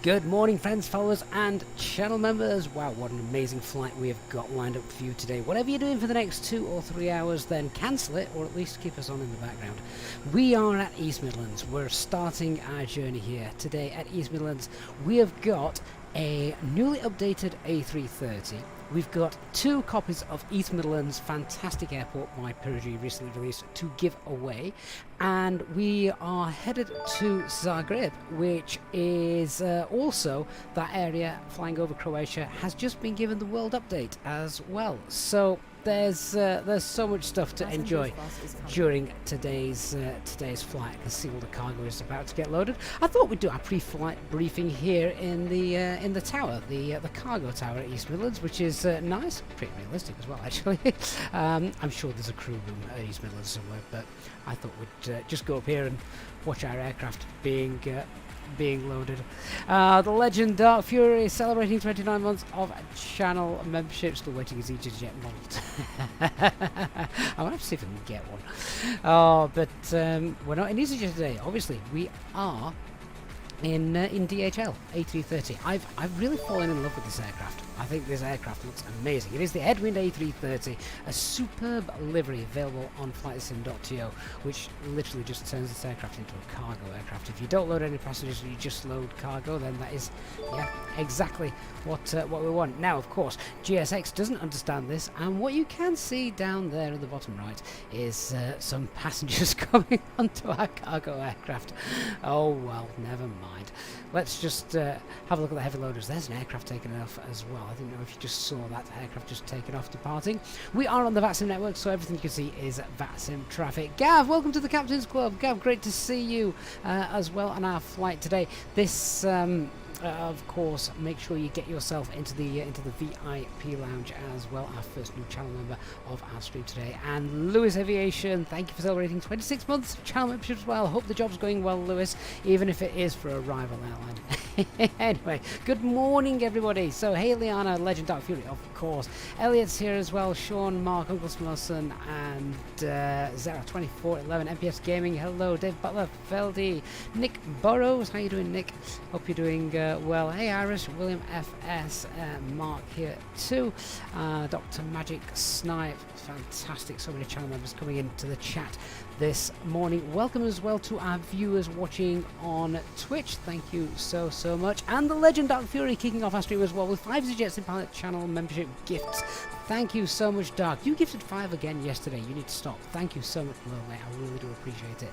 Good morning, friends, followers, and channel members. Wow, what an amazing flight we have got lined up for you today. Whatever you're doing for the next 2 or 3 hours, then cancel it, or at least keep us on in the background. We are at East Midlands. We're starting our journey here. Today at East Midlands, we have got a newly updated A330. We've got 2 copies of East Midlands Fantastic Airport by Pyrrhy recently released to give away, and we are headed to Zagreb, which is also that area flying over Croatia has just been given the world update as well. So there's so much stuff to enjoy during today's flight. I can see all the cargo is about to get loaded. I thought we'd do our pre-flight briefing here in the tower, the cargo tower at East Midlands, which is nice, pretty realistic as well, actually. I'm sure there's a crew room at East Midlands somewhere, but I thought we'd just go up here and watch our aircraft being loaded. The legend Dark Fury is celebrating 29 months of channel membership. Still waiting his EasyJet model. I'm gonna have to see if I can get one. But we're not in EasyJet today. Obviously, we are in DHL A330. I've really fallen in love with this aircraft. I think this aircraft looks amazing. It is the Headwind A330, a superb livery available on flightsim.to, which literally just turns this aircraft into a cargo aircraft. If you don't load any passengers and you just load cargo, then that is, yeah, exactly what we want. Now, of course, GSX doesn't understand this, and what you can see down there at the bottom right is some passengers coming onto our cargo aircraft. Oh well, never mind. Let's just have a look at the heavy loaders. There's an aircraft taking off as well. I didn't know if you just saw that aircraft just taking off, departing. We are on the VATSIM network, so everything you can see is VATSIM traffic. Gav, welcome to the Captain's Club. Gav, great to see you as well on our flight today. This of course, make sure you get yourself into the VIP lounge as well. Our first new channel member of our stream today, and Lewis Aviation. Thank you for celebrating 26 months of channel membership as well. Hope the job's going well, Lewis, even if it is for a rival airline. Anyway, good morning, everybody. So, hey, Liana, Legend Dark Fury, of course. Elliot's here as well. Sean, Mark, Uncle Smelson, and Zara2411, MPS Gaming. Hello, Dave Butler, Feldy, Nick Burrows. How you doing, Nick? Hope you're doing well. Hey, Irish, William FS, Mark here too. Dr. Magic Snipe, fantastic. So many channel members coming into the chat this morning. Welcome as well to our viewers watching on Twitch. Thank you so much. And the Legend Dark Fury kicking off our stream as well with 5 EasyJets in Pilot channel membership gifts. Thank you so much, Dark. You gifted 5 again yesterday. You need to stop. Thank you so much, Will, mate. I really do appreciate it.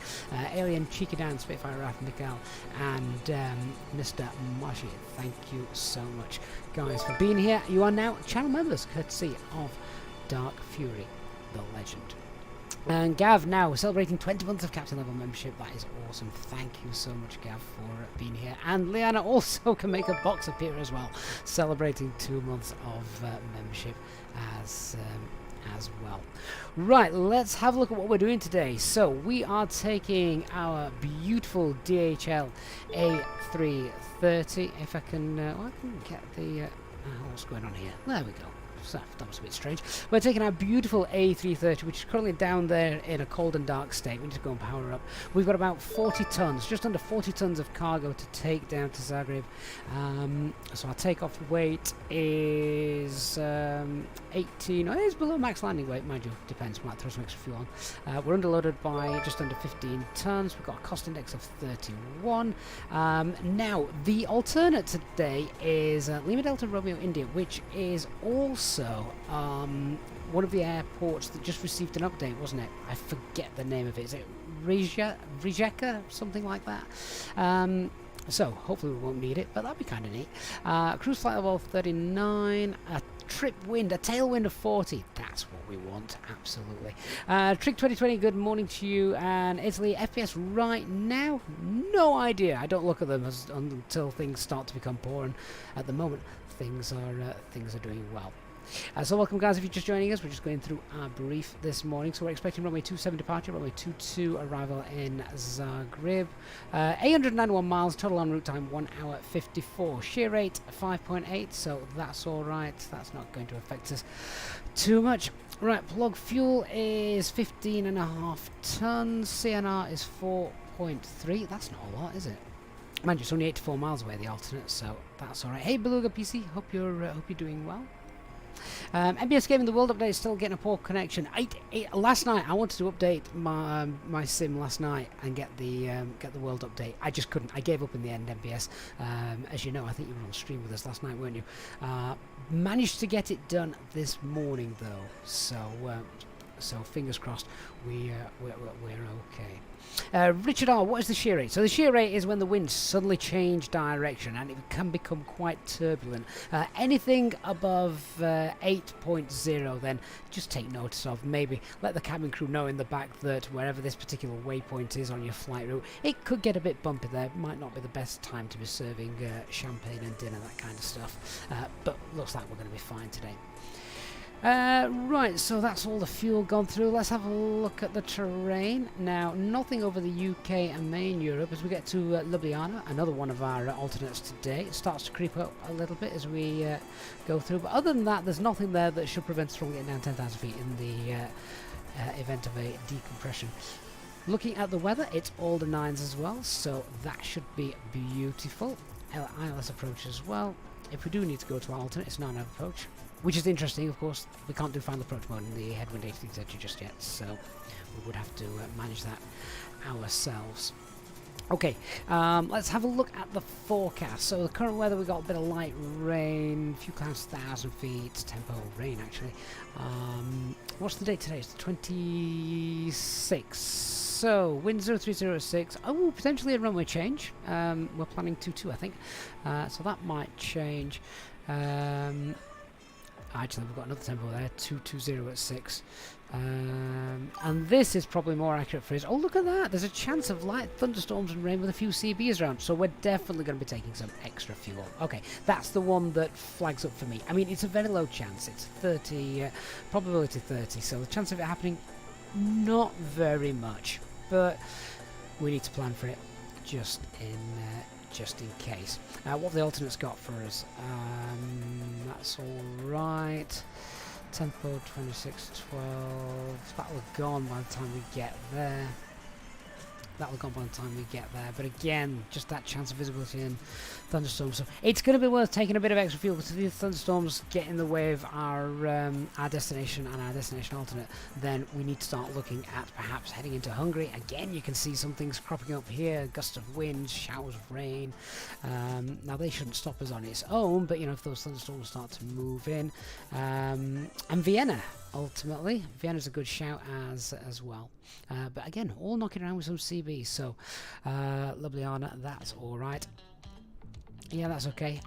Alien, Cheeky Dan, Spitfire, Raf, Mikael, and Mr. Mashi. Thank you so much, guys, for being here. You are now channel members, courtesy of Dark Fury, the legend. And Gav, now celebrating 20 months of captain level membership. That is awesome. Thank you so much, Gav, for being here. And Liana also can make a box appear as well, celebrating 2 months of membership as well. Right, let's have a look at what we're doing today. So we are taking our beautiful DHL A330. If I can, I can get the what's going on here? There we go. So that was a bit strange. We're taking our beautiful A330, which is currently down there in a cold and dark state. We need to go and power her up. We've got about 40 tons, just under 40 tons of cargo to take down to Zagreb. So our takeoff weight is 18. Oh, it's below max landing weight, mind you. Depends. Might throw some extra fuel on. We're underloaded by just under 15 tons. We've got a cost index of 31. Now, the alternate today is Lima Delta Romeo India, which is also one of the airports that just received an update, wasn't it? I forget the name of it. Is it Rijeka? Something like that. So hopefully we won't need it, but that'd be kind of neat. Cruise flight level 39, a trip wind, a tailwind of 40. That's what we want, absolutely. Trick 2020, good morning to you. And Italy, FPS right now? No idea. I don't look at them until things start to become poor, and at the moment things are doing well. So welcome, guys, if you're just joining us. We're just going through our brief this morning. So we're expecting runway 27 departure, runway 22 arrival in Zagreb. 891 miles, total en route time 1 hour 54. Shear rate 5.8, so that's all right. That's not going to affect us too much. Right, plug fuel is 15.5 tons. CNR is 4.3. That's not a lot, is it? Mind you, it's only 84 miles away, the alternate, so that's alright. Hey Beluga PC, hope you're doing well. MBS Gaming, the world update is still getting a poor connection. Last night I wanted to update my my sim last night and get the world update. I just couldn't. I gave up in the end. MBS, as you know, I think you were on stream with us last night, weren't you? Managed to get it done this morning though, so fingers crossed we're okay. Richard R, what is the shear rate? So the shear rate is when the winds suddenly change direction and it can become quite turbulent. Anything above 8.0 then just take notice of. Maybe let the cabin crew know in the back that wherever this particular waypoint is on your flight route, it could get a bit bumpy there. Might not be the best time to be serving champagne and dinner, that kind of stuff. But looks like we're going to be fine today. Right, so that's all the fuel gone through. Let's have a look at the terrain. Now, nothing over the UK and main Europe. As we get to Ljubljana, another one of our alternates today, it starts to creep up a little bit as we go through. But other than that, there's nothing there that should prevent us from getting down 10,000 feet in the event of a decompression. Looking at the weather, it's all the 9s as well, so that should be beautiful. ILS approach as well. If we do need to go to our alternate, it's 9 approach. Which is interesting, of course. We can't do final approach mode in the headwind A330 just yet, so we would have to manage that ourselves. Okay, let's have a look at the forecast. So the current weather, we've got a bit of light rain, a few clouds, 1,000 feet, tempo rain actually. What's the date today? It's the 26th. So, wind 0306. Oh, potentially a runway change. We're planning 22, I think. So that might change. Actually, we've got another tempo there, 220 at 6. And this is probably more accurate for us. Oh, look at that. There's a chance of light thunderstorms and rain with a few CBs around. So we're definitely going to be taking some extra fuel. Okay, that's the one that flags up for me. I mean, it's a very low chance. It's 30, probability 30. So the chance of it happening, not very much. But we need to plan for it just in case. What have the alternates got for us? That's all right. Tempo 2612. That'll have gone by the time we get there. But again, just that chance of visibility and thunderstorms. So it's going to be worth taking a bit of extra fuel because if these thunderstorms get in the way of our destination and our destination alternate, then we need to start looking at perhaps heading into Hungary. Again, you can see some things cropping up here, gusts of wind, showers of rain. Now they shouldn't stop us on its own, but you know, if those thunderstorms start to move in, and Vienna. Ultimately, Vienna's a good shout as well. But again, all knocking around with some CBs, so Ljubljana, that's alright. Yeah, that's okay.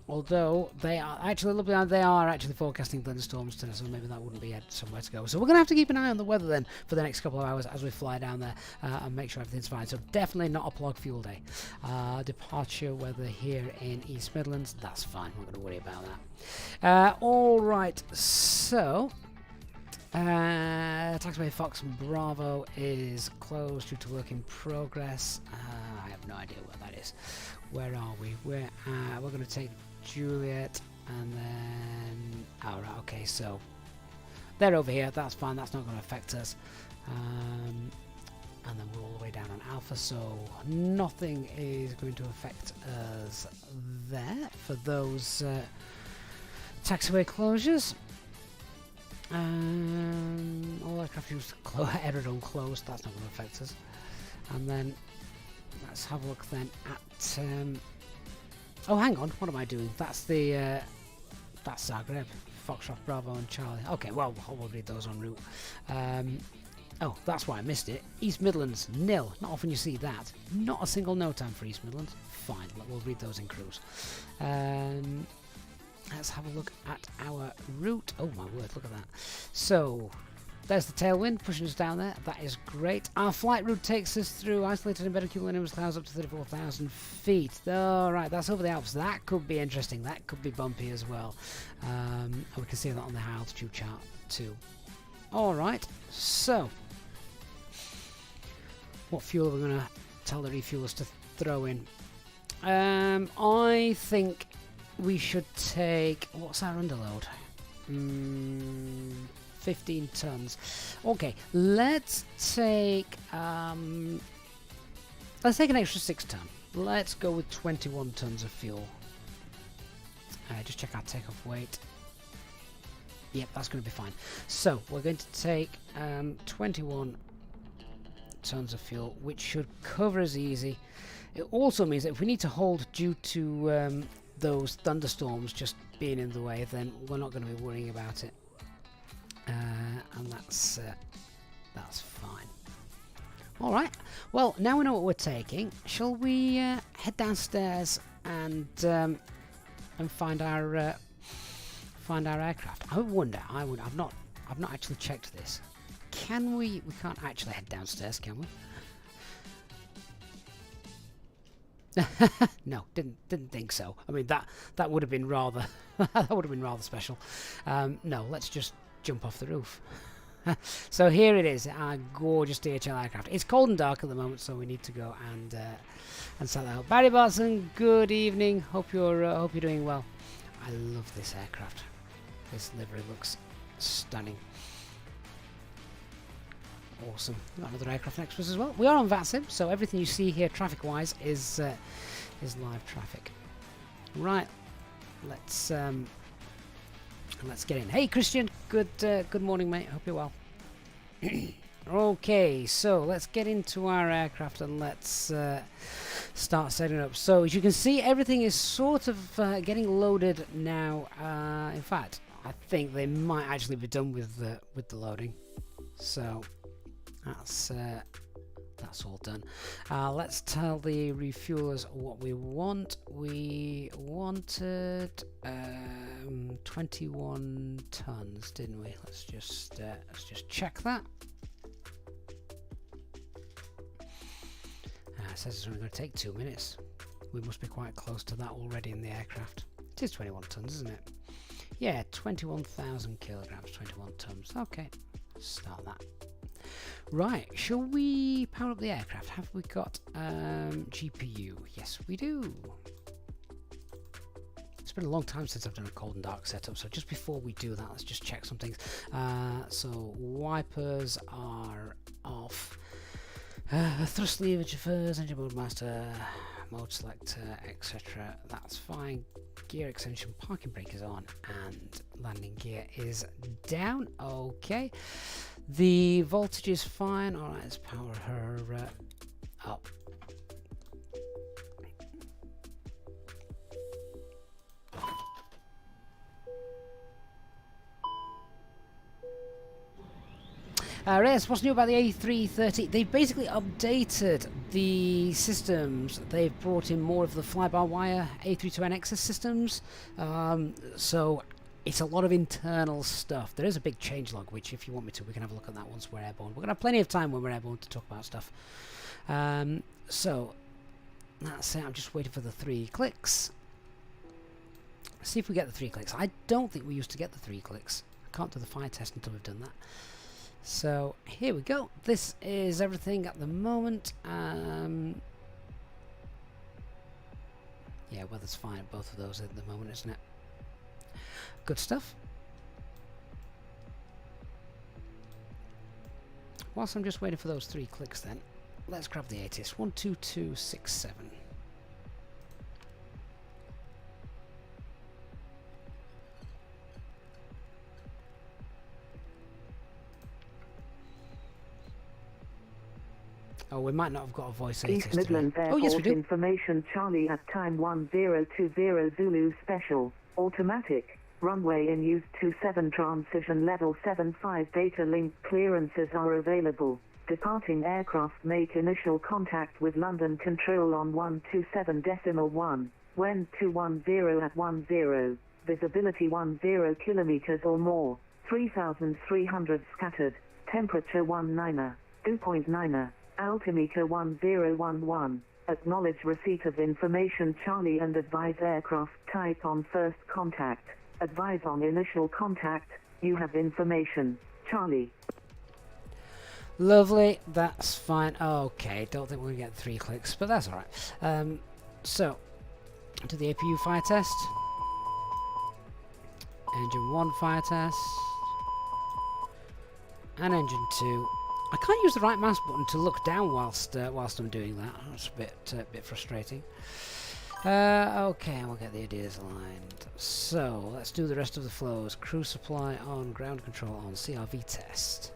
Although they are actually Ljubljana, they are actually forecasting thunderstorms today, so maybe that wouldn't be somewhere to go. So we're going to have to keep an eye on the weather then for the next couple of hours as we fly down there and make sure everything's fine. So definitely not a plug fuel day. Departure weather here in East Midlands, that's fine. We're not going to worry about that. All right, so taxiway Fox Bravo is closed due to work in progress. I have no idea what that is. Where are we? We're going to take Juliet and then... Oh, right, okay, so they're over here. That's fine. That's not going to affect us. And then we're all the way down on Alpha, so nothing is going to affect us there for those taxiway closures. All aircraft used aerodrome closed. That's not going to affect us. And then let's have a look then at... oh, hang on. What am I doing? That's the... that's Zagreb. Foxtrot, Bravo and Charlie. Okay, well, we'll read those en route. Oh, that's why I missed it. East Midlands, nil. Not often you see that. Not a single no time for East Midlands. Fine, we'll read those in cruise. Let's have a look at our route. Oh my word, look at that. So, there's the tailwind pushing us down there. That is great. Our flight route takes us through isolated embedded cumulonimbus clouds up to 34,000 feet. Alright, that's over the Alps. That could be interesting. That could be bumpy as well. And we can see that on the high altitude chart too. Alright, so what fuel are we going to tell the refuelers to throw in? I think we should take... What's our underload? 15 tons. Okay, let's take... Let's take an extra 6 ton. Let's go with 21 tons of fuel. Just check our takeoff weight. Yep, that's going to be fine. So we're going to take 21 tons of fuel, which should cover us easy. It also means that if we need to hold due to those thunderstorms just being in the way, then we're not going to be worrying about it. And that's fine. All right. Well, now we know what we're taking. Shall we head downstairs and find our aircraft? I wonder. I've not actually checked this. Can we? We can't actually head downstairs, can we? No, didn't think so. I mean that would have been rather that would have been rather special. No, let's just jump off the roof. So here it is, our gorgeous DHL aircraft. It's cold and dark at the moment, so we need to go and set that up. Barry Barton, good evening. Hope you're doing well. I love this aircraft. This livery looks stunning. Awesome. We've got another aircraft next to us as well. We are on VATSIM, so everything you see here traffic-wise is live traffic. Right. Let's get in. Hey Christian, good morning, mate. Hope you're well. Okay, so let's get into our aircraft and let's start setting up. So as you can see, everything is sort of getting loaded now. In fact, I think they might actually be done with the loading. So that's all done. Let's tell the refuelers what we want. We wanted 21 tons, didn't we? Let's just check that. It says it's only going to take 2 minutes. We must be quite close to that already in the aircraft. It is 21 tons, isn't it? Yeah, 21,000 kilograms, 21 tons. Okay, start that. Right, shall we power up the aircraft? Have we got GPU? Yes, we do. It's been a long time since I've done a cold and dark setup, so just before we do that, let's just check some things. So wipers are off. Thrust lever, chauffeurs, engine mode master, mode selector, etc. That's fine. Gear extension, parking brake is on, and landing gear is down. Okay. The voltage is fine. Alright, let's power her up. Reyes, what's new about the A330? They've basically updated the systems. They've brought in more of the fly-by-wire A320nexus systems. So it's a lot of internal stuff. There is a big changelog, which if you want me to, we can have a look at that once we're airborne. We're going to have plenty of time when we're airborne to talk about stuff. So that's it. I'm just waiting for the 3 clicks. Let's see if we get the 3 clicks. I don't think we used to get the 3 clicks. I can't do the fire test until we've done that. So here we go. This is everything at the moment. Yeah, weather's fine at both of those at the moment, isn't it? Good stuff. Whilst I'm just waiting for those 3 clicks then, let's grab the ATIS. 12267. Oh, we might not have got a voice ATIS. East Midlands Airport yes, we do. Information Charlie at time 1020 Zulu Special, automatic, runway in use 27 transition level 75 data link clearances are available. Departing aircraft make initial contact with London Control on 127.1, when 210 at 10, visibility 10 kilometers or more, 3,300 scattered, temperature 19, 2.9. Altimeter 1011. Acknowledge receipt of information Charlie and advise aircraft type on first contact. Advise on initial contact. You have information. Charlie. Lovely. That's fine. Okay, don't think we're going to get 3 clicks, but that's alright. So, do the APU fire test. Engine 1 fire test. And engine 2. I can't use the right mouse button to look down whilst I'm doing that. That's a bit frustrating. Okay, we'll get the ideas aligned. So let's do the rest of the flows. Crew supply on, ground control on, CRV test.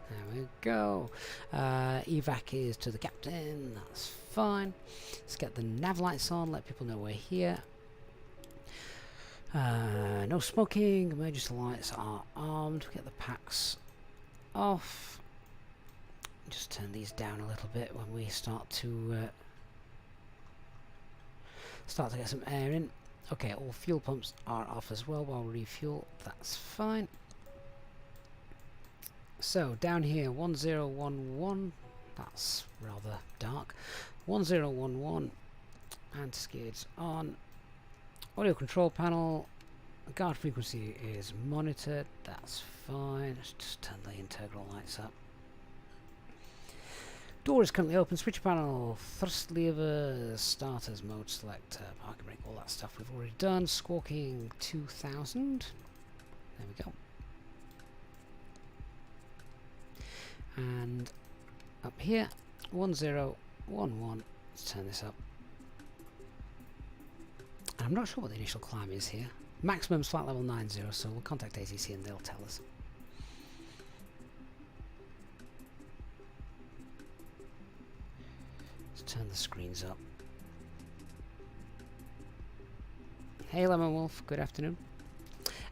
There we go. Evac is to the captain. That's fine. Let's get the nav lights on. Let people know we're here. No smoking. Emergency lights are armed. Get the packs off. Just turn these down a little bit when we start to get some air in. Okay, all fuel pumps are off as well while we refuel. That's fine. So down here, 1011. That's rather dark. 1011. Anti-skids on. Audio control panel. Guard frequency is monitored. That's fine. Let's just turn the integral lights up. Door is currently open. Switch panel. Thrust levers. Starters. Mode selector. Parking brake. All that stuff we've already done. Squawking 2000. There we go. And up here, 1011. Let's turn this up. And I'm not sure what the initial climb is here. Maximum is flight level 90, so we'll contact ATC and they'll tell us. Let's turn the screens up. Hey Lemon Wolf, good afternoon.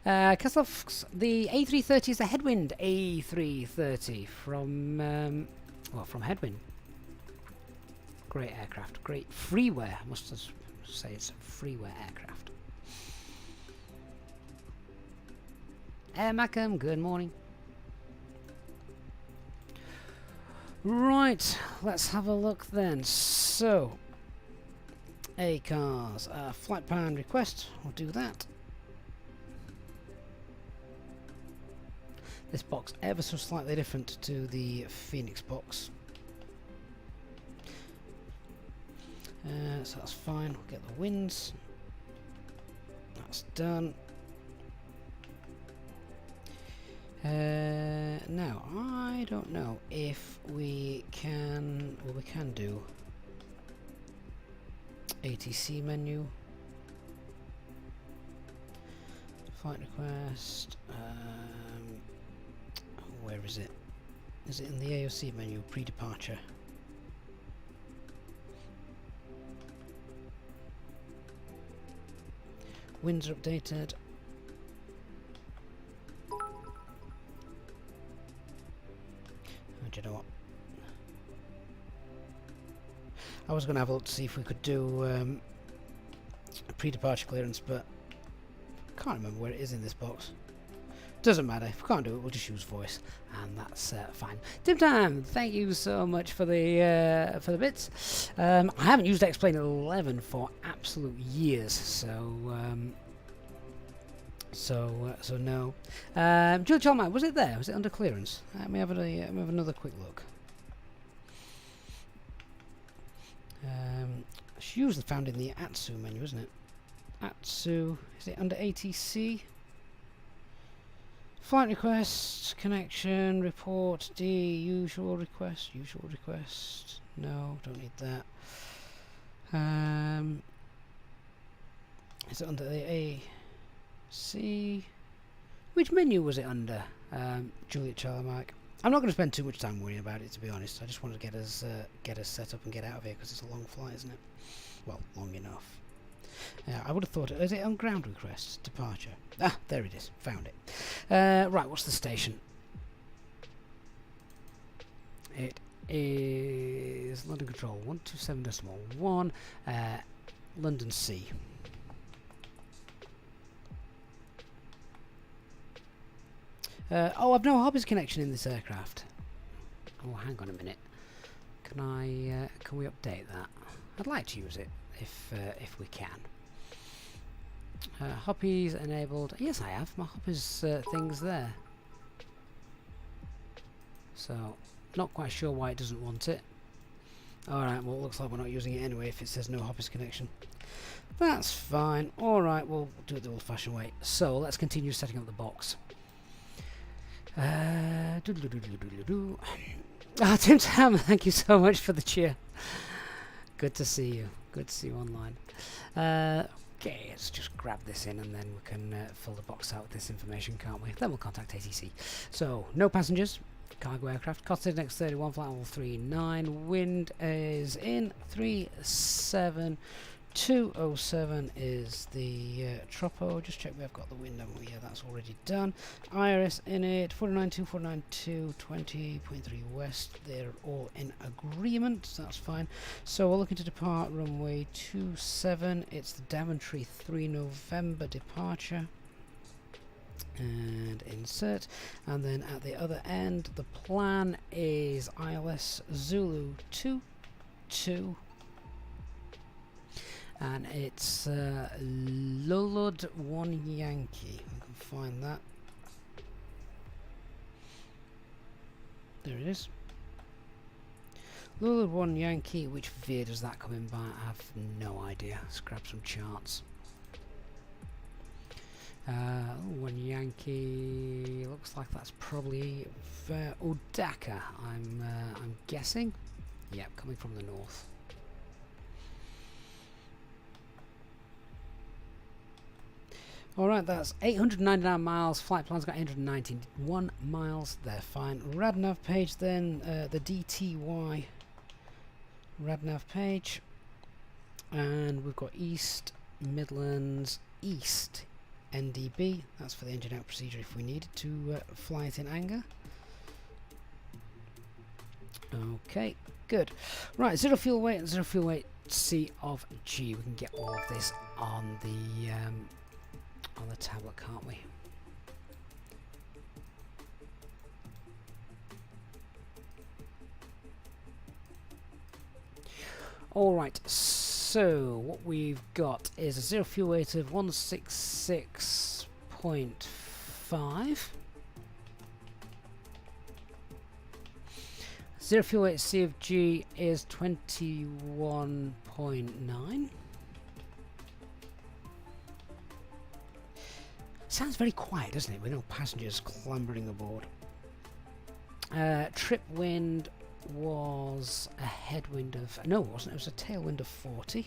Kaslov's, the A330 is a headwind A330 from Headwind. Great aircraft, great freeware. I must say it's a freeware aircraft. Macam, good morning. Right, let's have a look then. So, ACARS, flight plan request, we'll do that. This box ever so slightly different to the Phoenix box. So that's fine, we'll get the winds. That's done. Now, I don't know if we can, well we can do ATC menu. Flight request, where is it? Is it in the AOC menu, pre-departure? Winds are updated. Oh, do you know what? I was going to have a look to see if we could do a pre-departure clearance, but I can't remember where it is in this box. Doesn't matter. If we can't do it, we'll just use voice, and that's fine. Tim Tam, thank you so much for the bits. I haven't used Explain 11 for absolute years, so no. Julie Chalmers, was it there? Was it under clearance? Let me have another quick look. It's usually found in the ATSU menu, isn't it? ATSU, is it under ATC? Flight request, connection, report, D, usual request, no, don't need that. Is it under the AC? Which menu was it under? Juliet Charlemark. I'm not going to spend too much time worrying about it, to be honest. I just wanted to get us set up and get out of here because it's a long flight, isn't it? Well, long enough. I would have thought, is it on ground request? Departure. Ah, there it is. Found it. Right, what's the station? It is London Control 127.1, London C. Oh, I've no hobbies connection in this aircraft. Oh, hang on a minute. Can we update that? I'd like to use it if we can. Hoppies enabled. Yes, I have. My Hoppies thing's there. So, not quite sure why it doesn't want it. Alright, well, it looks like we're not using it anyway if it says no Hoppies connection. That's fine. Alright, we'll do it the old-fashioned way. So, let's continue setting up the box. Ah, Tim Tam, thank you so much for the cheer. Good to see you. Good to see you online. Okay, let's just grab this in and then we can fill the box out with this information, can't we? Then we'll contact ATC. So, no passengers, cargo aircraft, costed next 31, flight level 39, wind is in 37207 is the tropo. Just check we've got the wind, haven't we? Yeah, that's already done. Iris in it, 492, 492, 20.3 west. They're all in agreement, so that's fine. So we're looking to depart runway 27. It's the Daventry 3 November departure. And insert, and then at the other end the plan is ILS Zulu 22 and it's Lulud 1 Yankee. We can find that. There it is. Lulud 1 Yankee. Which veer does that come in by? I have no idea. Let's grab some charts. 1 Yankee, looks like that's probably Odaka, I'm guessing. Yep, coming from the north. Alright, that's 899 miles, flight plan's got 891 miles, they're fine. Radnav page then, the DTY Radnav page, and we've got East, Midlands, East, NDB, that's for the engine out procedure if we needed to fly it in anger. Okay, good. Right, zero fuel weight and zero fuel weight C of G. We can get all of this on the tablet, can't we? Alright, so what we've got is a zero fuel weight of 166.5. Zero fuel weight C of G is 21.9. Sounds very quiet, doesn't it, with no passengers clambering aboard. Trip wind was a headwind of, no it wasn't, it was a tailwind of 40.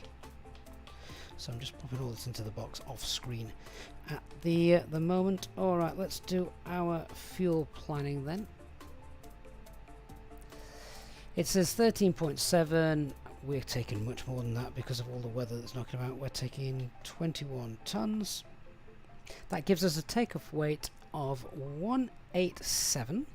So I'm just popping all this into the box off screen at the moment. Alright, let's do our fuel planning then. It says 13.7, we're taking much more than that because of all the weather that's knocking about. We're taking 21 tons. That gives us a takeoff weight of 187.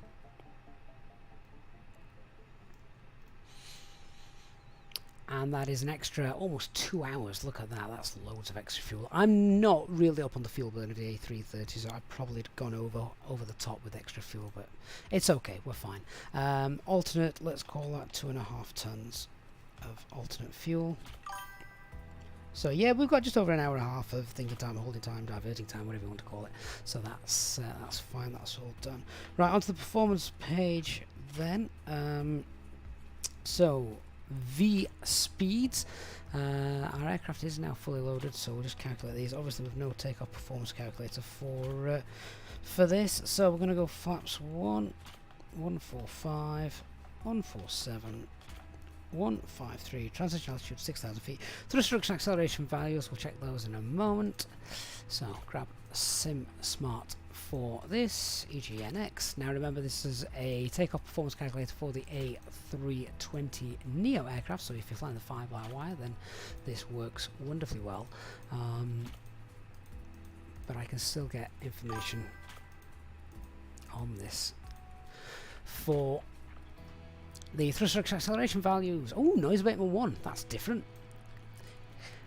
And that is an extra almost 2 hours. Look at that, that's loads of extra fuel. I'm not really up on the fuel burn of the A330, so I've probably gone over the top with extra fuel, but it's okay, we're fine. Alternate, let's call that 2.5 tons of alternate fuel. So yeah, we've got just over an hour and a half of thinking time, holding time, diverting time, whatever you want to call it. So that's fine, that's all done. Right, onto the performance page then. So V speeds. Our aircraft is now fully loaded, so we'll just calculate these. Obviously, with no takeoff performance calculator for this, so we're going to go flaps 1, 145, 147, 153, transition altitude 6,000 feet. Thrust reduction acceleration values, we'll check those in a moment. So grab Sim Smart for this, EGNX. Now remember, this is a takeoff performance calculator for the A320 Neo aircraft, so if you're flying the fly-by-wire, then this works wonderfully well. But I can still get information on this for the thrust reduction acceleration values. Oh, noise abatement 1, that's different.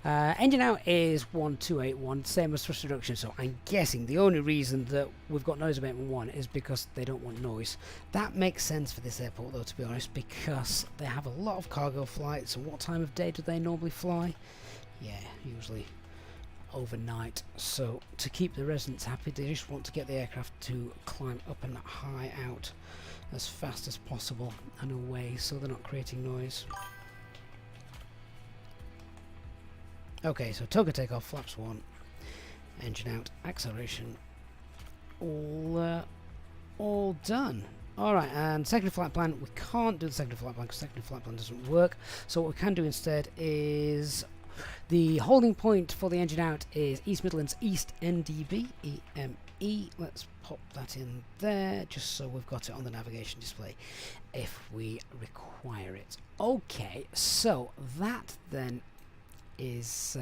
Engine out is 1281, same as thrust reduction, so I'm guessing the only reason that we've got noise abatement 1 is because they don't want noise. That makes sense for this airport though, to be honest, because they have a lot of cargo flights, and what time of day do they normally fly? Yeah, usually overnight, so to keep the residents happy, they just want to get the aircraft to climb up and high out as fast as possible and away, so they're not creating noise. Okay, so toga takeoff, flaps 1, engine out, acceleration, all all done. Alright, and secondary flight plan, we can't do the secondary flight plan because secondary flight plan doesn't work. So what we can do instead is the holding point for the engine out is East Midlands East NDB, EME. Let's pop that in there just so we've got it on the navigation display if we require it. Okay, so that then is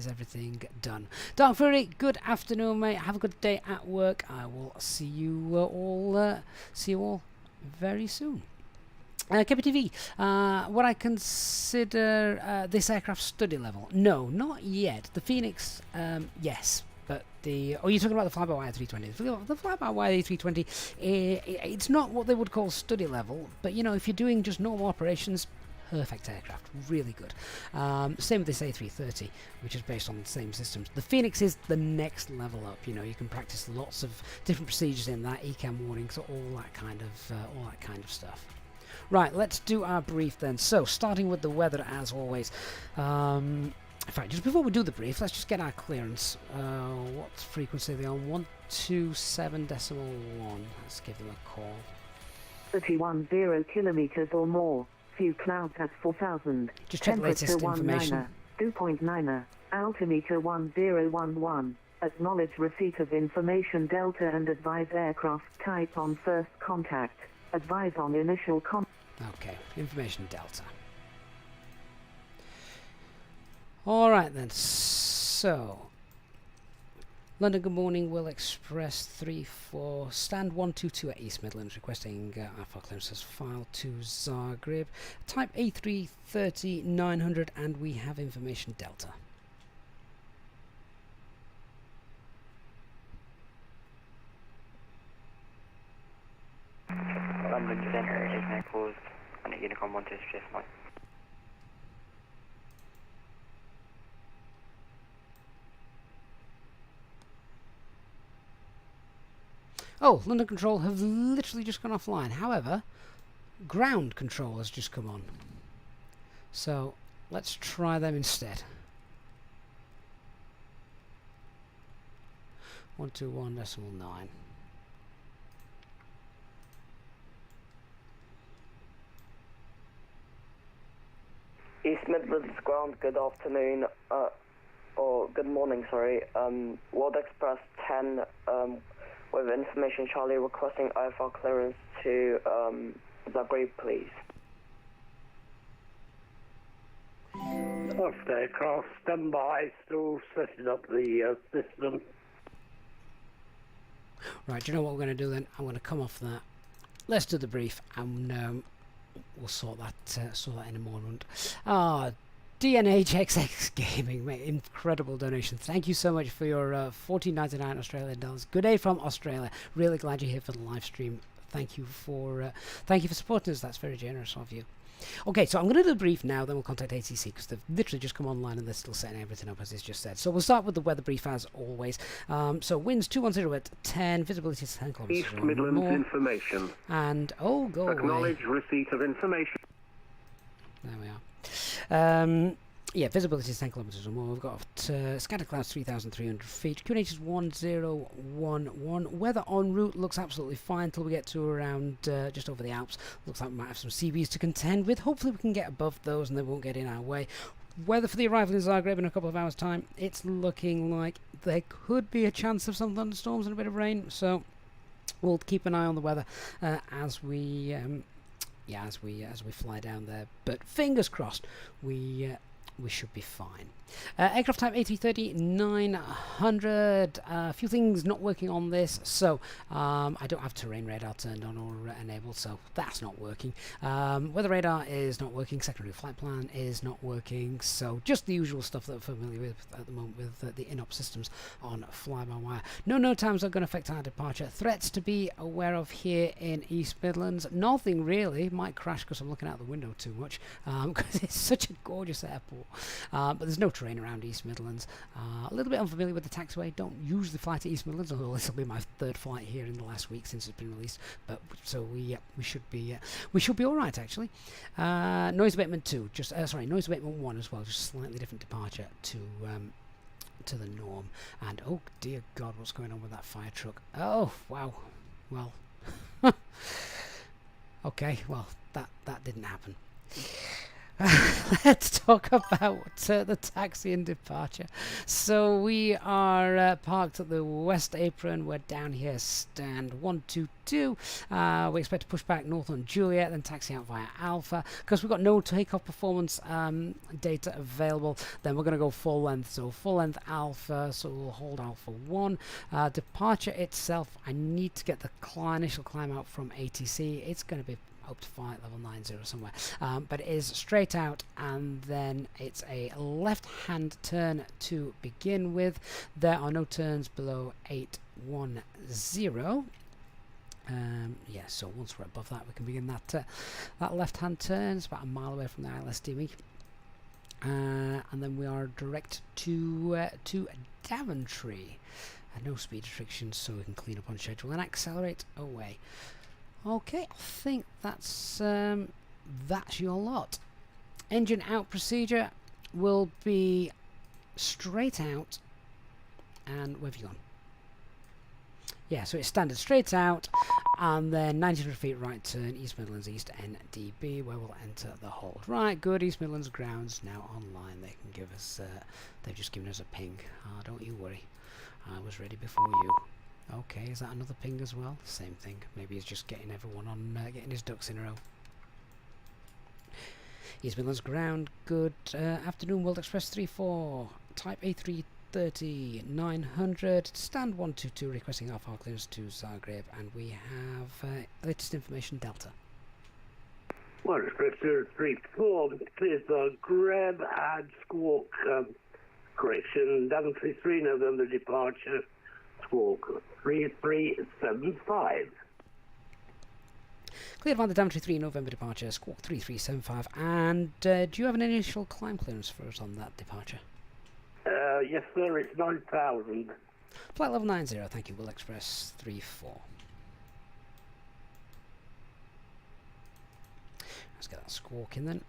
everything done. Dark Fury, good afternoon, mate. Have a good day at work. I will see you all very soon. KPTV, would I consider this aircraft study level? No, not yet. The Phoenix, yes. But the... Oh, you're talking about the fly-by-wire A320. The fly-by-wire A320, it's not what they would call study level, but, you know, if you're doing just normal operations, perfect aircraft. Really good. Same with this A330, which is based on the same systems. The Phoenix is the next level up. You know, you can practice lots of different procedures in that, ECAM warnings, all that kind of stuff. Right, let's do our brief then. So, starting with the weather as always. In fact, just before we do the brief, let's just get our clearance. What frequency are they on? 127.1. Let's give them a call. 310 kilometers or more. Few clouds at 4,000. Just check the latest information. 2.9. Altimeter 1011. Acknowledge receipt of information Delta and advise aircraft type on first contact. Advise on initial Okay, information Delta. Alright then, so London Good Morning will Express 34 stand 122 at East Midlands requesting Alpha clearances file to Zagreb, type A330 900, and we have information Delta. London Center is now closed on Unicom 1 to Stress 9. Oh, London Control have literally just gone offline. However, Ground Control has just come on. So, let's try them instead. 121.9. East Midlands Ground, good afternoon, or good morning, sorry. World Express 10, with information Charlie requesting IFR clearance to Zagreb, please. Off the aircraft, stand by, still setting up the system. Right, do you know what we're going to do then? I'm going to come off that. Let's do the brief, and we'll sort that in a moment. DNHXX Gaming, mate, incredible donation. Thank you so much for your $14.99 Australian dollars. Good day from Australia. Really glad you're here for the live stream. Thank you for supporting us. That's very generous of you. Okay, so I'm going to do the brief now, then we'll contact ATC because they've literally just come online and they're still setting everything up as it's just said. So we'll start with the weather brief as always. So winds 210 at 10, visibility is 10 kilometers. East Midlands more. information. And go Acknowledge away. receipt of information. There we are. Yeah, visibility is 10 kilometers or more. We've got scatter clouds 3,300 feet. QNH is 1011. Weather en route looks absolutely fine until we get to around just over the Alps. Looks like we might have some CBs to contend with. Hopefully we can get above those and they won't get in our way. Weather for the arrival in Zagreb in a couple of hours' time. It's looking like there could be a chance of some thunderstorms and a bit of rain. So we'll keep an eye on the weather as we fly down there. But fingers crossed, we should be fine. Aircraft type A330 900. A few things not working on this. So I don't have terrain radar turned on or enabled, so that's not working. Weather radar is not working. Secondary flight plan is not working. So just the usual stuff that we're familiar with at the moment with the in-op systems on fly-by-wire. No times are going to affect our departure. Threats to be aware of here in East Midlands. Nothing really. Might crash because I'm looking out the window too much because it's such a gorgeous airport. But there's no terrain around East Midlands. A little bit unfamiliar with the taxiway. Don't usually fly to East Midlands, although this will be my third flight here in the last week since it's been released. But so we should be all right actually. Noise abatement 2, noise abatement 1 as well, just slightly different departure to the norm. And oh dear God, what's going on with that fire truck? Oh wow, well, okay, well, that didn't happen. Let's talk about the taxi and departure. So we are parked at the west apron. We're down here, stand 122. We expect to push back north on Juliet, then taxi out via Alpha. Because we've got no takeoff performance data available, then we're going to go full length. So full length Alpha, so we'll hold Alpha 1. Departure itself, I need to get the initial climb out from ATC. It's going to be up to flight level 90 somewhere, but it is straight out, and then it's a left hand turn to begin with. There are no turns below 810. Yeah, so once we're above that, we can begin that that left hand turn. It's about a mile away from the ILSD, and then we are direct to Daventry. No speed restrictions, so we can clean up on schedule and accelerate away. Okay, I think that's your lot. Engine out procedure will be straight out, and where have you gone? Yeah, so it's standard straight out, and then 900 feet right turn, East Midlands East NDB, where we'll enter the hold. Right, good, East Midlands grounds now online. They can give us, they've just given us a ping. Don't you worry, I was ready before you. Okay, is that another ping as well? Same thing. Maybe he's just getting everyone on, getting his ducks in a row. East Midlands ground, good afternoon, World Express 34, type A330, 900, stand 122, requesting Alpha clearance to Zagreb, and we have latest information, Delta. World Express 034, clears Zagreb, add squawk, correction, Daventry 3 November departure, squawk 3375. Cleared by the Daventry 3 November departure, squawk 3375. And do you have an initial climb clearance for us on that departure? Yes, sir, it's 9,000. Flight level 90, thank you, Will Express 34. Let's get that squawk in then.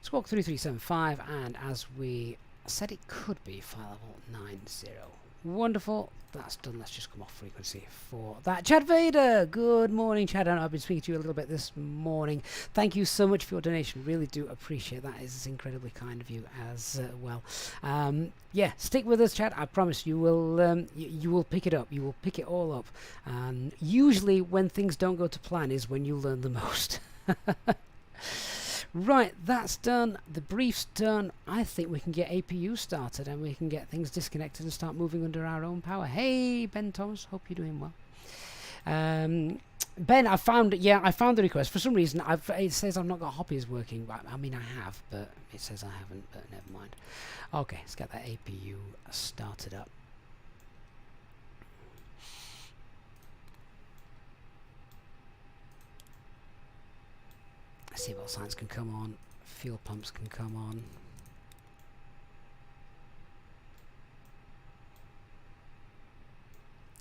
Squawk 3375, and as we said, it could be flight level 90. Wonderful, that's done. Let's just come off frequency for that. Chad Vader, good morning, Chad. I've been speaking to you a little bit this morning. Thank you so much for your donation. Really do appreciate that. It's incredibly kind of you as well. Yeah, stick with us, Chad. I promise you will. You will pick it up. You will pick it all up. Usually, when things don't go to plan, is when you learn the most. Right, that's done. The brief's done. I think we can get APU started and we can get things disconnected and start moving under our own power. Hey, Ben Thomas, hope you're doing well. Ben, I found the request. For some reason, it says I've not got Hoppies working. I mean, I have, but it says I haven't, but never mind. Okay, let's get that APU started up. Let's see what signs can come on. Fuel pumps can come on.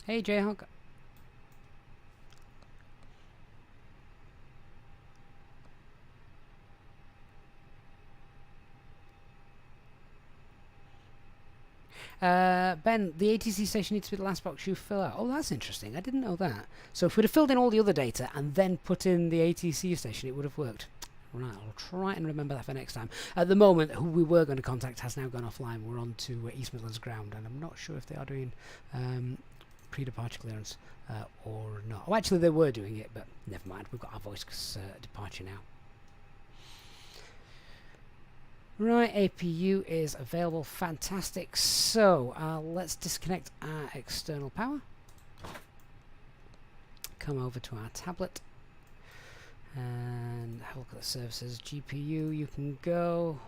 Hey, Jayhawk. Ben, the ATC station needs to be the last box you fill out. Oh, that's interesting. I didn't know that. So if we'd have filled in all the other data and then put in the ATC station, it would have worked. Right, I'll try and remember that for next time. At the moment, who we were going to contact has now gone offline. We're on to East Midlands ground, and I'm not sure if they are doing pre-departure clearance or not. Oh, actually, they were doing it, but never mind. We've got our voice departure now. Right, APU is available. Fantastic. So let's disconnect our external power. Come over to our tablet and have a look at the services. GPU, you can go.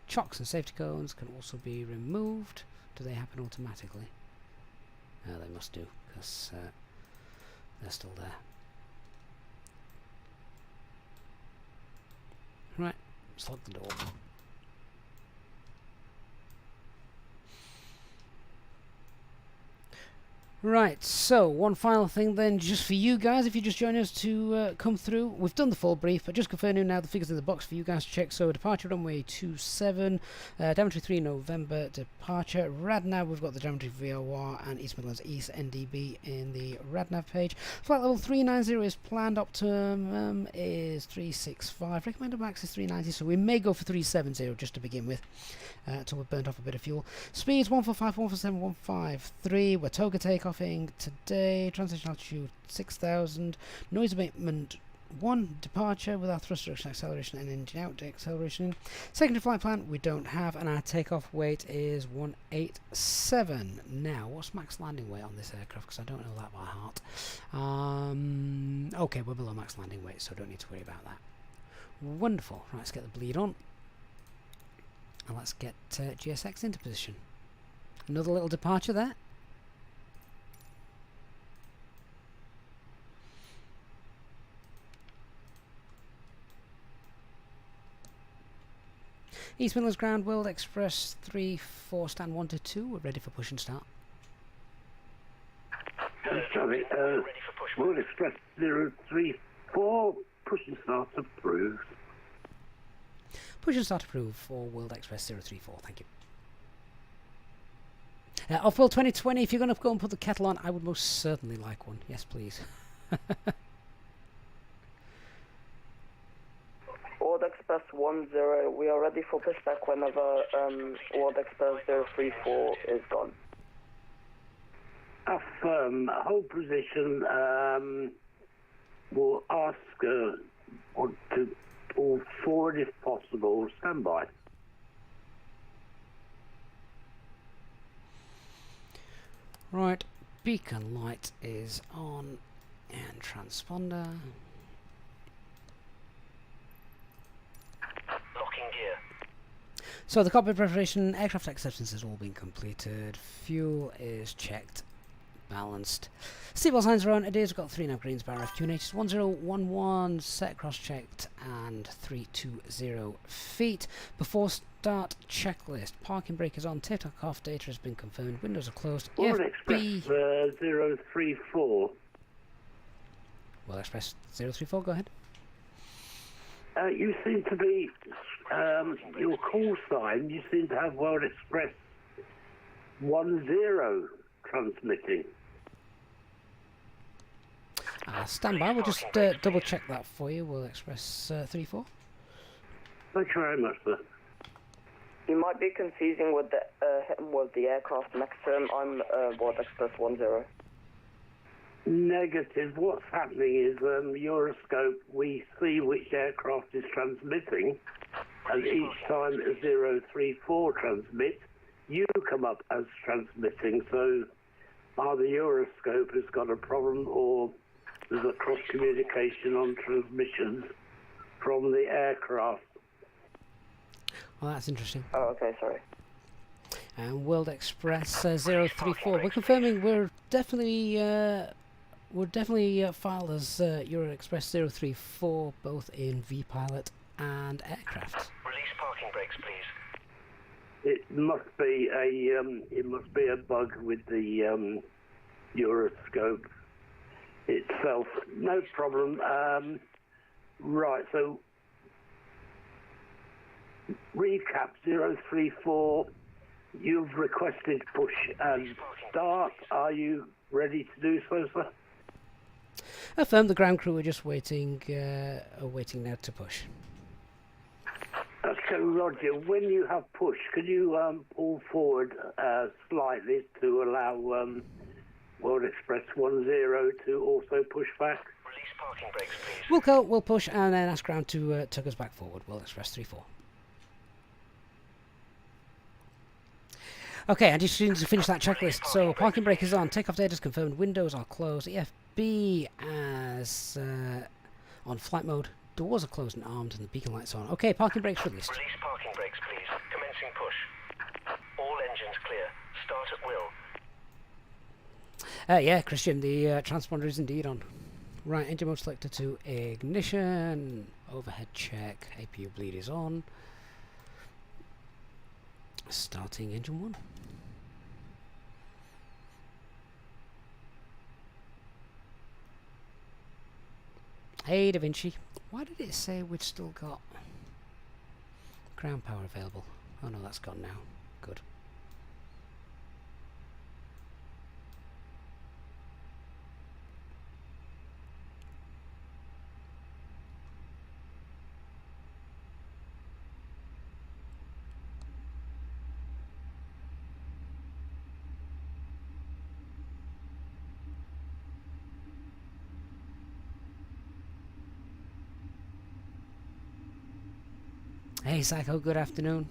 Chocks and safety cones can also be removed. Do they happen automatically? No, they must do, because they're still there. Right, let's lock the door. Right, so one final thing then, just for you guys, if you just join us to come through. We've done the full brief, but just confirming now the figures in the box for you guys to check. So departure runway 27, Daventry 3 November departure. RadNav, we've got the Daventry VOR and East Midlands East NDB in the RadNav page. Flight level 390 is planned, optimum is 365, recommended max is 390, so we may go for 370 just to begin with. Until we've burnt off a bit of fuel. Speeds 145, 147, 153. We're toga takeoffing today. Transition altitude 6,000. Noise abatement 1. Departure with our thrust reduction acceleration and engine out acceleration. Secondary flight plan we don't have, and our takeoff weight is 187. Now, what's max landing weight on this aircraft? Because I don't know that by heart. Okay, we're below max landing weight, so don't need to worry about that. Wonderful. Right, let's get the bleed on. And let's get GSX into position. Another little departure there. East Midlands Ground, World Express 34, stand 1 to 2. We're ready for push and start. Sorry, World Express 034, push and start approved. Push and start approved for World Express 034, thank you. Off-World 2020, if you're going to go and put the kettle on, I would most certainly like one. Yes, please. World Express 10, we are ready for pushback whenever World Express 034 is gone. Affirm, hold position, we'll ask to all forward if possible, stand by. Right, beacon light is on and transponder. Locking gear. So the cockpit preparation, aircraft acceptance has all been completed. Fuel is checked, balanced. Seatbelt signs are on. It is got 3 nav greens, bar FQNH 1011, set cross checked, and 320 feet. Before start checklist, parking brake is on, takeoff off, data has been confirmed, windows are closed. World Express 034. World Express 034, go ahead. You seem to be, your call sign, you seem to have World Express 10 transmitting. Stand by, we'll just double check that for you. World Express 34. Thank you very much, sir. You might be confusing with the aircraft next to him. I'm World Express 10. Negative. What's happening is Euroscope, we see which aircraft is transmitting, and each time a 034 transmits, you come up as transmitting. So either Euroscope has got a problem or there's a cross communication on transmissions from the aircraft. Well, that's interesting. Oh, okay, sorry. And World Express 034. We're confirming we're definitely filed as Euro Express 034, both in VPilot and aircraft. Release parking brakes, please. It must be a bug with the Euroscope itself. No problem. Right, so recap 034. You've requested push and start. Are you ready to do so, sir? Affirm. The ground crew are just waiting now to push. Okay, Roger. When you have push, could you pull forward slightly to allow World Express 10 to also push back? Release parking brakes, please. We'll push and then ask ground to tuck us back forward. World Express 34. Okay, and just need to finish that checklist. So parking brake is on, takeoff data is confirmed, windows are closed, EFB as on flight mode, doors are closed and armed, and the beacon lights on. Okay, parking brakes released. Release parking brakes, please. Commencing push. All engines clear. Start at will. Yeah, Christian, the transponder is indeed on. Right, engine mode selected to ignition, overhead check, APU bleed is on. Starting engine 1. Hey, Da Vinci. Why did it say we'd still got ground power available? Oh no, that's gone now. Good. Hey, Psycho, good afternoon.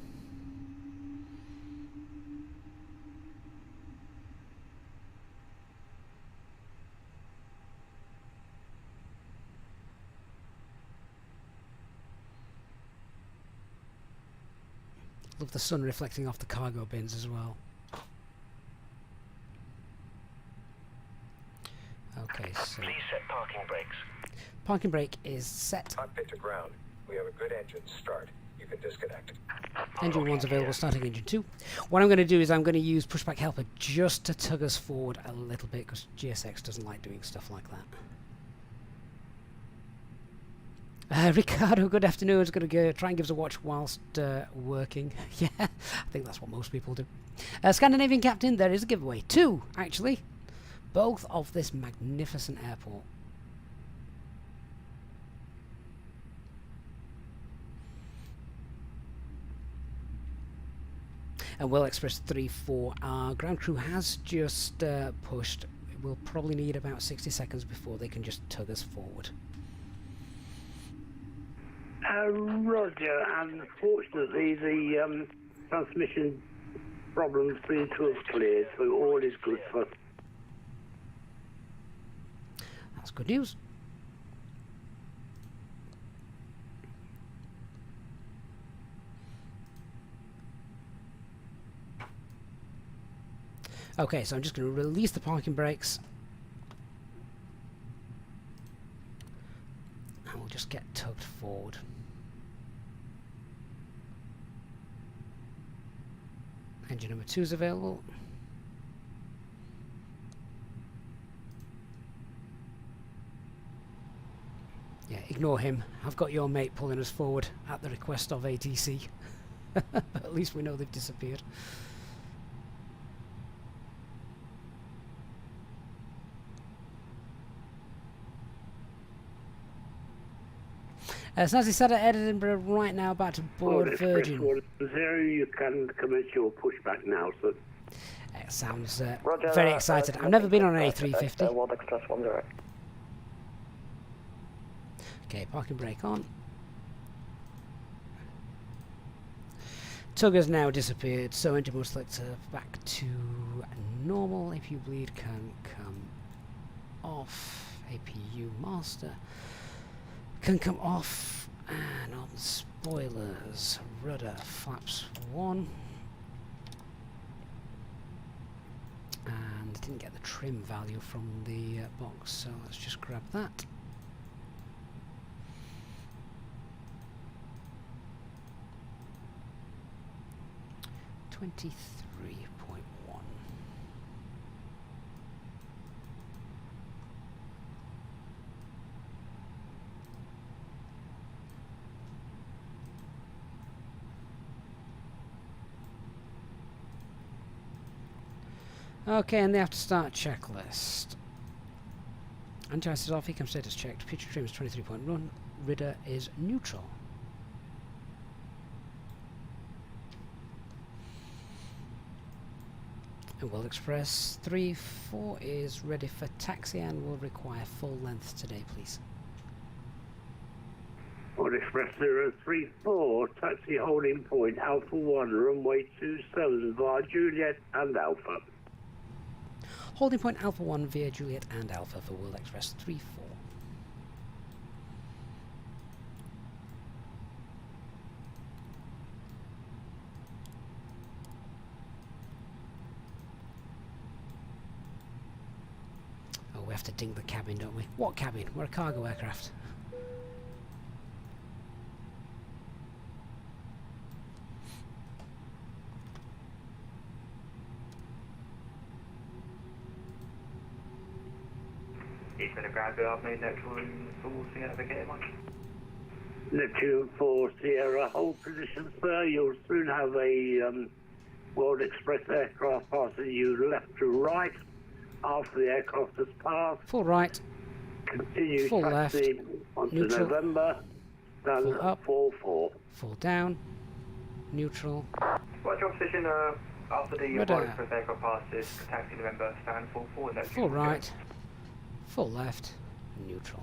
Love the sun reflecting off the cargo bins as well. Okay, so Please set parking brakes. parking brake is set. Cockpit to ground. We have a good engine start. You can disconnect. Engine 1's available, starting engine 2. What I'm going to do is I'm going to use pushback helper just to tug us forward a little bit, because GSX doesn't like doing stuff like that. Ricardo, good afternoon. Is going to try and give us a watch whilst working. Yeah, I think that's what most people do. Scandinavian Captain, there is a giveaway. 2, actually. Both of this magnificent airport. And Will Express 3-4, our ground crew has just pushed. We'll probably need about 60 seconds before they can just tug us forward. Roger. Unfortunately, the transmission problems seem to have cleared, so all is good for. That's good news. Okay, so I'm just going to release the parking brakes. And we'll just get tugged forward. Engine number 2 is available. Yeah, ignore him. I've got your mate pulling us forward at the request of ATC. But at least we know they've disappeared. Snazzy said at Edinburgh right now, about to board Virgin. 0, you can commence your pushback now, sir. Sounds Roger, very excited. I've never been on an A350. World Express 10. Okay, parking brake on. Tug has now disappeared, so engine mode selector back to normal. If you bleed can come off. APU master can come off. And on spoilers, rudder flaps 1. And didn't get the trim value from the box, so let's just grab that. .1. Okay, and they have to start checklist. Anti-ice is off, ecam status checked, picture trim is 23.1, Ridder is neutral. And World Express 3-4 is ready for taxi and will require full length today, please. World Express 034, taxi holding point Alpha 1, runway 27 via Juliet and Alpha. Holding point Alpha 1 via Juliet and Alpha for World Express 3-4. Oh, we have to ding the cabin, don't we? What cabin? We're a cargo aircraft. He's going to grab Good afternoon, Neptune 4 Sierra, get much? Neptune 4 Sierra, hold position, sir. You'll soon have a World Express aircraft passing you left to right after the aircraft has passed. Full right. Continue Full taxi left. onto Neutral. November. Done. Full up. 4-4. Full down. Neutral. What's your position after the Radar. World Express aircraft passes taxi November, stand 4-4, Neptune? Full right. Full left. Neutral.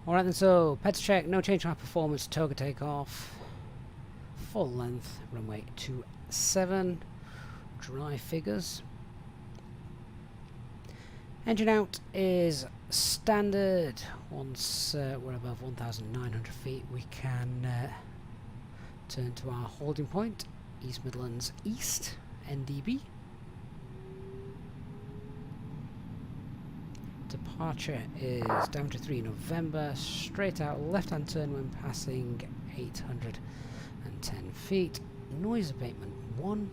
Alright then, so pets check, no change in our performance, toga takeoff, full length, runway 27, dry figures. Engine out is standard. Once we're above 1,900 feet we can turn to our holding point, East Midlands East, NDB. Departure is diameter 3 November, straight out left hand turn when passing 810 feet, noise abatement 1,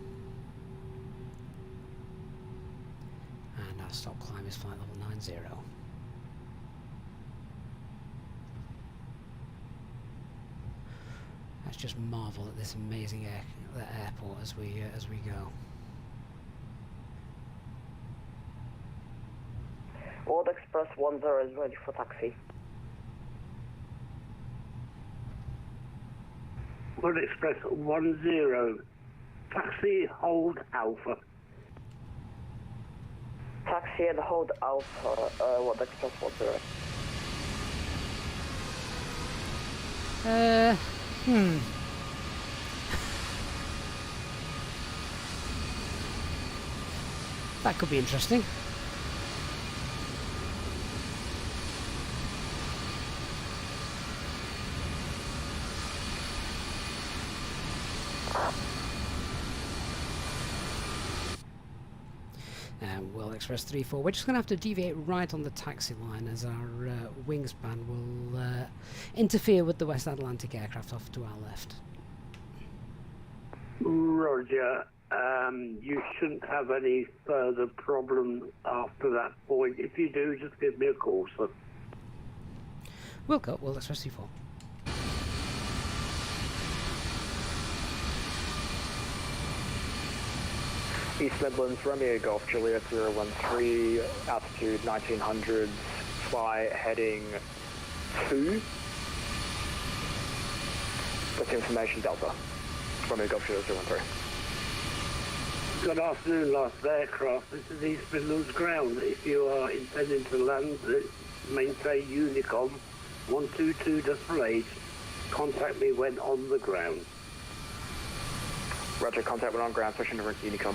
and our stop climb is flight level 90. Let's just marvel at this amazing airport as we go. World Express 10 is ready for taxi. World Express 10. Taxi, hold Alpha. Taxi and hold Alpha, World Express 10. That could be interesting. World Express 34. We're just going to have to deviate right on the taxi line as our wingspan will interfere with the West Atlantic aircraft off to our left. Roger. You shouldn't have any further problems after that point. If you do, just give me a call, sir. Wilco, World Express 34. East Midlands, Romeo Golf Juliet 013, altitude 1900s, fly heading 2. With information Delta, Romeo Golf Juliet 013. Good afternoon, last aircraft. This is East Midlands ground. If you are intending to land, maintain Unicom 122.8. Contact me when on the ground. Roger, contact when on ground, switching to Unicom.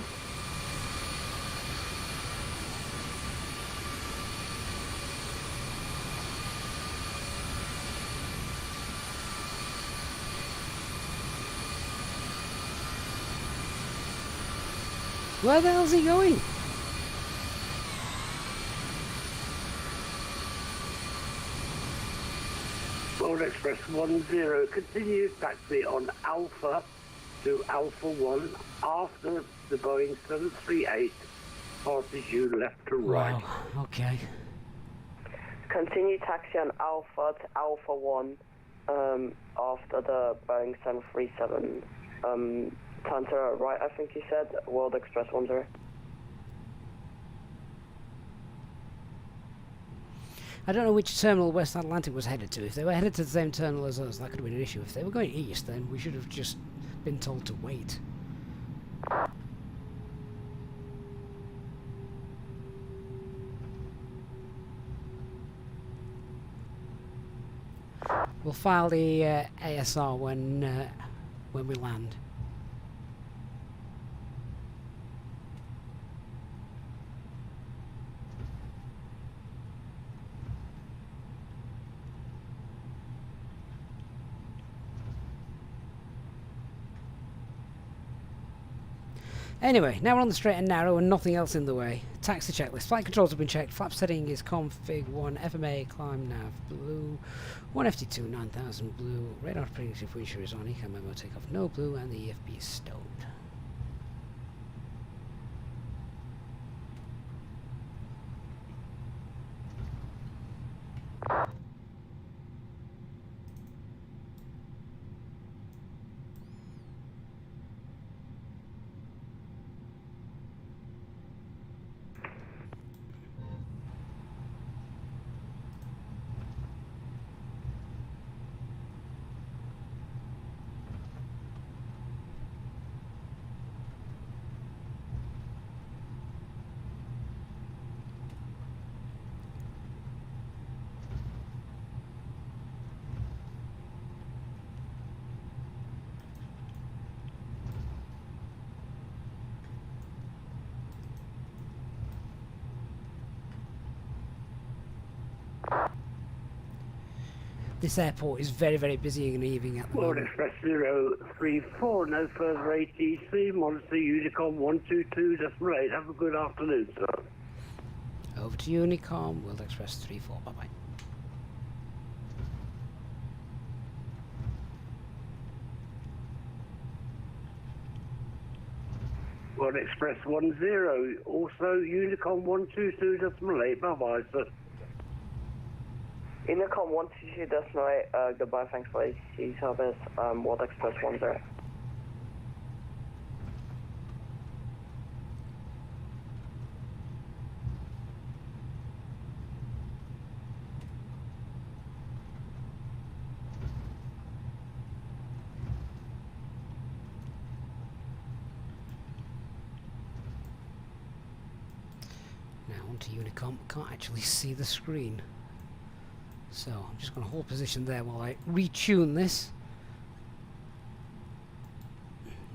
Where the hell's he going? World Express 10, continue taxi on Alpha to Alpha 1 after the Boeing 738 passes you left to right. Wow, okay. Continue taxi on Alpha to Alpha 1 after the Boeing 737. Turn to the right, I think you said, World Express 10. I don't know which terminal West Atlantic was headed to. If they were headed to the same terminal as us, that could have been an issue. If they were going east, then we should have just been told to wait. We'll file the ASR when we land. Anyway, now we're on the straight and narrow and nothing else in the way. Taxi checklist. Flight controls have been checked. Flap setting is config 1, FMA, climb nav blue, 1FT2, 9000 blue, radar predictive feature is on, ECAM memo takeoff no blue, and the EFB is stowed. This airport is very, very busy in the evening at the Lord moment. Express 034, no further ATC, monitor Unicom 122.8. Have a good afternoon, sir. Over to Unicom, World Express 34, bye bye. Lord Express 10, also Unicom 122.8. Bye bye, sir. Unicom 122.8, goodbye, thanks for ATC service, World Express 10. Now onto Unicom, can't actually see the screen. So I'm just going to hold position there while I retune this.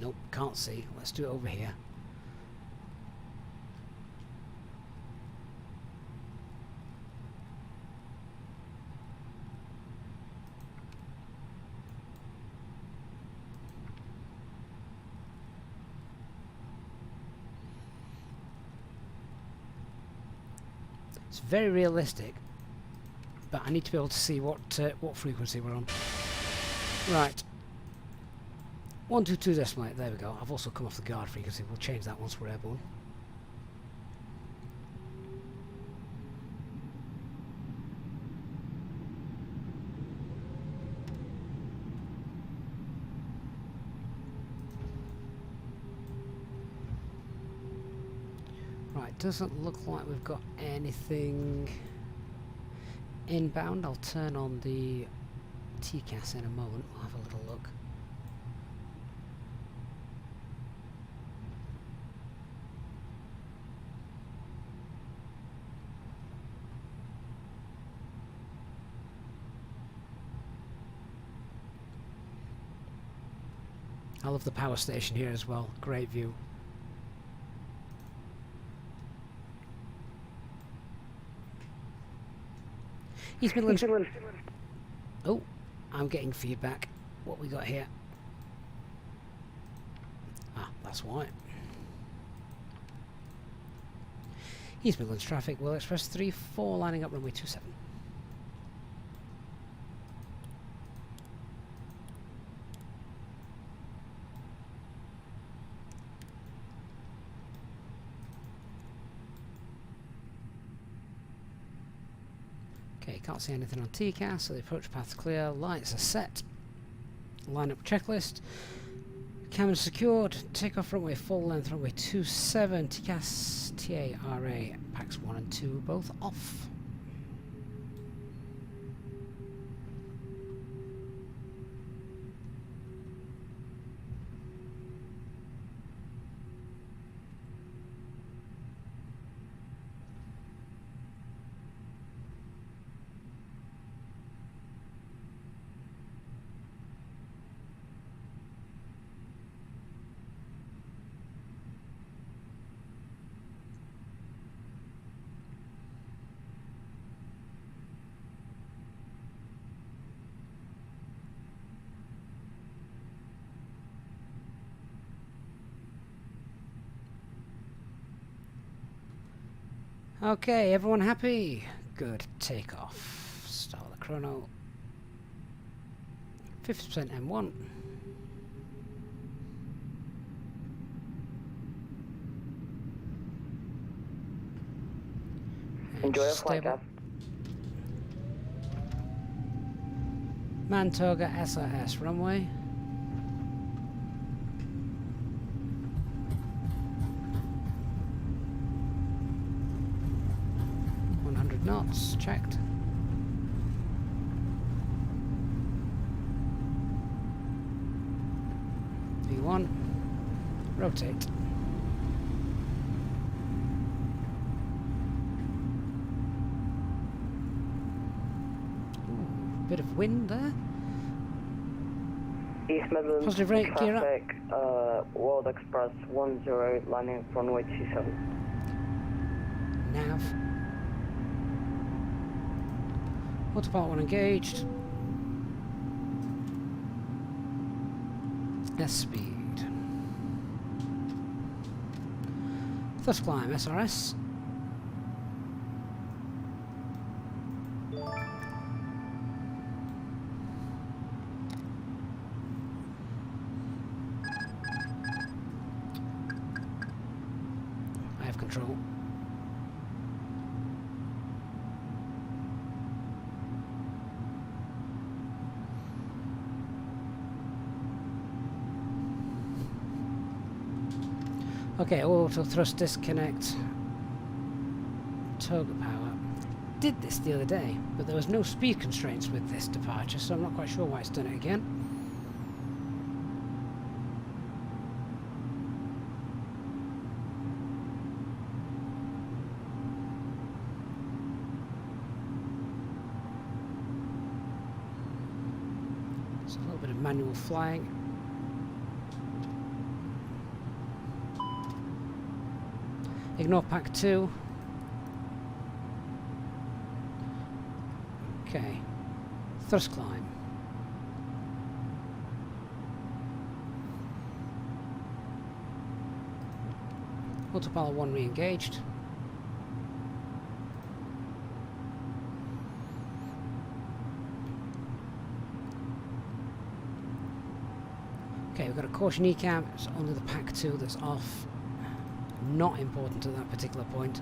Nope, can't see. Let's do it over here. It's very realistic, but I need to be able to see what frequency we're on. Right. 122.8, there we go. I've also come off the guard frequency. We'll change that once we're airborne. Right, doesn't look like we've got anything inbound. I'll turn on the TCAS in a moment. We'll have a little look. I love the power station here as well. Great view. East Midlands. Oh, I'm getting feedback. What we got here? Ah, that's why. East Midlands traffic, World Express 34 lining up runway 27. Okay, can't see anything on TCAS, so the approach path's clear, lights are set, lineup checklist, cabin secured, takeoff runway full length, runway 27, TCAS, TARA, packs 1 and 2 both off. Okay, everyone happy? Good. Take off. Start the chrono. 50% M1. Enjoy your flight, Stable. Gav. Mantoga SRS runway. Knots checked. V1. Rotate. Ooh, bit of wind there. East Midlands Positive rate, gear up. traffic, World Express 10 landing runway 27. Nav. Autopilot 1 engaged. S speed. First climb, SRS. I have control. Okay, auto thrust disconnect. Toga power. Did this the other day, but there was no speed constraints with this departure, so I'm not quite sure why it's done it again. So a little bit of manual flying. Ignore pack 2. Okay. Thrust climb. Autopilot 1 re-engaged. Okay, we've got a caution ECAM. It's only the pack 2 that's off. Not important at that particular point.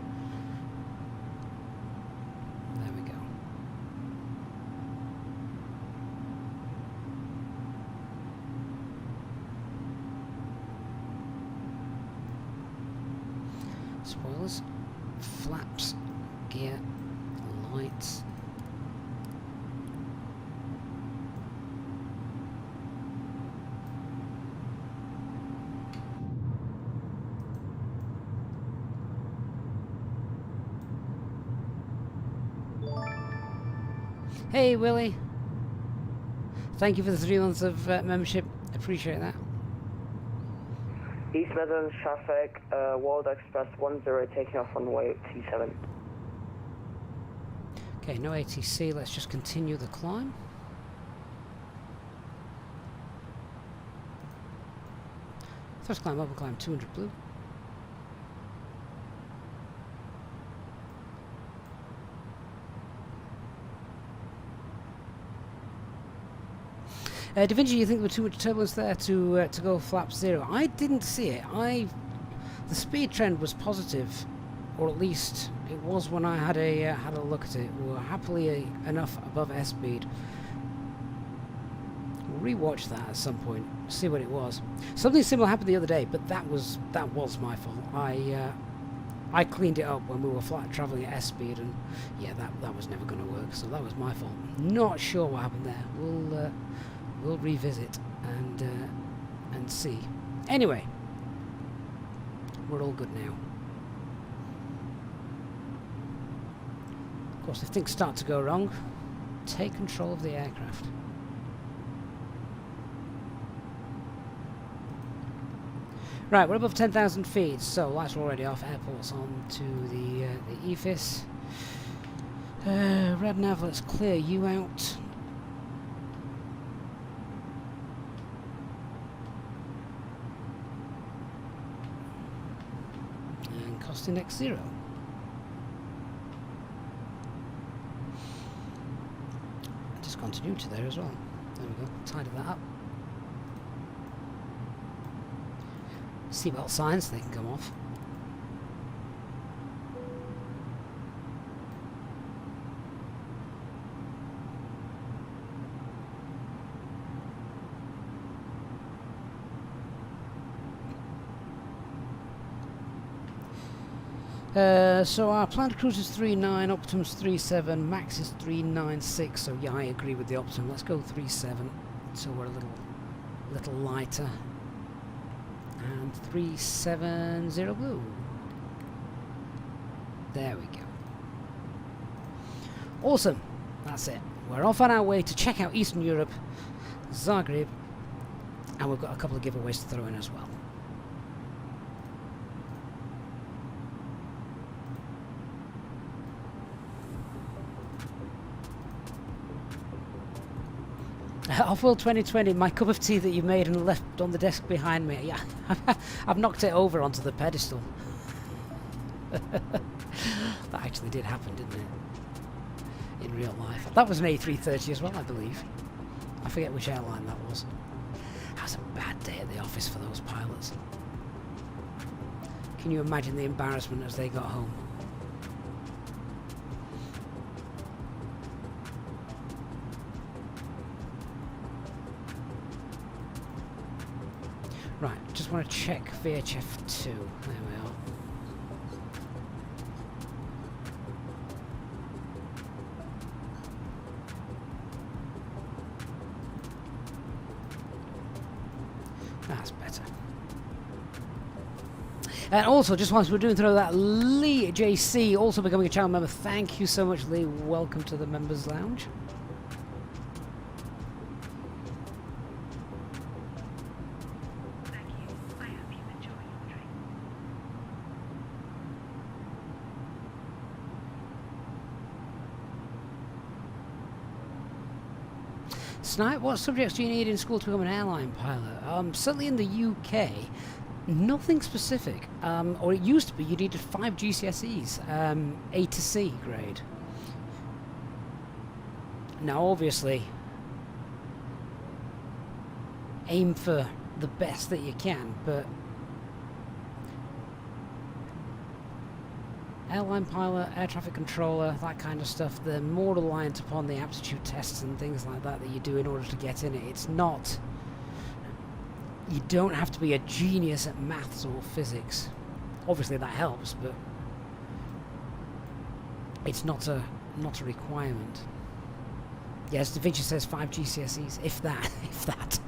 There we go. Spoilers, flaps, gear, lights. Hey Willie, thank you for the 3 months of membership, appreciate that. East Midlands traffic, World Express 10 taking off runway 27. Okay, no ATC, let's just continue the climb. First climb, open climb, 200 blue. Da Vinci, you think there was too much turbulence there to go flap 0? I didn't see it. The speed trend was positive, or at least it was when I had a look at it. We were happily enough above S speed. We'll rewatch that at some point, see what it was. Something similar happened the other day, but that was my fault. I cleaned it up when we were traveling at S speed, and yeah, that was never going to work. So that was my fault. Not sure what happened there. We'll revisit and see. Anyway, we're all good now. Of course, if things start to go wrong, take control of the aircraft. Right, we're above 10,000 feet, so lights are already off. Airport's on to the EFIS. Red nav, let's clear you out. Cost index 0. continuity there as well. There we go, tidy that up. Seatbelt signs, they can come off. So our planned cruise is 3.9, Optimum's 3.7, Max is 3.96, so yeah, I agree with the Optimum. Let's go 3.7, so we're a little lighter. And 370 blue. There we go. Awesome, that's it. We're off on our way to check out Eastern Europe, Zagreb, and we've got a couple of giveaways to throw in as well. Off-World 2020, my cup of tea that you made and left on the desk behind me. Yeah, I've knocked it over onto the pedestal. That actually did happen, didn't it? In real life. That was an A330 as well, I believe. I forget which airline that was. That was a bad day at the office for those pilots. Can you imagine the embarrassment as they got home? Right, just want to check VHF2. There we are. That's better. And also, just whilst we're doing through that, Lee JC, also becoming a channel member. Thank you so much, Lee. Welcome to the Members Lounge. Snipe, what subjects do you need in school to become an airline pilot? Certainly in the UK, nothing specific. Or it used to be you needed 5 GCSEs, A to C grade. Now obviously, aim for the best that you can, but airline pilot, air traffic controller, that kind of stuff, they're more reliant upon the aptitude tests and things like that that you do in order to get in it. It's not... You don't have to be a genius at maths or physics. Obviously that helps, but it's not a requirement. Yes, Da Vinci says 5 GCSEs, if that, if that.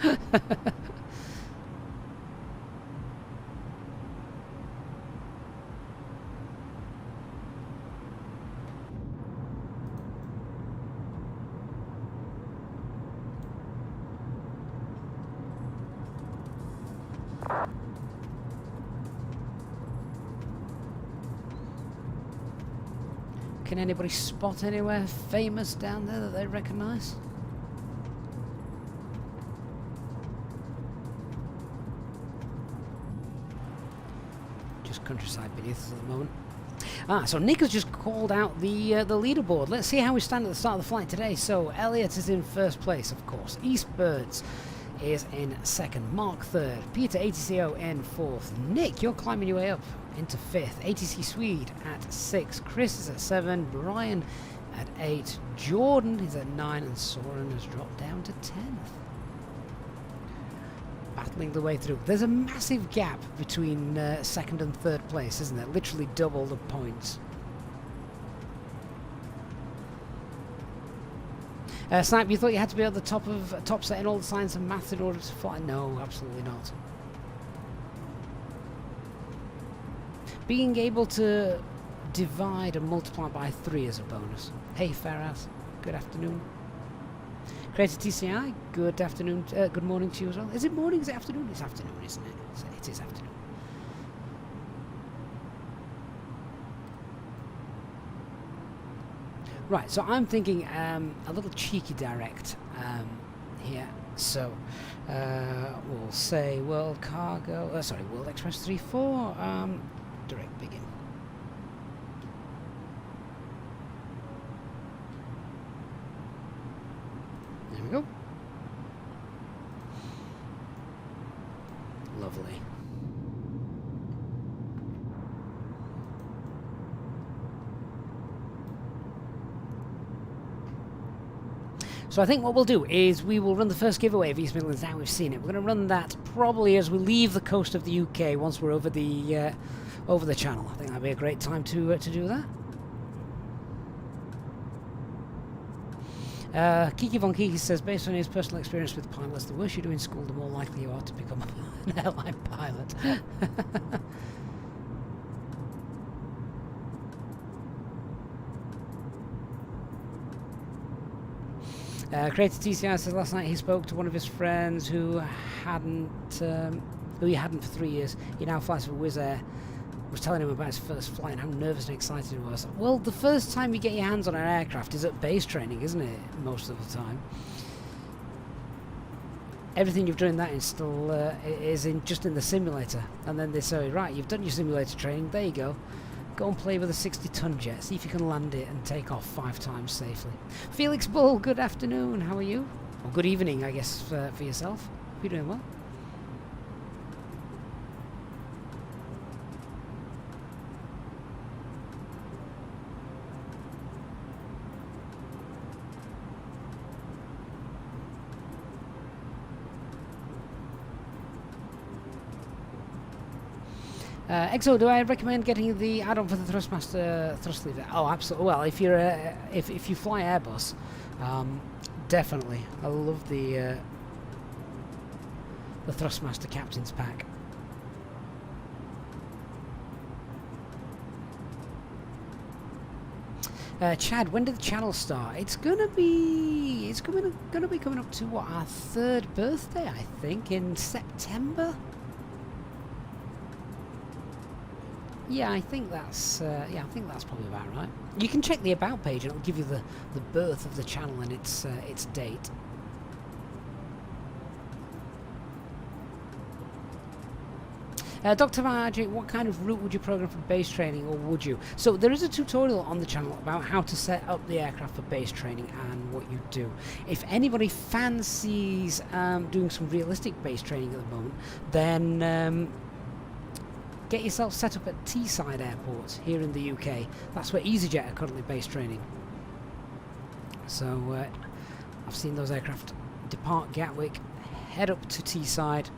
Can anybody spot anywhere famous down there that they recognise? Just countryside beneath us at the moment. So Nick has just called out the leaderboard. Let's see how we stand at the start of the flight today. So Elliot is in first place, of course. Eastbirds is in second. Mark third. Peter ATCO in fourth. Nick, you're climbing your way up into fifth. ATC Swede at 6. Chris is at 7. Brian at 8. Jordan is at 9. And Soren has dropped down to 10th. Battling the way through. There's a massive gap between second and third place, isn't there? Literally double the points. Snipe, you thought you had to be at the top set in all the science and maths in order to fly? No, absolutely not. Being able to divide and multiply by 3 is a bonus. Hey Faraz, good afternoon. Creator TCI, good afternoon, good morning to you as well. Is it morning, is it afternoon? It's afternoon, isn't it? It is afternoon. Right, so I'm thinking a little cheeky direct here. So we'll say World Cargo, World Express 34, direct begin. lovely. So I think what we'll do is we will run the first giveaway of East Midlands. Now we've seen it, we're going to run that probably as we leave the coast of the UK once we're over the channel. I think that'd be a great time to do that. Kiki Von Kiki says, based on his personal experience with pilots, the worse you do in school, the more likely you are to become an airline pilot. Creator TCI says last night he spoke to one of his friends who he hadn't for 3 years. He now flies for Wizz Air. Was telling him about his first flight and how nervous and excited he was. Well, the first time you get your hands on an aircraft is at base training, isn't it? Most of the time. Everything you've done in that install is just in the simulator, and then they say, right, you've done your simulator training. There you go. Go and play with a 60-ton jet. See if you can land it and take off 5 times safely. Felix Bull, good afternoon. How are you? Or good evening, I guess, for yourself. You're doing well. Exo, do I recommend getting the add-on for the Thrustmaster thrust lever? Oh, absolutely. Well, if you're if you fly Airbus, definitely. I love the Thrustmaster Captain's Pack. Chad, when did the channel start? It's gonna be coming up to what, our 3rd birthday, I think, in September. Yeah, I think that's probably about right. You can check the about page and it'll give you the birth of the channel and its date. Dr. Magic, what kind of route would you program for base training, or would you? So there is a tutorial on the channel about how to set up the aircraft for base training and what you do. If anybody fancies doing some realistic base training at the moment, then get yourself set up at Teesside Airport here in the UK. That's where EasyJet are currently base training. So I've seen those aircraft depart Gatwick, head up to Teesside,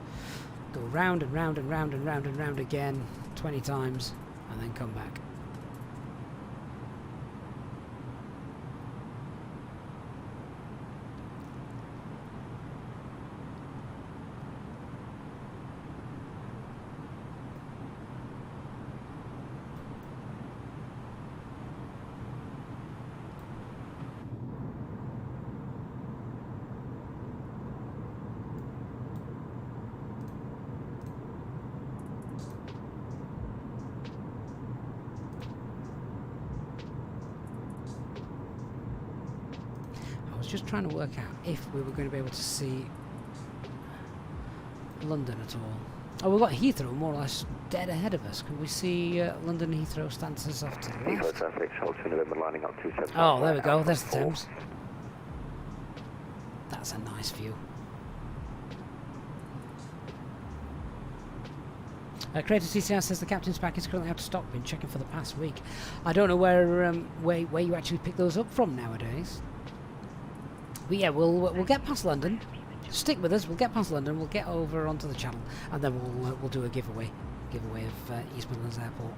go round and round and round and round and round again 20 times, and then come back. Just trying to work out if we were going to be able to see London at all. Oh, we've got Heathrow more or less dead ahead of us. Can we see London Heathrow stances off to the left? Oh, there we go. There's the Thames. That's a nice view. Creator CCR says the captain's pack is currently out of stock. Been checking for the past week. I don't know where you actually pick those up from nowadays. But yeah, we'll get past London. Stick with us. We'll get past London. We'll get over onto the channel, and then we'll do a giveaway of East Midlands Airport.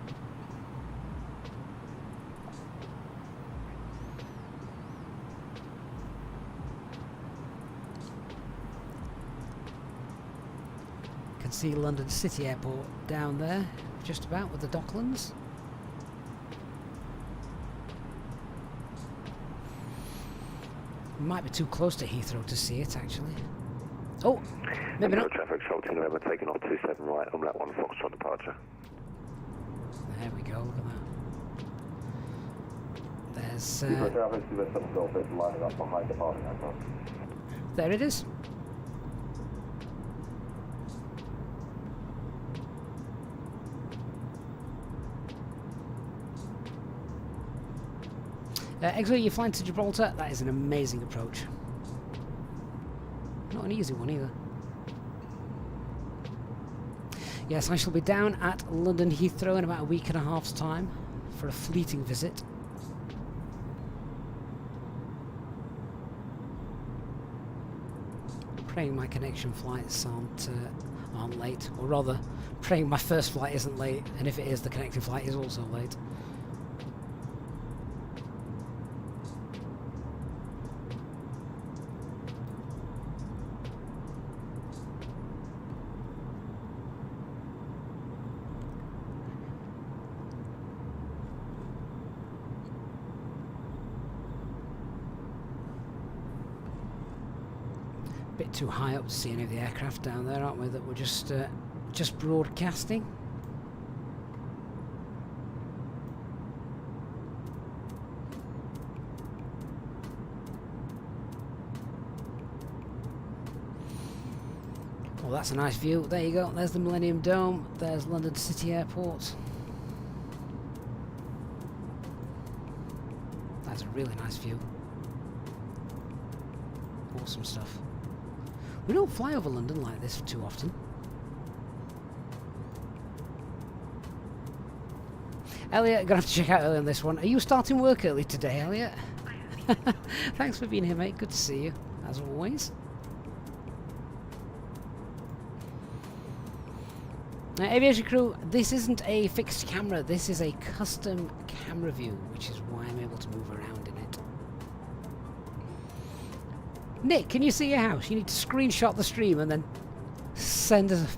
Can see London City Airport down there, just about with the Docklands. Might be too close to Heathrow to see it, actually. Oh, maybe not. Traffic, Shelton 11, taking off 27 right, on that one, Foxtrot departure. There we go, look at that. There's... there it is. Exo, you're flying to Gibraltar. That is an amazing approach. Not an easy one either. Yes, I shall be down at London Heathrow in about a week and a half's time for a fleeting visit. Praying my connection flights aren't late, or rather, praying my first flight isn't late, and if it is, the connecting flight is also late. Bit too high up to see any of the aircraft down there, aren't we? That we're just broadcasting. Well, that's a nice view. There you go. There's the Millennium Dome. There's London City Airport. That's a really nice view. Awesome stuff. We don't fly over London like this too often. Elliot, gonna have to check out early on this one. Are you starting work early today, Elliot? Thanks for being here, mate. Good to see you, as always. Now, aviation crew, this isn't a fixed camera. This is a custom camera view, which is why I'm able to move around in it. Nick, can you see your house? You need to screenshot the stream and then send us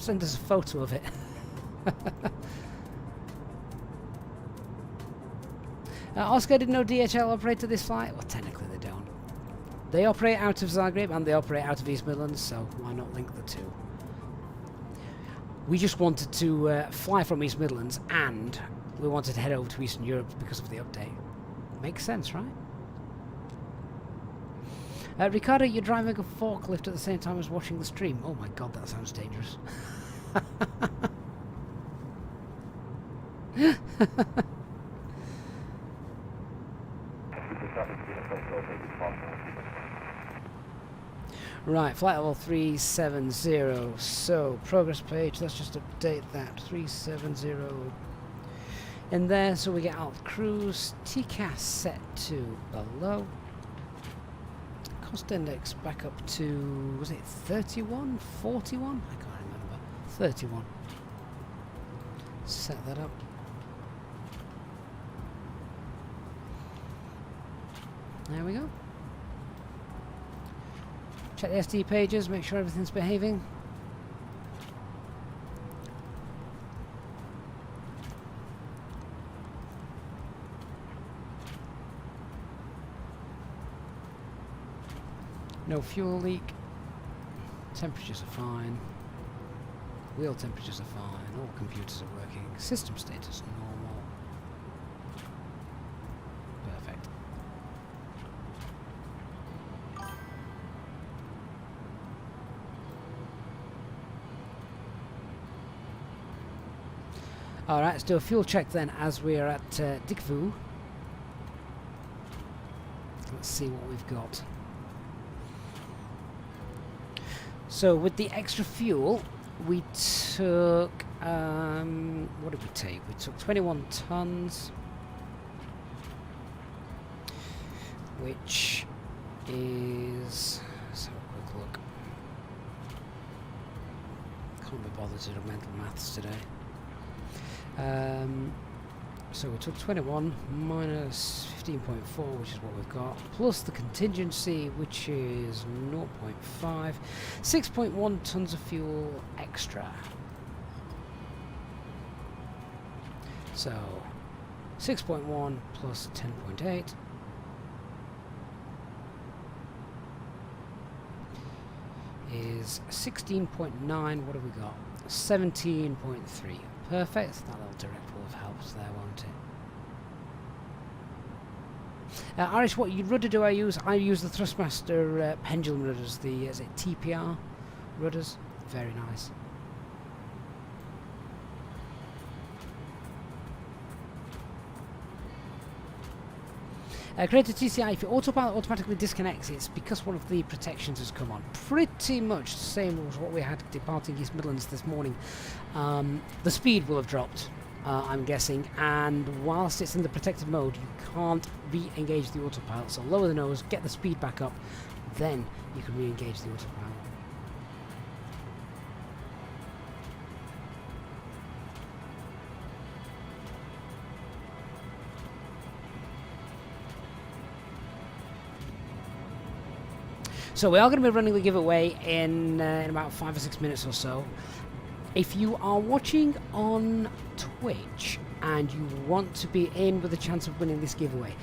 a photo of it. Oscar didn't know DHL operated this flight. Well, technically they don't. They operate out of Zagreb and they operate out of East Midlands, so why not link the two? We just wanted to fly from East Midlands, and we wanted to head over to Eastern Europe because of the update. Makes sense, right? Ricardo, you're driving a forklift at the same time as watching the stream. Oh my god, that sounds dangerous. Right, flight level 370. So, progress page, let's just update that. 370 in there, so we get alt cruise. TCAS set to below. Cost index back up to, was it 31? 41? I can't remember. 31. Set that up. There we go. Check the SD pages, make sure everything's behaving. No fuel leak. Temperatures are fine. Wheel temperatures are fine. All computers are working. System status normal. Perfect. Alright, let's do a fuel check then as we are at Dikvu. Let's see what we've got. So with the extra fuel, we took, what did we take? We took 21 tons, which is, let's have a quick look. Can't be bothered to do mental maths today. So we took 21 minus 15.4, which is what we've got, plus the contingency, which is 0.5, 6.1 tons of fuel extra. So 6.1 plus 10.8 is 16.9. What have we got? 17.3. Perfect. That little direct will have helped there, won't it? Irish, what rudder do I use? I use the Thrustmaster pendulum rudders, the is it TPR rudders. Very nice. Created TCI, if your autopilot automatically disconnects, it's because one of the protections has come on. Pretty much the same as what we had departing East Midlands this morning. The speed will have dropped, I'm guessing, and whilst it's in the protected mode, you can't re-engage the autopilot. So lower the nose, get the speed back up, then you can re-engage the autopilot. So we are going to be running the giveaway in about 5 or 6 minutes or so. If you are watching on Twitch and you want to be in with a chance of winning this giveaway,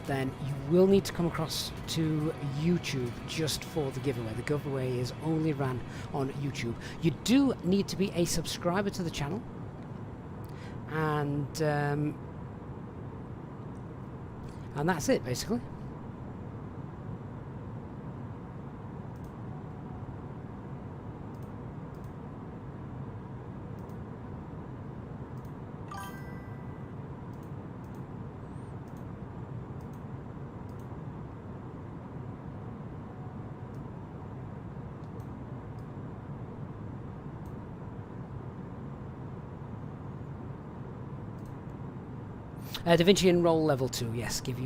then you will need to come across to YouTube just for the giveaway. The giveaway is only ran on YouTube. You do need to be a subscriber to the channel, and that's it basically. Da Vinci enroll level 2. Yes, give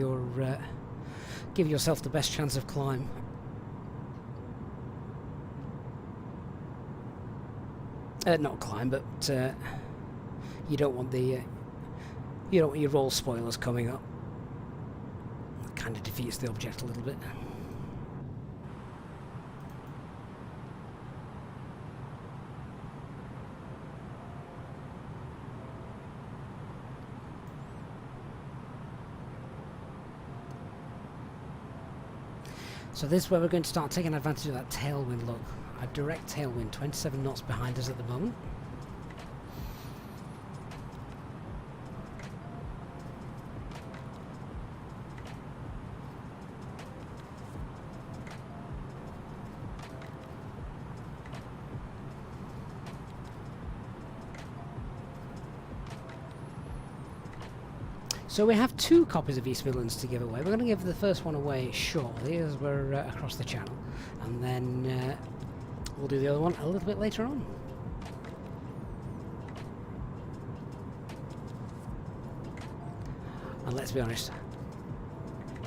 yourself the best chance of climb. Not climb, but you don't want your roll spoilers coming up. It kind of defeats the object a little bit. So this is where we're going to start taking advantage of that tailwind. Look, a direct tailwind, 27 knots behind us at the moment. So we have 2 copies of East Midlands to give away. We're going to give the first one away shortly as we're across the channel, and then we'll do the other one a little bit later on. And let's be honest,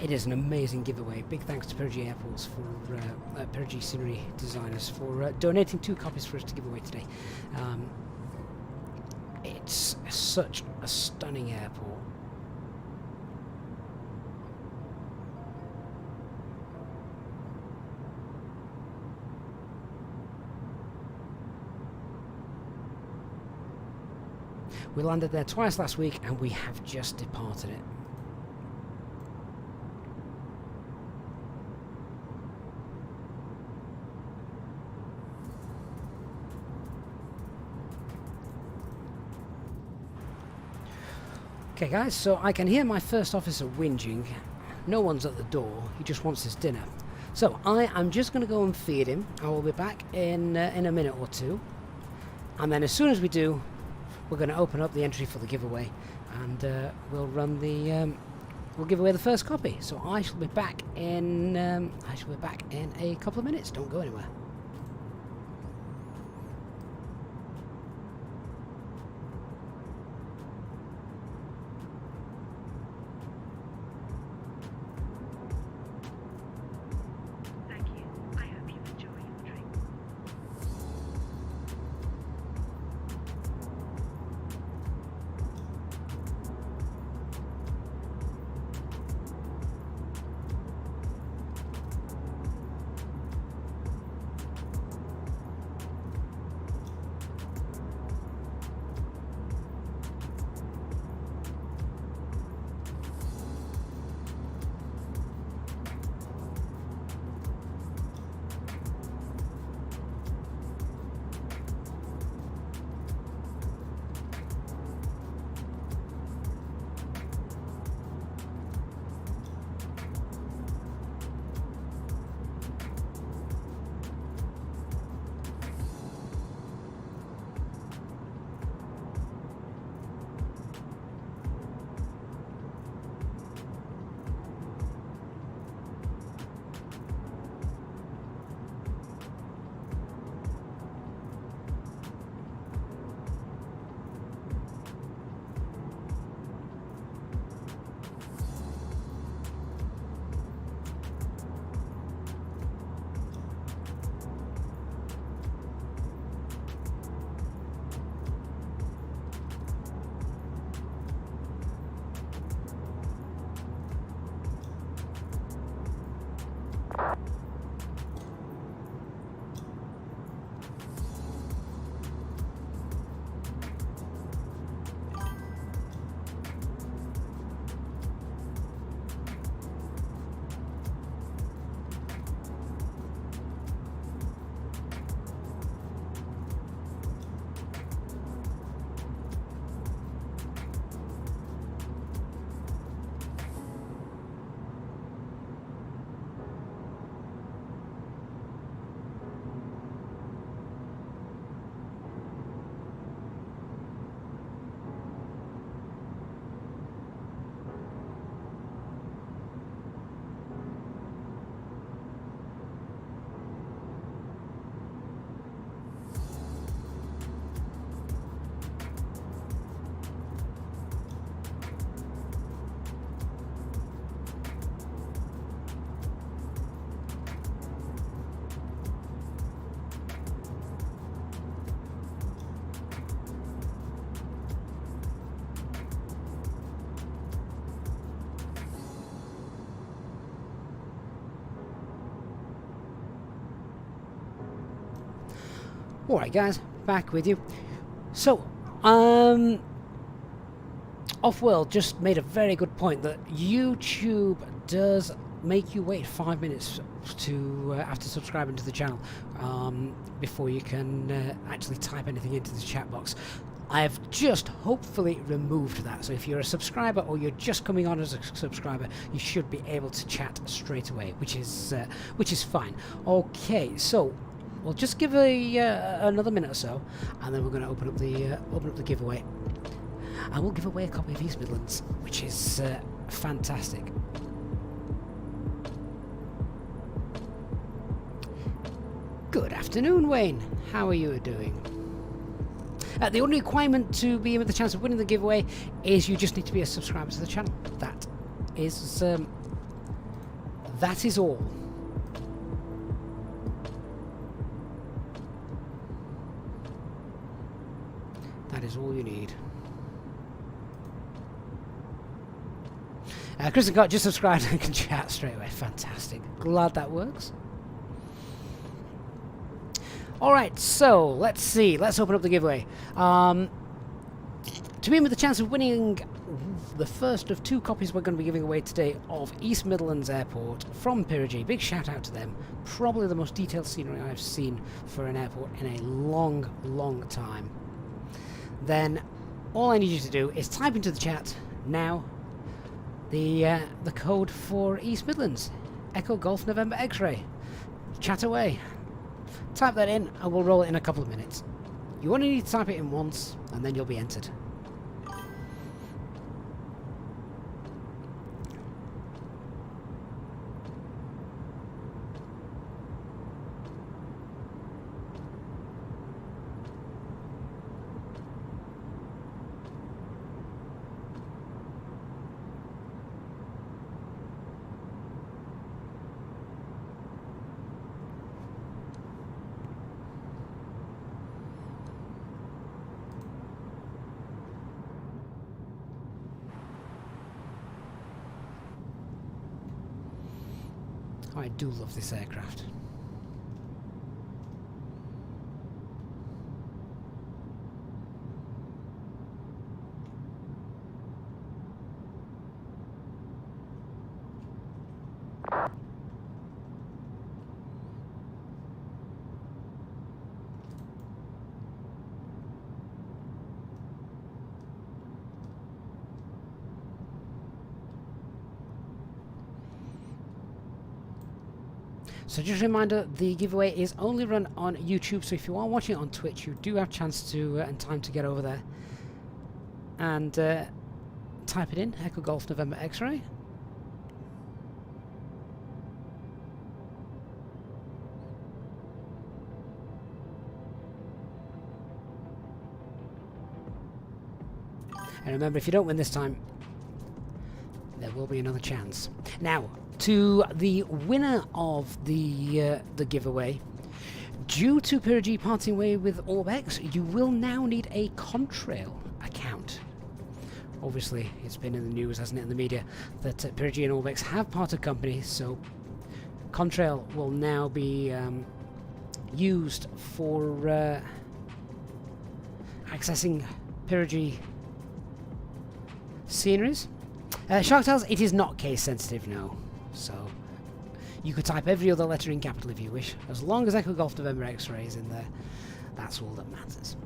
it is an amazing giveaway. Big thanks to Perigi Airports for Perigi Scenery Designers for donating 2 copies for us to give away today. It's such a stunning airport. We landed there twice last week and we have just departed it. Okay guys, so I can hear my first officer whinging. No one's at the door, he just wants his dinner. So I am just going to go and feed him. I will be back in a minute or two. And then as soon as we do, we're going to open up the entry for the giveaway, and we'll run the we'll give away the first copy. So I shall be back in a couple of minutes. Don't go anywhere. Alright guys, back with you. So, Off-World just made a very good point that YouTube does make you wait 5 minutes to after subscribing to the channel before you can actually type anything into the chat box. I've just hopefully removed that, so if you're a subscriber or you're just coming on as a subscriber, you should be able to chat straight away, which is fine. Okay, so we'll just give another minute or so, and then we're going to open up the giveaway. And we'll give away a copy of East Midlands, which is fantastic. Good afternoon, Wayne. How are you doing? The only requirement to be with the chance of winning the giveaway is you just need to be a subscriber to the channel. That is all. That is all you need. Chris and Scott just subscribed and can chat straight away. Fantastic. Glad that works. Alright, so let's see. Let's open up the giveaway. To be in with the chance of winning the first of 2 copies we're going to be giving away today of East Midlands Airport from Pyrogy. Big shout out to them. Probably the most detailed scenery I've seen for an airport in a long, long time. Then all I need you to do is type into the chat now the code for East Midlands. Echo Golf November X-Ray. Chat away. Type that in and we'll roll it in a couple of minutes. You only need to type it in once and then you'll be entered. I do love this aircraft. So just a reminder, the giveaway is only run on YouTube, so if you are watching it on Twitch, you do have a chance to and time to get over there and type it in, Echo Golf November X-Ray. And remember, if you don't win this time, there will be another chance. Now, to the winner of the giveaway, due to Pyrogy parting way with Orbex, you will now need a Contrail account. Obviously, it's been in the news, hasn't it, in the media, that Pyrogy and Orbex have parted company, so Contrail will now be used for accessing Pyrogy sceneries. Sharktales, it is not case sensitive, no. So you could type every other letter in capital if you wish. As long as Echo Golf November X-Ray is in there, that's all that matters.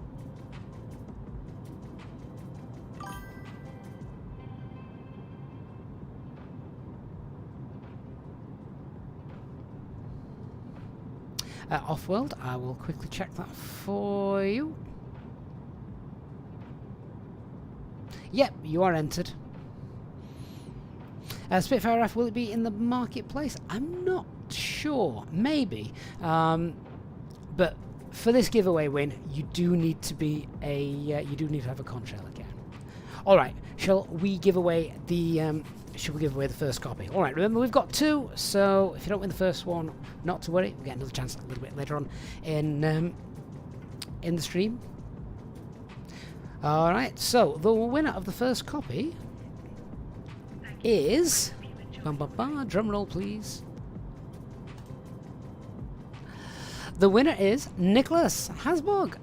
Off-World, I will quickly check that for you. Yep, you are entered. Spitfire F, will it be in the marketplace? I'm not sure. Maybe. But for this giveaway win, you do need to be a you do need to have a Contrail again. All right. Shall we give away the first copy? All right. Remember, we've got 2, so if you don't win the first one, not to worry. We'll get another chance a little bit later on in the stream. All right. So the winner of the first copy is, drum roll please, The winner is Nicholas Hasbog.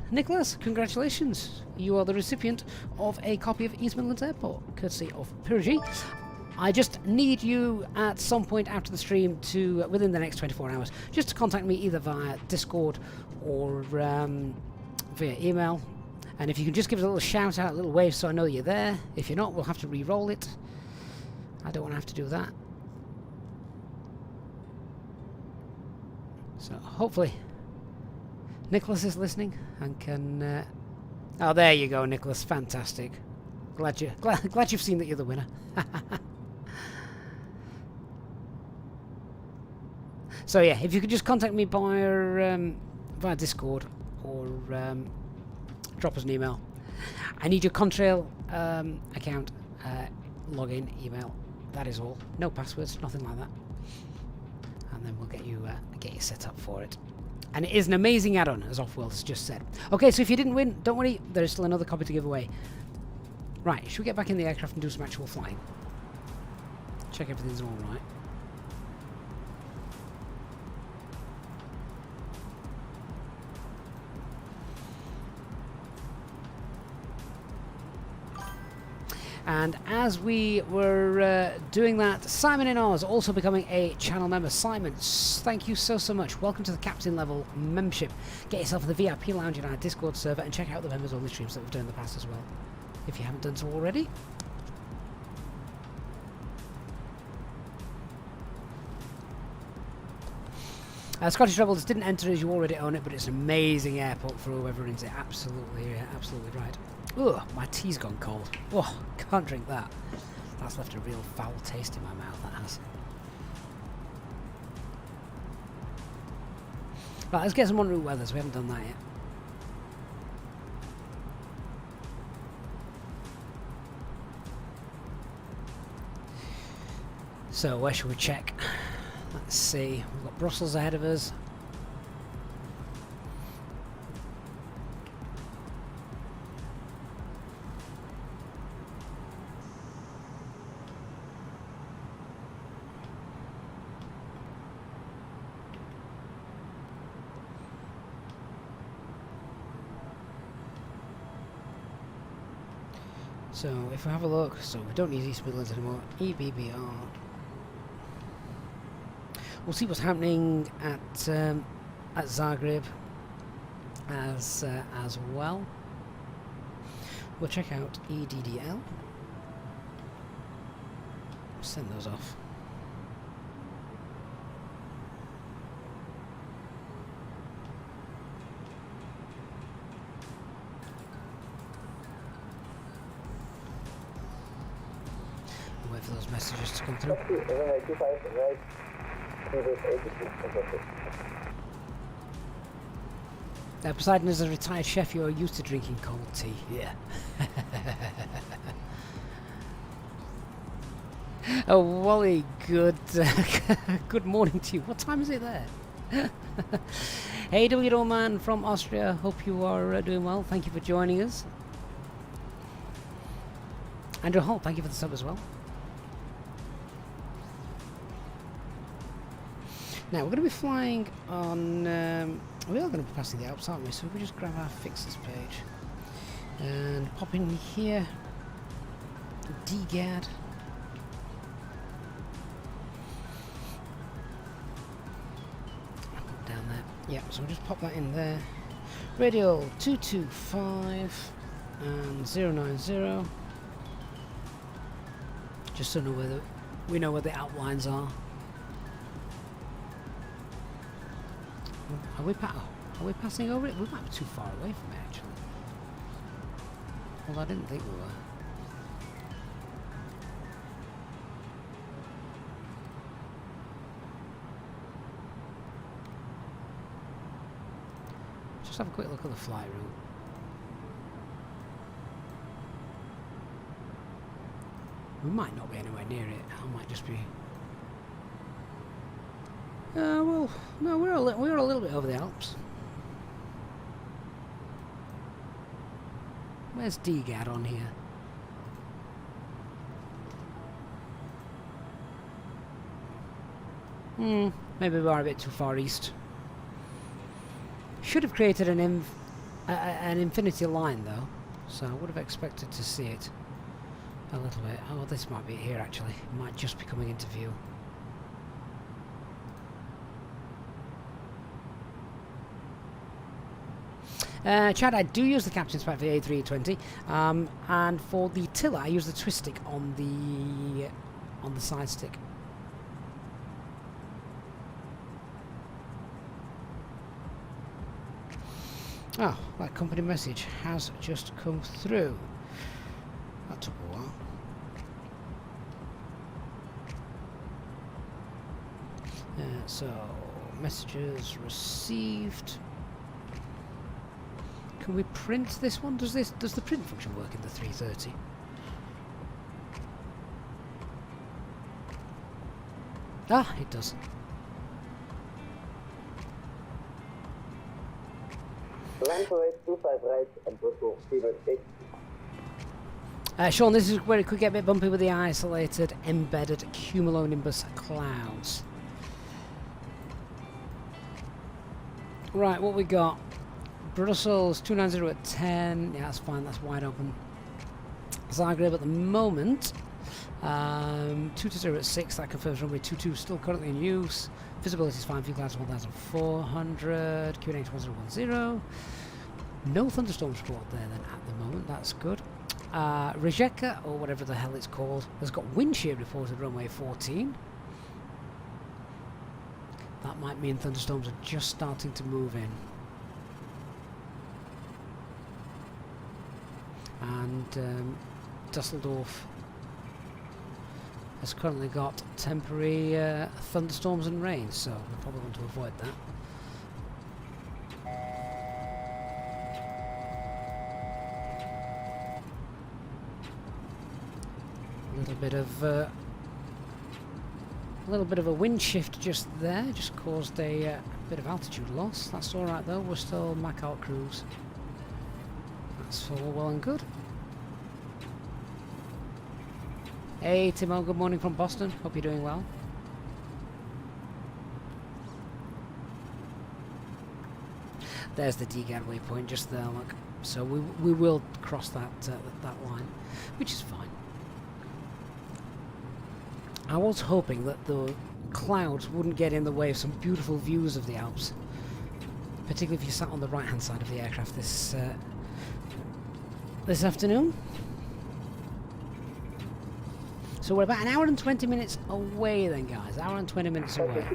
Nicholas, congratulations. You are the recipient of a copy of East Midlands Airport, courtesy of Purgy. I just need you at some point after the stream to, within the next 24 hours, just to contact me either via Discord or via email. And if you can just give us a little shout out, a little wave so I know you're there. If you're not, we'll have to re-roll it. I don't want to have to do that. So hopefully Nicholas is listening and can... Oh, there you go, Nicholas. Fantastic. Glad you've seen that you're the winner. So yeah, if you could just contact me via Discord or drop us an email. I need your Contrail account, login, email. That is all. No passwords, nothing like that. And then we'll get you set up for it. And it is an amazing add-on, as Offworld has just said. Okay, so if you didn't win, don't worry, there is still another copy to give away. Right, should we get back in the aircraft and do some actual flying? Check everything's all right. And as we were doing that, Simon in Oz also becoming a channel member. Simon, thank you so much. Welcome to the captain level membership. Get yourself in the VIP lounge in our Discord server and check out the members only streams that we've done in the past as well, if you haven't done so already. Scottish Rebels didn't enter as you already own it, but it's an amazing airport for whoever owns it. Absolutely, absolutely right. Ugh, my tea's gone cold. Oh, can't drink that. That's left a real foul taste in my mouth, that has. Right, let's get some en route weather, so we haven't done that yet. So, where should we check? Let's see. We've got Brussels ahead of us. So if we have a look, so we don't need East Midlands anymore, EBBR. We'll see what's happening at Zagreb as well. We'll check out EDDL. Send those off. Wait for those messages to come through. Poseidon is a retired chef. You're used to drinking cold tea. Yeah. Oh, Wally, good good morning to you. What time is it there? Hey, W man from Austria. Hope you are doing well. Thank you for joining us. Andrew Holt, thank you for the sub as well. Now, we're going to be flying on... we are going to be passing the Alps, aren't we? So we just grab our fixes page. And pop in here. DGAD. Down there. Yeah, so we'll just pop that in there. Radial 225 and 090. Just so we know where the outlines are. Are we passing over it? We might be too far away from it, actually. Well, I didn't think we were. Just have a quick look at the flight route. We might not be anywhere near it. I might just be... well, no, we're a little bit over the Alps. Where's DGAD on here? Maybe we are a bit too far east. Should have created an infinity line though, so I would have expected to see it a little bit. Oh, this might be it here actually. It might just be coming into view. Chad, I do use the captain's pack for the A330, and for the tiller I use the twist stick on the side stick. Oh, that company message has just come through. That took a while. So, messages received. Can we print this one? Does the print function work in the 330? Ah, it does. Land for 25 right and Bristol, Fever 8. Sean, this is where it could get a bit bumpy with the isolated embedded cumulonimbus clouds. Right, what we got? Brussels 290 at 10. Yeah, that's fine. That's wide open. Zagreb at the moment. 220 at 6. That confirms runway 22 still currently in use. Visibility is fine. View clouds 1,400. QNH 1010. No thunderstorms report there then at the moment. That's good. Rijeka, or whatever the hell it's called, has got wind shear reported runway 14. That might mean thunderstorms are just starting to move in. And Dusseldorf has currently got temporary thunderstorms and rain, so we probably want to avoid that. A little bit of a wind shift just there, just caused a bit of altitude loss. That's all right though. We're still Mach out cruise. That's all well and good. Hey Timo, good morning from Boston. Hope you're doing well. There's the DGAD waypoint just there, look. So we will cross that line, which is fine. I was hoping that the clouds wouldn't get in the way of some beautiful views of the Alps, particularly if you sat on the right hand side of the aircraft this afternoon. So we're about an hour and 20 minutes away then, guys. Hour and 20 minutes away.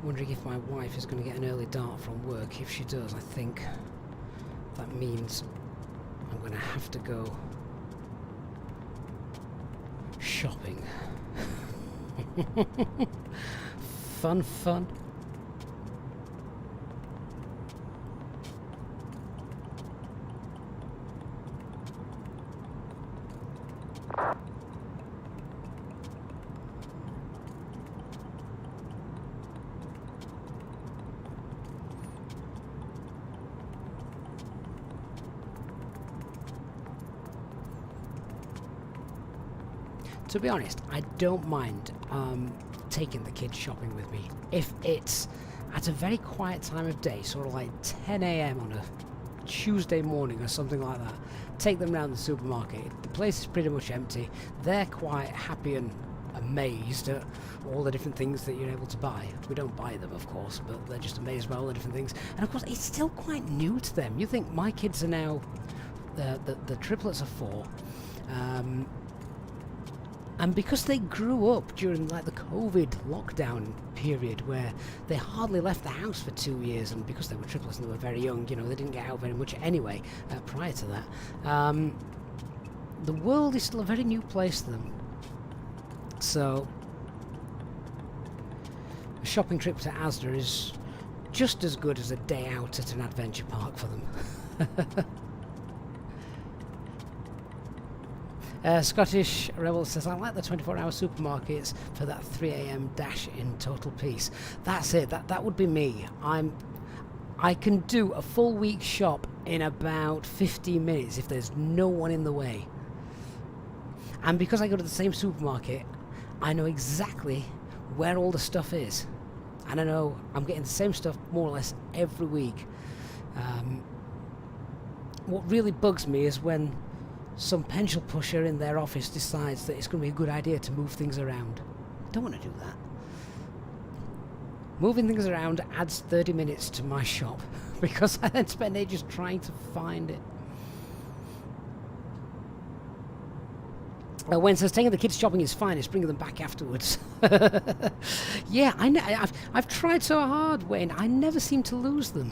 Wondering if my wife is going to get an early dart from work. If she does, I think that means I'm going to have to go shopping. Fun. To be honest, I don't mind taking the kids shopping with me if it's at a very quiet time of day, sort of like 10 AM on a Tuesday morning or something like that. Take them around the supermarket. The place is pretty much empty. They're quite happy and amazed at all the different things that you're able to buy. We don't buy them, of course, but they're just amazed by all the different things. And of course, it's still quite new to them. You think my kids are now, the triplets are 4. And because they grew up during like the COVID lockdown period where they hardly left the house for 2 years, and because they were triplets and they were very young, you know, they didn't get out very much anyway prior to that. The world is still a very new place to them. So a shopping trip to Asda is just as good as a day out at an adventure park for them. Scottish Rebel says, I like the 24-hour supermarkets for that 3 a.m. dash in total peace. That's it. That would be me. I can do a full week shop in about 15 minutes if there's no one in the way. And because I go to the same supermarket, I know exactly where all the stuff is. And I know I'm getting the same stuff more or less every week. What really bugs me is when some pencil pusher in their office decides that it's going to be a good idea to move things around. Don't want to do that. Moving things around adds 30 minutes to my shop because I then spend ages trying to find it. When says taking the kids shopping is fine, it's bringing them back afterwards. Yeah, I know. I've tried so hard, Wayne. I never seem to lose them.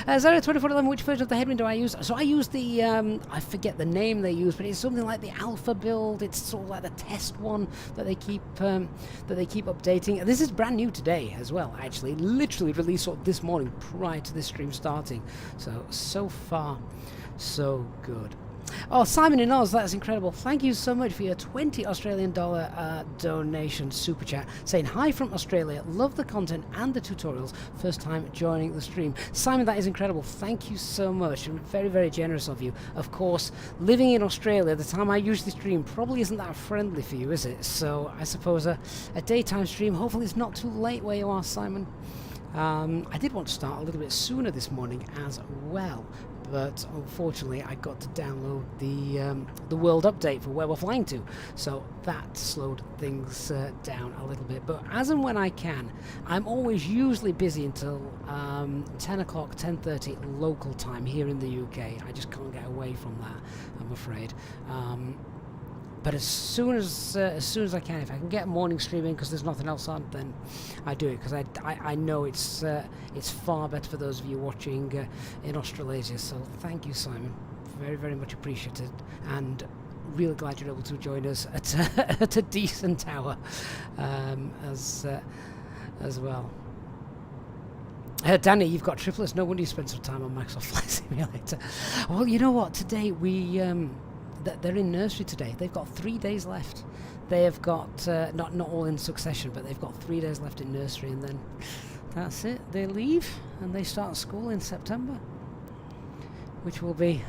Zagreb 2411, which version of the headwind do I use? So I use the, I forget the name they use, but it's something like the alpha build. It's sort of like the test one that they keep updating. This is brand new today as well, actually. Literally released sort of this morning prior to this stream starting. So far, so good. Oh, Simon in Oz, that's incredible. Thank you so much for your $20 Australian donation super chat. Saying hi from Australia. Love the content and the tutorials. First time joining the stream. Simon, that is incredible. Thank you so much. And very, very generous of you. Of course, living in Australia, the time I usually stream probably isn't that friendly for you, is it? So I suppose a daytime stream. Hopefully it's not too late where you are, Simon. I did want to start a little bit sooner this morning as well. But unfortunately I got to download the world update for where we're flying to, so that slowed things down a little bit. But as and when I can, I'm always usually busy until 10 o'clock, 10:30 local time here in the UK. I just can't get away from that, I'm afraid. But as soon as I can, if I can get morning streaming because there's nothing else on, then I do it, because I know it's far better for those of you watching in Australasia. So thank you, Simon, very, very much appreciated, and really glad you're able to join us at a decent hour as well. Danny, you've got triplets. No wonder you spent some time on Microsoft Flight Simulator. Well, you know what? Today we. They're in nursery today. They've got 3 days left. They have got, not all in succession, but they've got 3 days left in nursery, and then that's it. They leave, and they start school in September, which will be,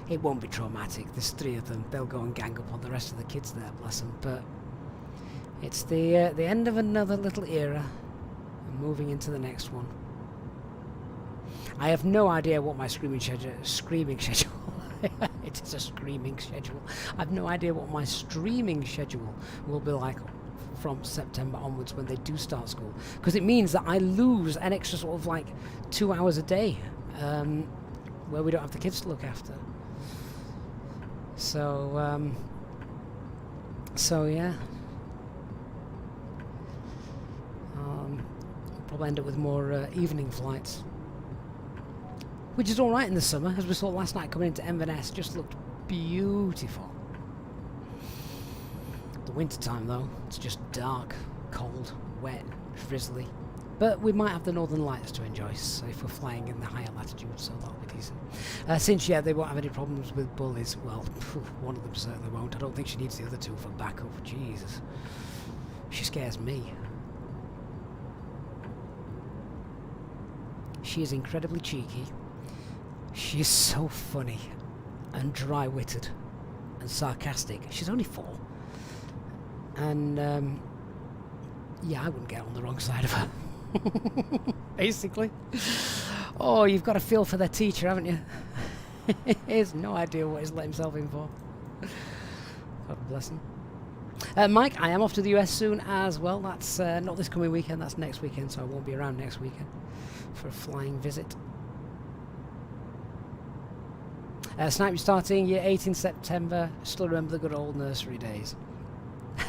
it won't be traumatic. There's 3 of them. They'll go and gang up on the rest of the kids there, bless them. But it's the end of another little era, and moving into the next one. I have no idea what my screaming schedule it is a screaming schedule. I've no idea what my streaming schedule will be like from September onwards when they do start school, because it means that I lose an extra sort of like 2 hours a day where we don't have the kids to look after. So yeah, probably end up with more evening flights, which is alright in the summer, as we saw last night coming into Inverness. Just looked beautiful. The winter time though, it's just dark, cold, wet, drizzly. But we might have the northern lights to enjoy, so if we're flying in the higher latitudes, so that'll be decent. Since, yeah, they won't have any problems with bullies. Well, one of them certainly won't. I don't think she needs the other 2 for backup. Jesus. She scares me. She is incredibly cheeky. She is so funny and dry-witted and sarcastic. She's only 4. And, yeah, I wouldn't get on the wrong side of her. Basically. Oh, you've got a feel for their teacher, haven't you? He has no idea what he's let himself in for. God bless him. Mike, I am off to the US soon as well. That's not this coming weekend, that's next weekend, so I won't be around next weekend for a flying visit. Snipe starting year 8 in September. Still remember the good old nursery days.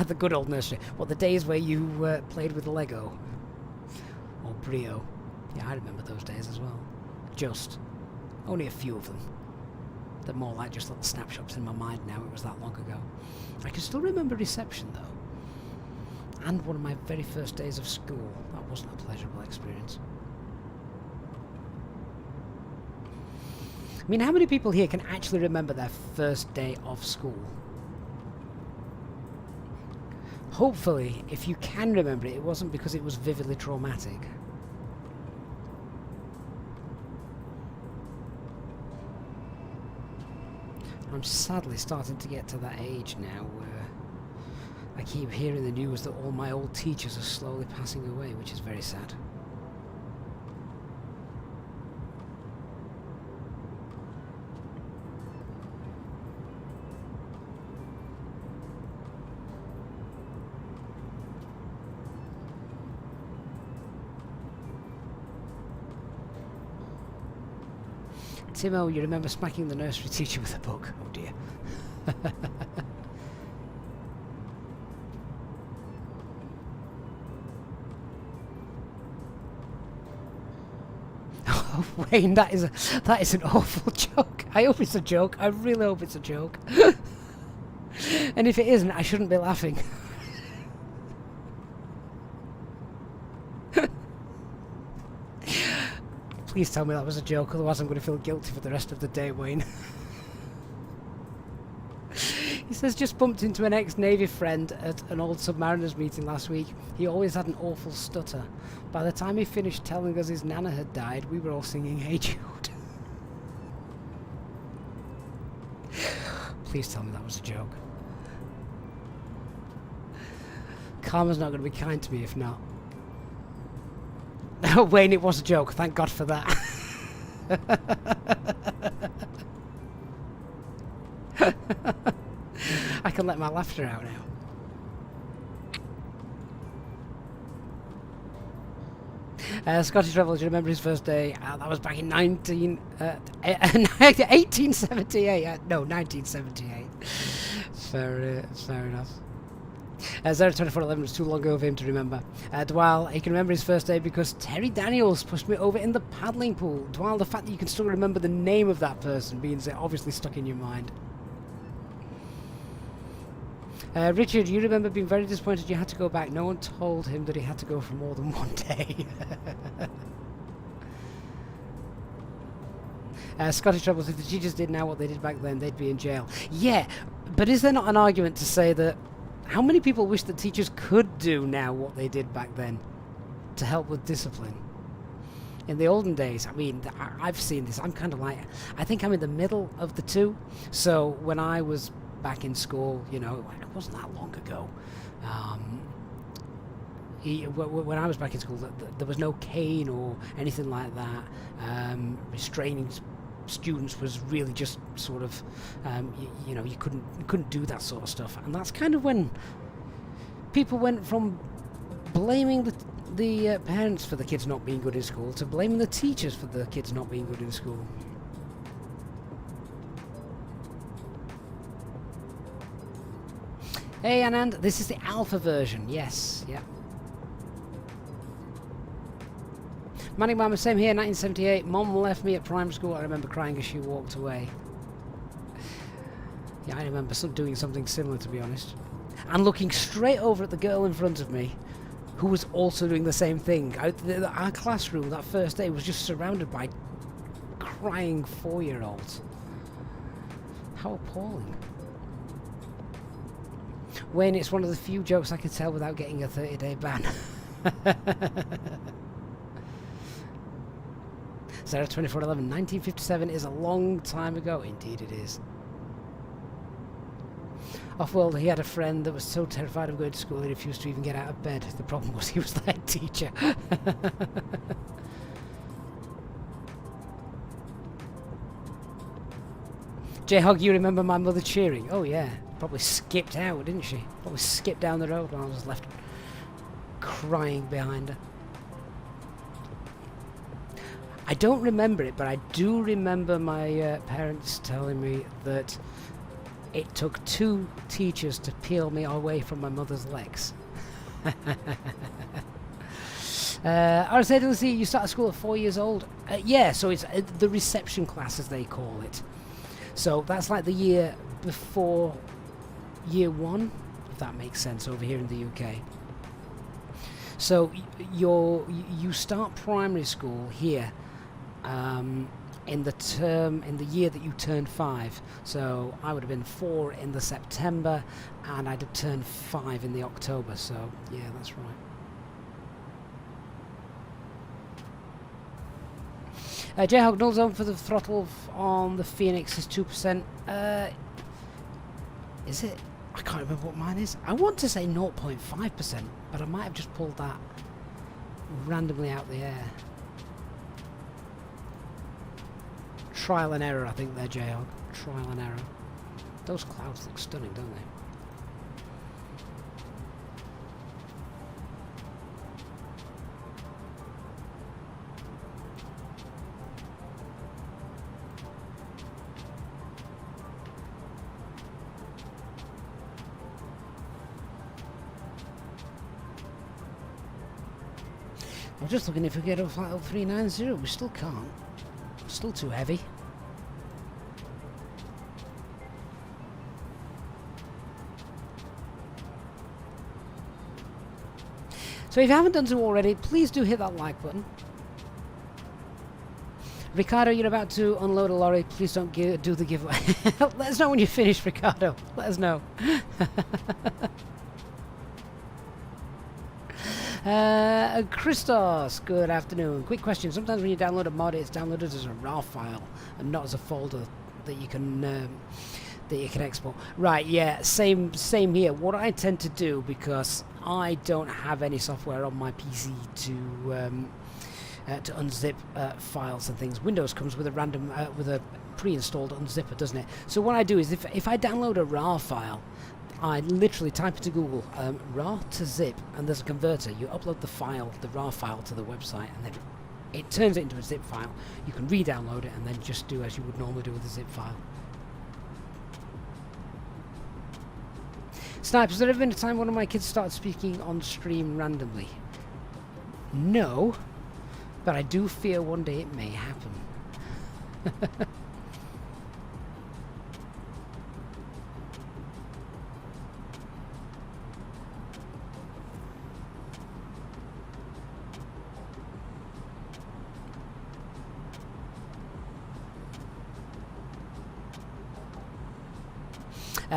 The good old nursery. What, the days where you played with Lego? Or Brio? Yeah, I remember those days as well. Just. Only a few of them. They're more like just little snapshots in my mind now. It was that long ago. I can still remember reception though. and one of my very first days of school. That wasn't a pleasurable experience. I mean, how many people here can actually remember their first day of school? Hopefully, if you can remember it, it wasn't because it was vividly traumatic. I'm sadly starting to get to that age now where I keep hearing the news that all my old teachers are slowly passing away, which is very sad. Timo, you remember smacking the nursery teacher with a book? Oh dear. Oh, Wayne, that is an awful joke. I hope it's a joke. I really hope it's a joke. And if it isn't, I shouldn't be laughing. Please tell me that was a joke, otherwise I'm going to feel guilty for the rest of the day, Wayne. He says, just bumped into an ex-Navy friend at an old submariners meeting last week. He always had an awful stutter. By the time he finished telling us his nana had died, we were all singing Hey Jude. Please tell me that was a joke. Karma's not going to be kind to me if not. Oh, Wayne, it was a joke. Thank God for that. I can let my laughter out now. Scottish Rebel, do you remember his first day? That was back in 1878. No, 1978. Fair enough. 02411 was too long ago for him to remember. Dwal, he can remember his first day because Terry Daniels pushed me over in the paddling pool. Dwal, the fact that you can still remember the name of that person means it obviously stuck in your mind. Richard, you remember being very disappointed you had to go back. No one told him that he had to go for more than one day. Scottish Troubles, if the teachers did now what they did back then, they'd be in jail. Yeah, but is there not an argument to say that how many people wish that teachers could do now what they did back then to help with discipline? In the olden days, I mean, I've seen this. I'm kind of like, I think I'm in the middle of the two. So when I was back in school, you know, it wasn't that long ago. When I was back in school, there was no cane or anything like that. Restraining students was really just sort of, you know, you couldn't do that sort of stuff. And that's kind of when people went from blaming the parents for the kids not being good in school to blaming the teachers for the kids not being good in school. Hey Anand, this is the alpha version. Yes, yeah. Manning Mama, same here, 1978. Mom left me at primary school. I remember crying as she walked away. Yeah, I remember doing something similar, to be honest. And looking straight over at the girl in front of me, who was also doing the same thing. Our classroom that first day was just surrounded by crying 4-year-olds. How appalling. Wayne, it's one of the few jokes I could tell without getting a 30-day ban. 02411, 1957 is a long time ago. Indeed it is. Off-world, he had a friend that was so terrified of going to school he refused to even get out of bed. The problem was he was the head teacher. J-Hog, you remember my mother cheering? Oh yeah, probably skipped out, didn't she? Probably skipped down the road while I was left crying behind her. I don't remember it, but I do remember my parents telling me that it took 2 teachers to peel me away from my mother's legs. RSAWC, you started school at 4 years old? Yeah, so it's the reception class, as they call it. So that's like the year before year 1, if that makes sense, over here in the UK. So you start primary school here in the year that you turn 5. So I would have been 4 in the September, and I'd have turned 5 in the October. So yeah, that's right. Jayhawk, null zone for the throttle on the Phoenix is 2%. Is it? I can't remember what mine is. I want to say 0.5%, but I might have just pulled that randomly out the air. Trial and error, I think there, Jayhawk. Trial and error. Those clouds look stunning, don't they? I'm just looking if we get a flight up 390. We still can't. Still too heavy. So if you haven't done so already, please do hit that like button. Ricardo, you're about to unload a lorry. Please don't do the giveaway. Let us know when you're finished, Ricardo. Let us know. Christos, good afternoon. Quick question. Sometimes when you download a mod, it's downloaded as a RAW file and not as a folder that you can export. Right, yeah, same here. What I tend to do, because I don't have any software on my PC to unzip files and things. Windows comes with a random with a pre-installed unzipper, doesn't it? So what I do is if I download a RAW file, I literally type into Google RAW to zip, and there's a converter. You upload the file, the RAW file, to the website, and then it turns it into a zip file. You can re-download it and then just do as you would normally do with a zip file. Snipes, has there ever been a time one of my kids started speaking on stream randomly? No, but I do fear one day it may happen.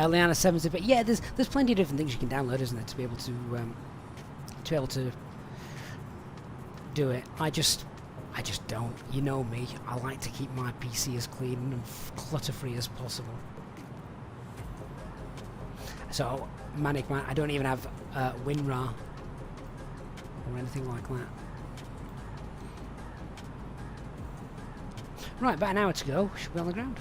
Liana 7-zip, but yeah, there's plenty of different things you can download, isn't there, to be able to do it. I just don't. You know me. I like to keep my PC as clean and clutter-free as possible. So, Manic Man, I don't even have WinRAR or anything like that. Right, about an hour to go. Should be on the ground.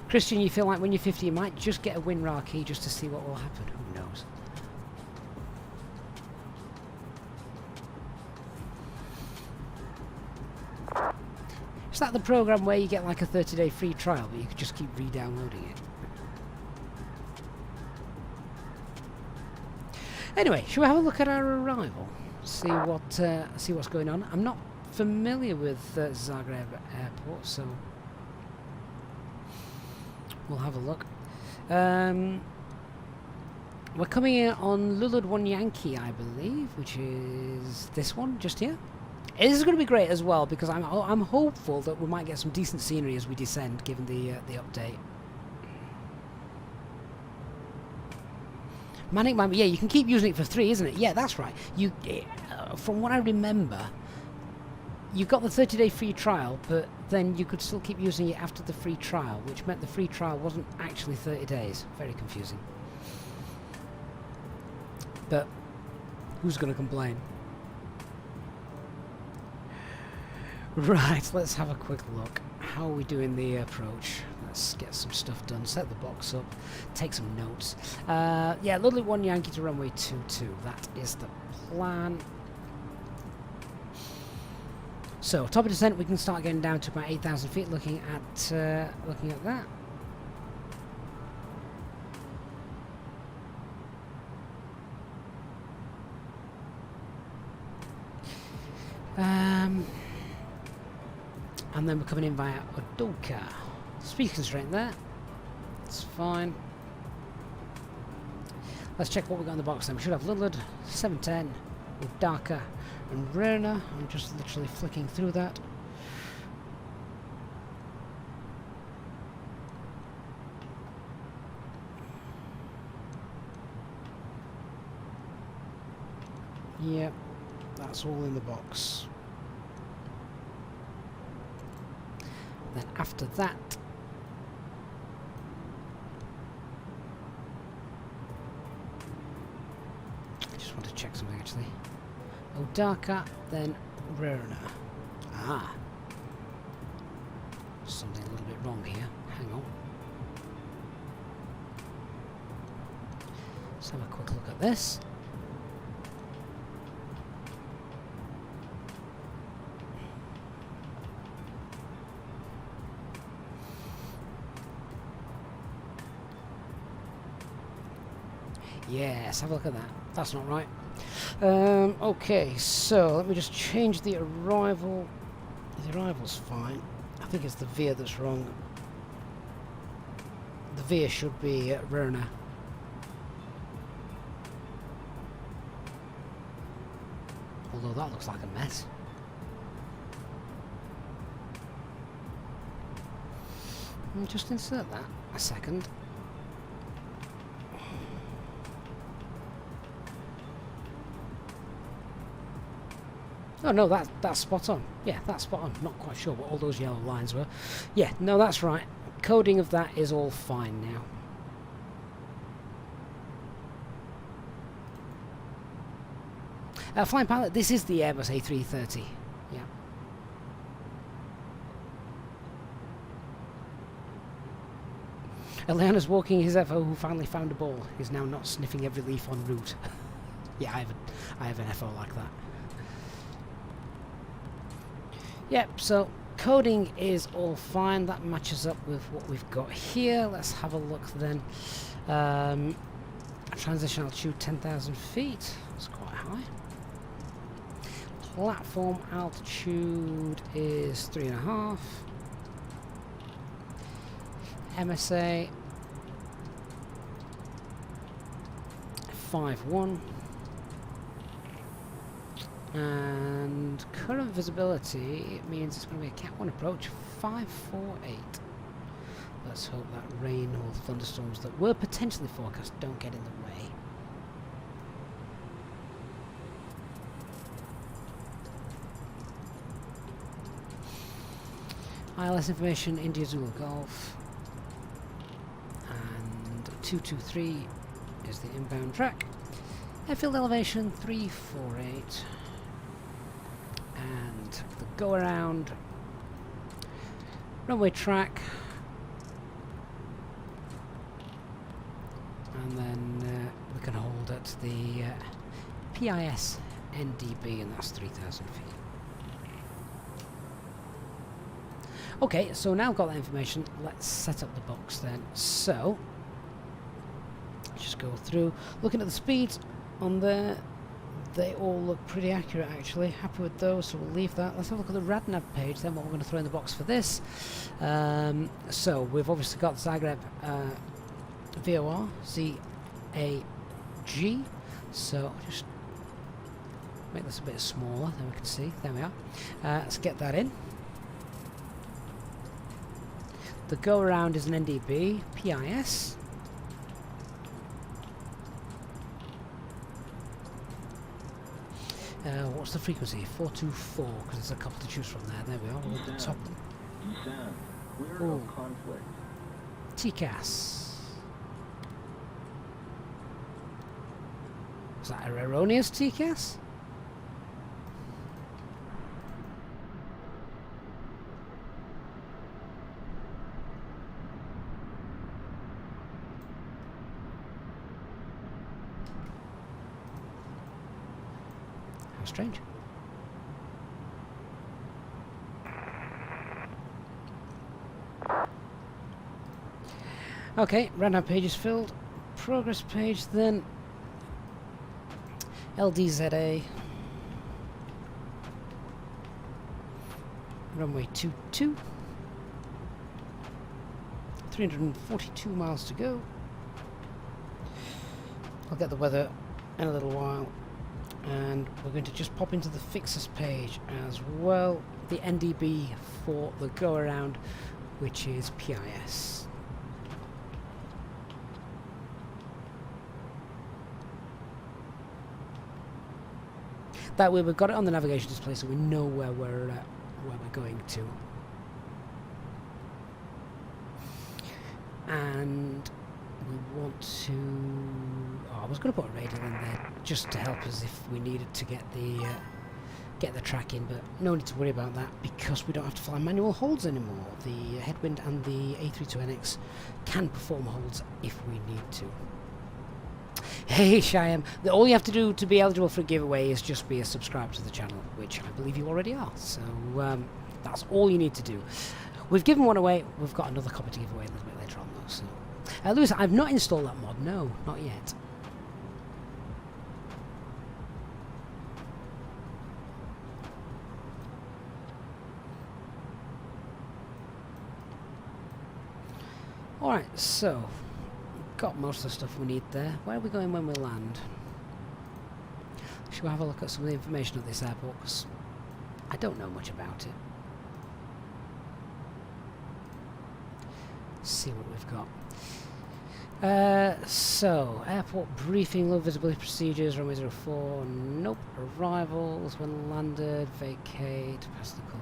Christian, you feel like when you're 50 you might just get a WinRAR key just to see what will happen. Who knows? Is that the program where you get like a 30-day free trial, but you could just keep re-downloading it? Anyway, shall we have a look at our arrival? See what's going on. I'm not familiar with Zagreb Airport, so we'll have a look. We're coming in on Lulud 1 Yankee, I believe, which is this one, just here. This is going to be great as well, because I'm hopeful that we might get some decent scenery as we descend, given the update. Manic Man, yeah, you can keep using it for 3, isn't it? Yeah, that's right. You, from what I remember, you got the 30-day free trial, but then you could still keep using it after the free trial, which meant the free trial wasn't actually 30 days. Very confusing. But who's going to complain? Right, let's have a quick look. How are we doing the approach? Let's get some stuff done. Set the box up. Take some notes. Yeah, Ludwig 1 Yankee to runway 22. That is the plan. So, top of descent, we can start getting down to about 8,000 feet. Looking at that. And then we're coming in via Odoka. Speed constraint there. It's fine. Let's check what we got in the box then. We should have Lillard, 710, Udaka, and Rena. I'm just literally flicking through that. Yep, that's all in the box. Then after that, I just want to check something actually. Odaka, then Rerna. Ah, something a little bit wrong here. Hang on. Let's have a quick look at this. Yes, have a look at that. That's not right. Okay, so let me just change the arrival. The arrival's fine. I think it's the veer that's wrong. The veer should be Rerna. Although that looks like a mess. Just insert that a second. Oh no, that's spot on. Yeah, that's spot on. Not quite sure what all those yellow lines were. Yeah, no, that's right. Coding of that is all fine now. Flying pilot, this is the Airbus A330. Yeah. Eliana's walking his FO who finally found a ball. He's now not sniffing every leaf en route. Yeah, I have an FO like that. Yep, so coding is all fine. That matches up with what we've got here. Let's have a look then. Transition altitude 10,000 feet. That's quite high. Platform altitude is 3.5. MSA 5.1. And current visibility, it means it's going to be a Cat 1 approach 548. Let's hope that rain or thunderstorms that were potentially forecast don't get in the way. ILS information, India Zulu Golf. And 223 is the inbound track. Airfield elevation 348. And the go around runway track, and then we can hold at the PIS NDB, and that's 3,000 feet. Okay, so now I've got that information, let's set up the box then. So just go through, looking at the speeds on there. They all look pretty accurate actually. Happy with those, so we'll leave that. Let's have a look at the RadNav page then, what we're going to throw in the box for this. So we've obviously got Zagreb VOR ZAG. So just make this a bit smaller, then we can see. There we are. Let's get that in. The go around is an NDB PIS. What's the frequency? 424, because there's a couple to choose from there. There we are, we're at the top. Ooh. TCAS. Is that an erroneous TCAS? How strange. Okay, random page is filled. Progress page then. LDZA. Runway 22. 342 miles to go. I'll get the weather in a little while, and we're going to just pop into the fixes page as well, the NDB for the go around, which is PIS. That way we've got it on the navigation display so we know where we're going to. And we want to... Oh, I was going to put a radar in there just to help us if we needed to get the track in, but no need to worry about that because we don't have to fly manual holds anymore. The Headwind and the A330NX can perform holds if we need to. Hey Shyam, all you have to do to be eligible for a giveaway is just be a subscriber to the channel, which I believe you already are, so that's all you need to do. We've given one away, we've got another copy to give away a little bit later on though, so... Lewis, I've not installed that mod, no, not yet. Alright, so... got most of the stuff we need there. Where are we going when we land? Should we have a look at some of the information at this airport, because I don't know much about it. See what we've got. So, airport briefing, low visibility procedures, runway 04, nope. Arrivals, when landed, vacate, pass the code,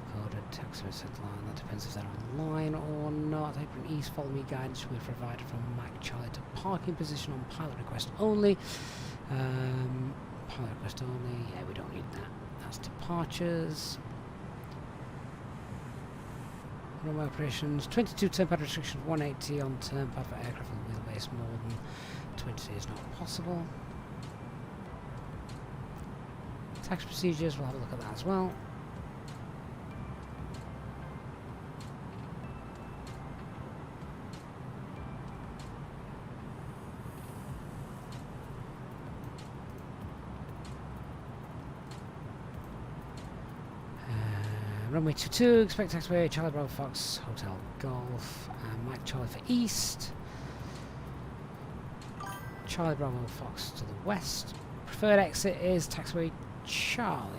taxiway set line, that depends if they're online or not. Apron East, follow me guidance will be provided from Mike Charlie to parking position on pilot request only. Pilot request only, yeah, we don't need that. That's departures. Runway operations, 22 turnpad restrictions, 180 on turnpad for aircraft with wheelbase, more than 20 is not possible. Tax procedures, we'll have a look at that as well. Runway 22, expect taxiway, Charlie Bravo Fox, Hotel Golf, Mike Charlie for East. Charlie Bravo Fox to the west. Preferred exit is taxiway Charlie.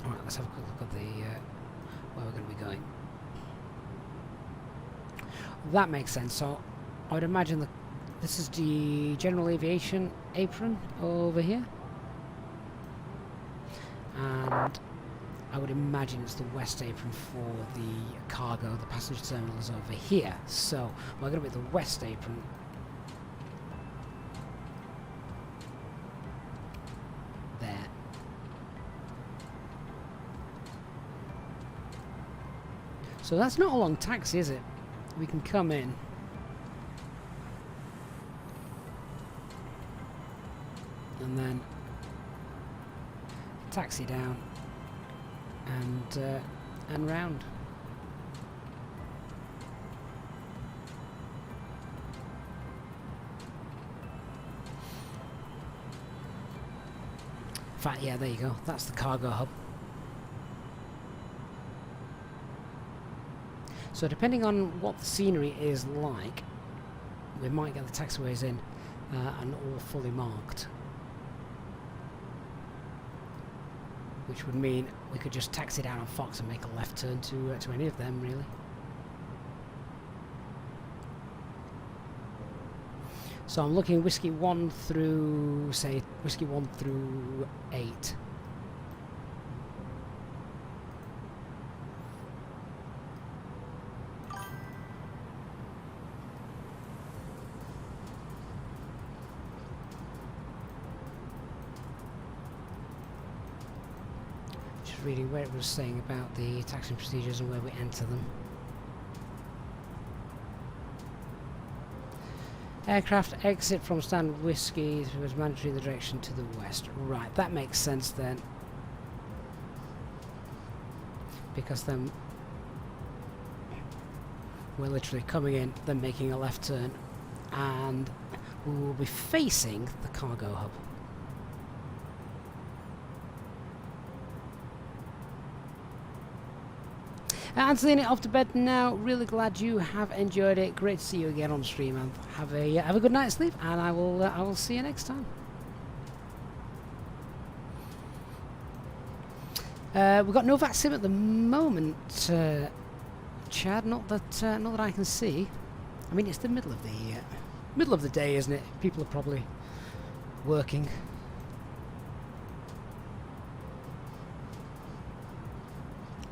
Alright, let's have a quick look at the where we're going to be going. That makes sense, so I would imagine that this is the general aviation apron over here. And I would imagine it's the west apron for the cargo. The passenger terminal is over here. So we're going to be at the west apron. There. So that's not a long taxi, is it? We can come in. And then taxi down. And round. In fact, yeah, there you go. That's the cargo hub. So depending on what the scenery is like, we might get the taxiways in and all fully marked. Which would mean we could just taxi down on Fox and make a left turn to any of them, really. So I'm looking whiskey 1 through, say, whiskey 1 through 8. Reading where it was saying about the taxing procedures and where we enter them. Aircraft exit from standard whiskey was mandatory in the direction to the west. Right, that makes sense then. Because then we're literally coming in, then making a left turn, and we will be facing the cargo hub. Anthony, off to bed now. Really glad you have enjoyed it. Great to see you again on stream, and have a good night's sleep. And I will see you next time. We've got no vaccine at the moment, Chad. Not that I can see. I mean, it's the middle of the day, isn't it? People are probably working.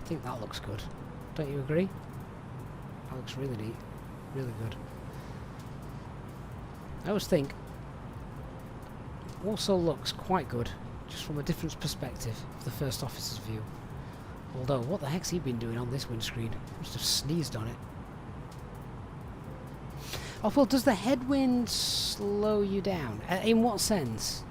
I think that looks good. Don't you agree? That looks really neat. Really good. I always think also looks quite good, just from a different perspective of the first officer's view. Although, what the heck's he been doing on this windscreen? Must have sneezed on it. Oh, well, does the headwind slow you down? In what sense?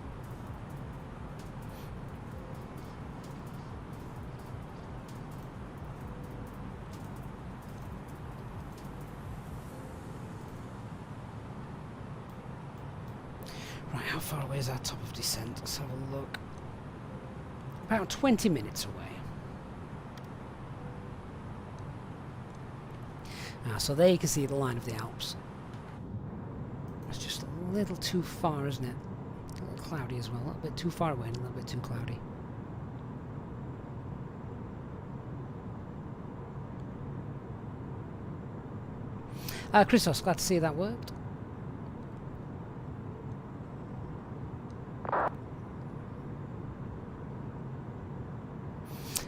Right, how far away is our top of descent? Let's have a look. About 20 minutes away. So there you can see the line of the Alps. It's just a little too far, isn't it? A little cloudy as well. A little bit too far away and a little bit too cloudy. Christos, glad to see that worked.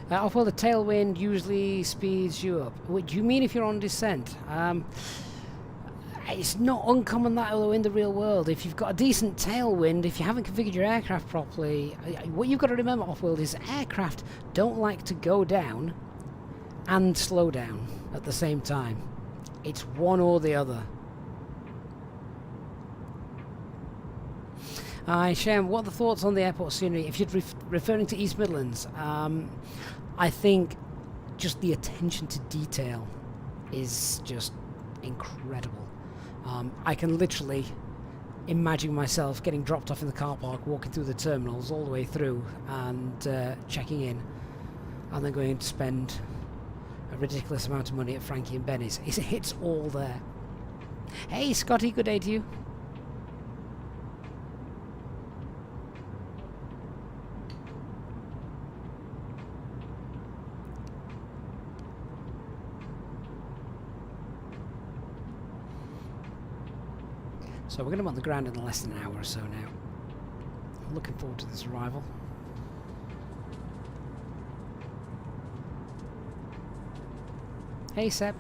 Well, the tailwind usually speeds you up. What do you mean if you're on descent? It's not uncommon that, although in the real world, if you've got a decent tailwind, if you haven't configured your aircraft properly, what you've got to remember off-world is aircraft don't like to go down and slow down at the same time. It's one or the other. Shem, what are the thoughts on the airport scenery? If you're referring to East Midlands, I think just the attention to detail is just incredible. I can literally imagine myself getting dropped off in the car park, walking through the terminals all the way through and checking in, and then going to spend a ridiculous amount of money at Frankie and Benny's. It's all there. Hey Scotty, good day to you. So we're going to be on the ground in less than an hour or so now. I'm looking forward to this arrival. Hey Seb.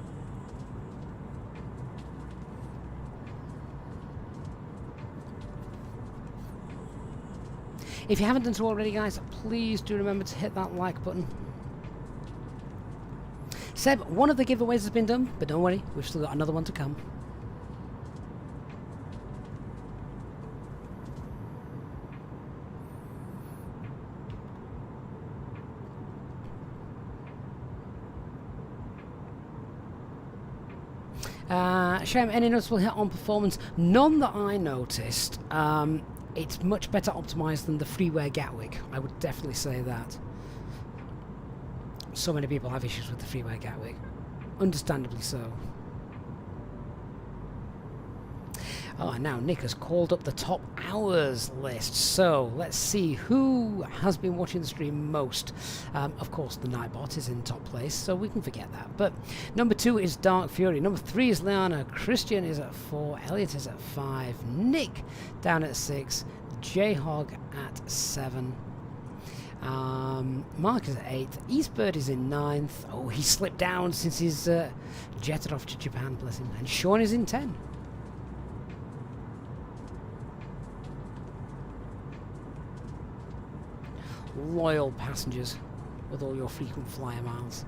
If you haven't done so already, guys, please do remember to hit that like button. Seb, one of the giveaways has been done, but don't worry, we've still got another one to come. Shem, any noticeable hit on performance? None that I noticed. It's much better optimized than the freeware Gatwick. I would definitely say that. So many people have issues with the freeware Gatwick. Understandably so. Oh, and now Nick has called up the top hours list. So let's see who has been watching the stream most. Of course, the Nightbot is in top place, so we can forget that. But number 2 is Dark Fury. Number 3 is Liana. Christian is at 4. Elliot is at 5. Nick down at 6. J-Hog at 7. Mark is at 8th. Eastbird is in 9th. Oh, he slipped down since he's jetted off to Japan, bless him. And Sean is in 10. Loyal passengers with all your frequent flyer miles.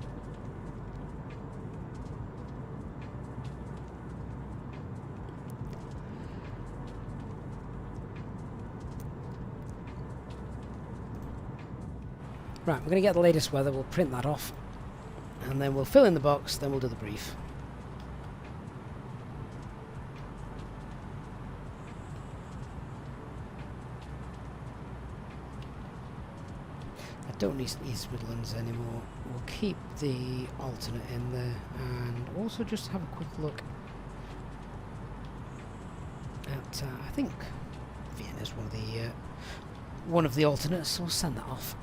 Right, we're going to get the latest weather, we'll print that off, and then we'll fill in the box, then we'll do the brief. I don't need East Midlands anymore. We'll keep the alternate in there, and also just have a quick look at, I think Vienna's one of the alternates, so we'll send that off.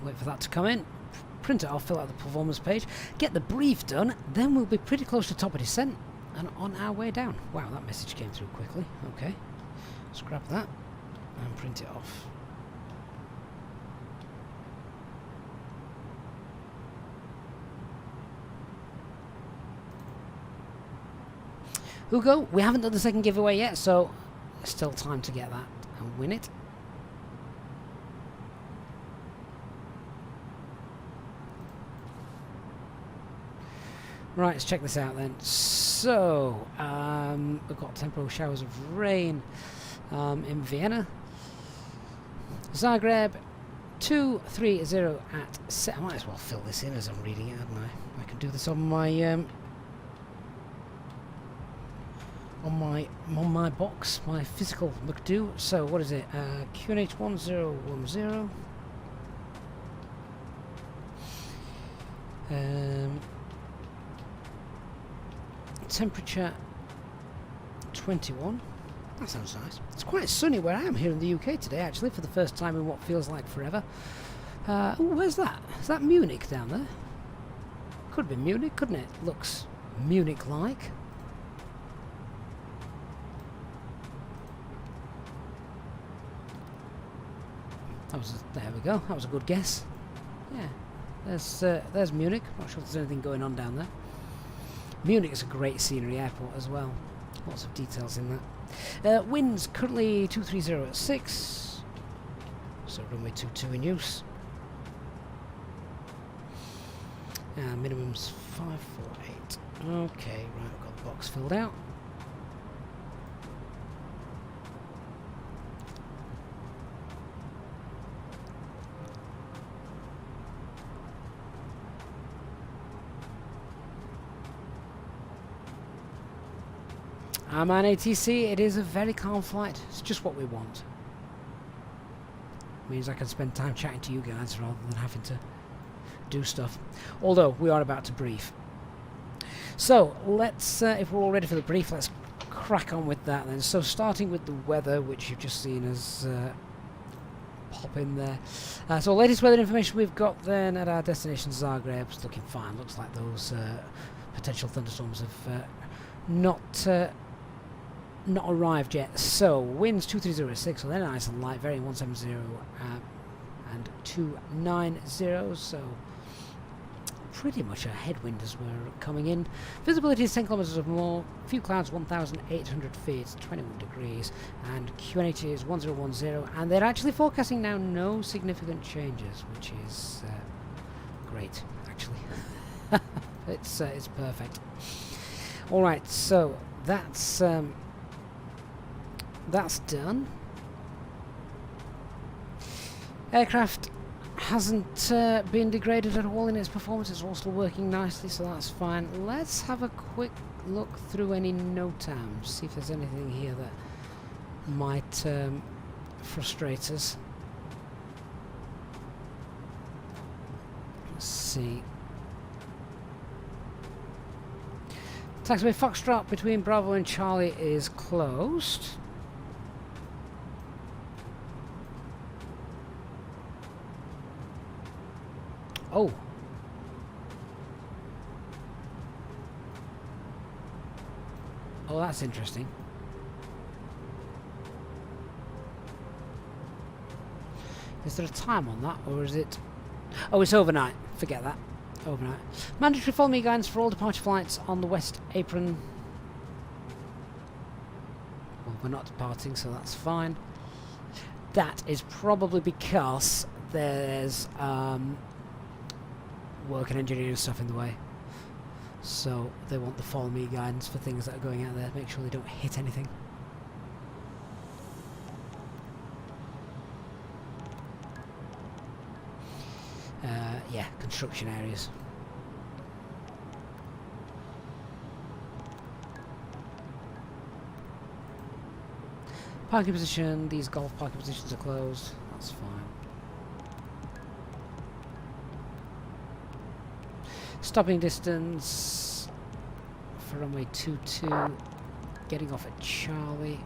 Wait for that to come in, print it off, fill out the performance page, get the brief done, then we'll be pretty close to top of descent and on our way down. Wow, that message came through quickly. Okay, scrap that and print it off. Hugo, we haven't done the second giveaway yet, so still time to get that and win it. Right, let's check this out then. So, we've got temporary showers of rain in Vienna. Zagreb, 230 at I might as well fill this in as I'm reading it, hadn't I? I can do this on my on my box, my physical McDo. So what is it? QNH 1010. Temperature 21. That sounds nice. It's quite sunny where I am here in the UK today, actually, for the first time in what feels like forever. Oh, where's that? Is that Munich down there? Could be Munich, couldn't it? Looks Munich-like. There we go. That was a good guess. Yeah, there's Munich. Not sure if there's anything going on down there. Munich is a great scenery airport as well. Lots of details in that. Winds currently 230 at 6. So runway 22 in use. Minimum's 548. Okay, right, I've got the box filled out. I'm on ATC. It is a very calm flight. It's just what we want. Means I can spend time chatting to you guys rather than having to do stuff. Although we are about to brief. So let's, if we're all ready for the brief, let's crack on with that then. So starting with the weather, which you've just seen us pop in there. So latest weather information we've got then at our destination Zagreb. It's looking fine. Looks like those potential thunderstorms have not arrived yet. So winds 2306, so they're nice and light, varying 170 and 290, so pretty much a headwind as we're coming in. Visibility is 10 kilometers or more, few clouds 1,800 feet, 21 degrees, and QNH is 1010, and they're actually forecasting now no significant changes, which is great, actually. It's perfect. Alright, so that's done. Aircraft hasn't been degraded at all in its performance. It's all still working nicely, so that's fine. Let's have a quick look through any NOTAMs, see if there's anything here that might frustrate us. Let's see. Taxiway Foxtrot between Bravo and Charlie is closed. Oh. Oh, that's interesting. Is there a time on that, or is it... Oh, it's overnight. Forget that. Overnight. Mandatory follow me guidance for all departure flights on the west apron. Well, we're not departing, so that's fine. That is probably because there's work and engineering stuff in the way. So they want the follow me guidance for things that are going out there. Make sure they don't hit anything. Yeah, construction areas. Parking position, these golf parking positions are closed. That's fine. Stopping distance for runway 22, getting off at Charlie.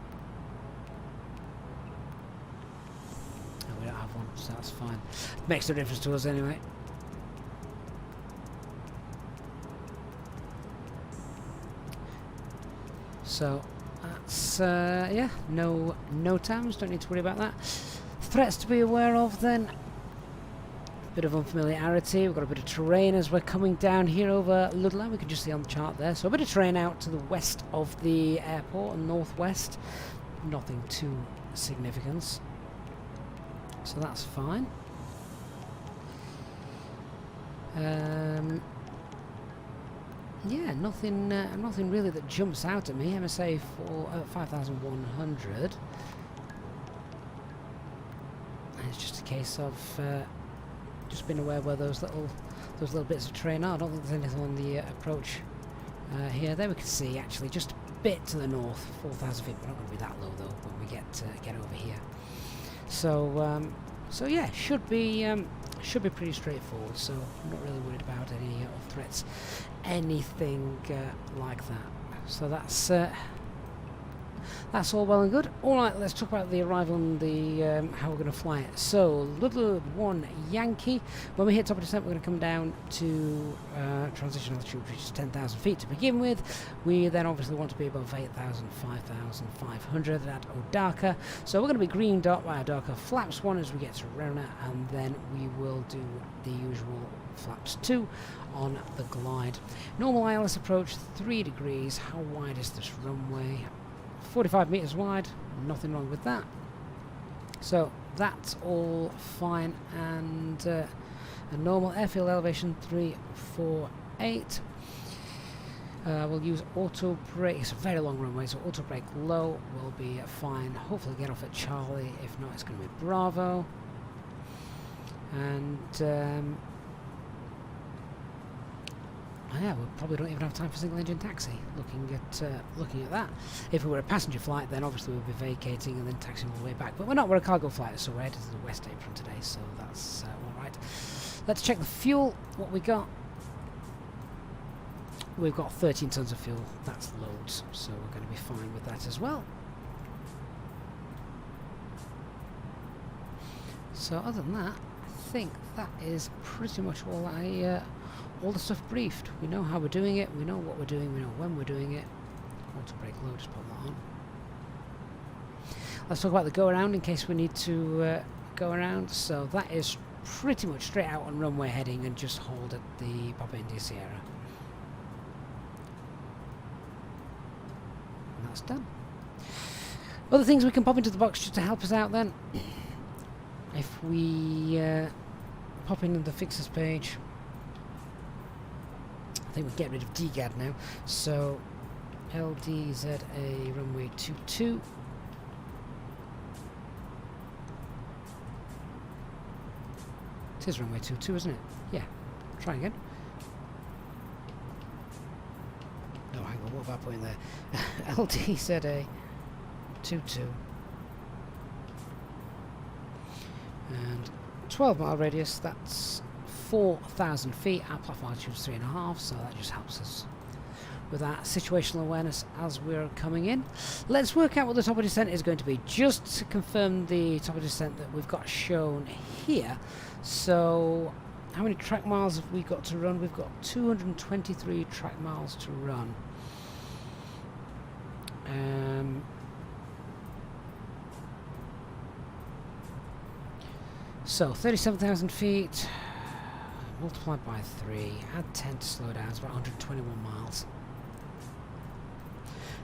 Oh, we don't have one, so that's fine. Makes no difference to us anyway. So that's yeah, no times, don't need to worry about that. Threats to be aware of then. Bit of unfamiliarity, we've got a bit of terrain as we're coming down here over Ludlow, we can just see on the chart there. So a bit of terrain out to the west of the airport and northwest. Nothing too significant. So that's fine. Yeah, nothing really that jumps out at me. MSA for 5,100. It's just a case of just being aware where those little bits of terrain are. I don't think there's anything on the approach here. There we can see actually just a bit to the north, 4,000 feet. We're not going to be that low though when we get over here. So so yeah, should be pretty straightforward. So I'm not really worried about any threats, anything like that. So that's all well and good. Alright, let's talk about the arrival and the how we're going to fly it. So, Ludlow 1 Yankee. When we hit top of descent, we're going to come down to transition altitude, which is 10,000 feet to begin with. We then obviously want to be above 8,000, 5,500 at Odaka. So we're going to be green dot by Odaka. Flaps 1 as we get to Rona, and then we will do the usual flaps 2 on the glide. Normal ILS approach, 3 degrees. How wide is this runway? 45 meters wide, nothing wrong with that. So that's all fine, and a normal airfield elevation 348. We'll use auto brake. It's a very long runway, so auto brake low will be fine. Hopefully get off at Charlie. If not, it's going to be Bravo. And yeah, we probably don't even have time for single engine taxi. Looking at that. If we were a passenger flight, then obviously we'd be vacating and then taxiing all the way back. But we're not. We're a cargo flight, so we're headed to the West Apron today. So that's all right. Let's check the fuel. What we got? We've got 13 tons of fuel. That's loads. So we're going to be fine with that as well. So other than that, I think that is pretty much all all the stuff briefed. We know how we're doing it, we know what we're doing, we know when we're doing it. Auto brake low, just put that on. Let's talk about the go around in case we need to go around. So that is pretty much straight out on runway heading and just hold at the Papa India Sierra. And that's done. Other things we can pop into the box just to help us out then. If we pop into the fixes page, I think we get rid of DGAD now. So LDZA runway 22. It is runway 22, isn't it? Yeah. Try again. No, hang on. What have I put in there? LDZA 22. And 12-mile radius. That's 4,000 feet. Our platform altitude is 3.5, so that just helps us with that situational awareness as we're coming in. Let's work out what the top of descent is going to be, just to confirm the top of descent that we've got shown here. So how many track miles have we got to run? We've got 223 track miles to run. So 37,000 feet multiplied by 3, add 10 to slow down, it's about 121 miles.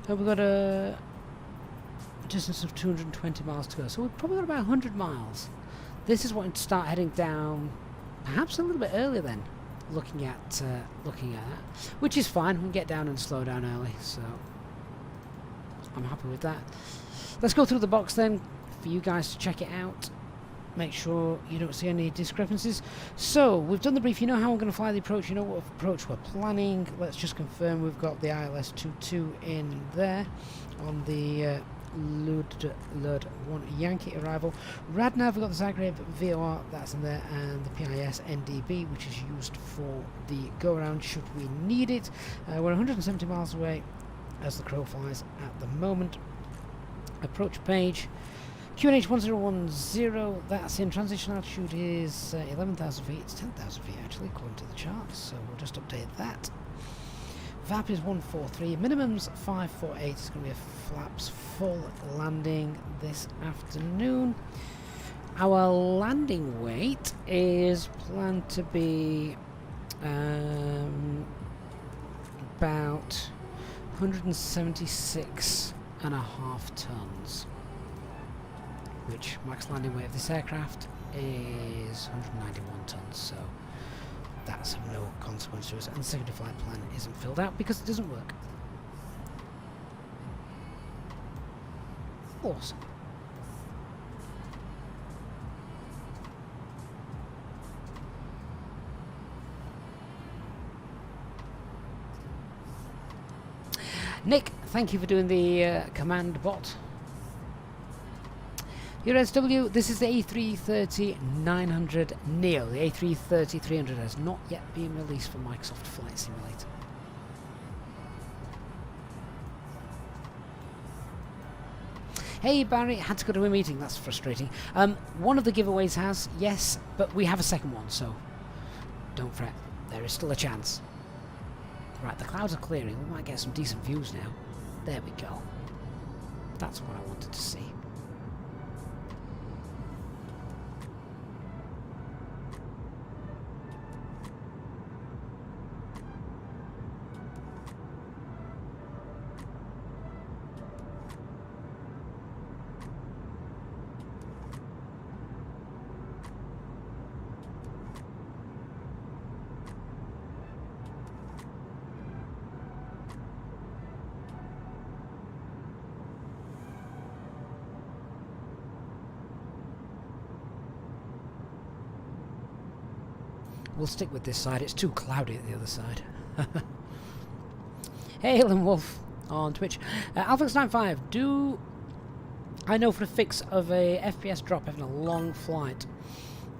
And we've got a distance of 220 miles to go, so we've probably got about 100 miles. This is wanting to start heading down, perhaps a little bit earlier then, looking at that, which is fine. We can get down and slow down early, so I'm happy with that. Let's go through the box then, for you guys to check it out. Make sure you don't see any discrepancies. So we've done the brief. You know how we're going to fly the approach. You know what approach we're planning. Let's just confirm we've got the ILS 22 in there on the Lud 1 Yankee arrival. Radnav, we've got the Zagreb VOR, that's in there, and the PIS NDB, which is used for the go-around should we need it. We're 170 miles away as the crow flies at the moment. Approach page. QNH 1010, that's in transition altitude is 11,000 feet, it's 10,000 feet actually according to the charts, so we'll just update that. VAP is 143, minimum's 548, it's going to be a flaps full landing this afternoon. Our landing weight is planned to be about 176.5 tons. Which max landing weight of this aircraft is 191 tons, so that's of no consequence to us. And the secondary flight plan isn't filled out because it doesn't work. Awesome. Nick, thank you for doing the command bot. USW, this is the A330-900 Neo. The A330-300 has not yet been released for Microsoft Flight Simulator. Hey Barry, had to go to a meeting, that's frustrating. One of the giveaways has, yes, but we have a second one, so don't fret. There is still a chance. Right, the clouds are clearing, we might get some decent views now. There we go. That's what I wanted to see. We'll stick with this side, it's too cloudy at the other side. Hey Helen Wolf on Twitch. Alphax95, do I know for a fix of a FPS drop having a long flight?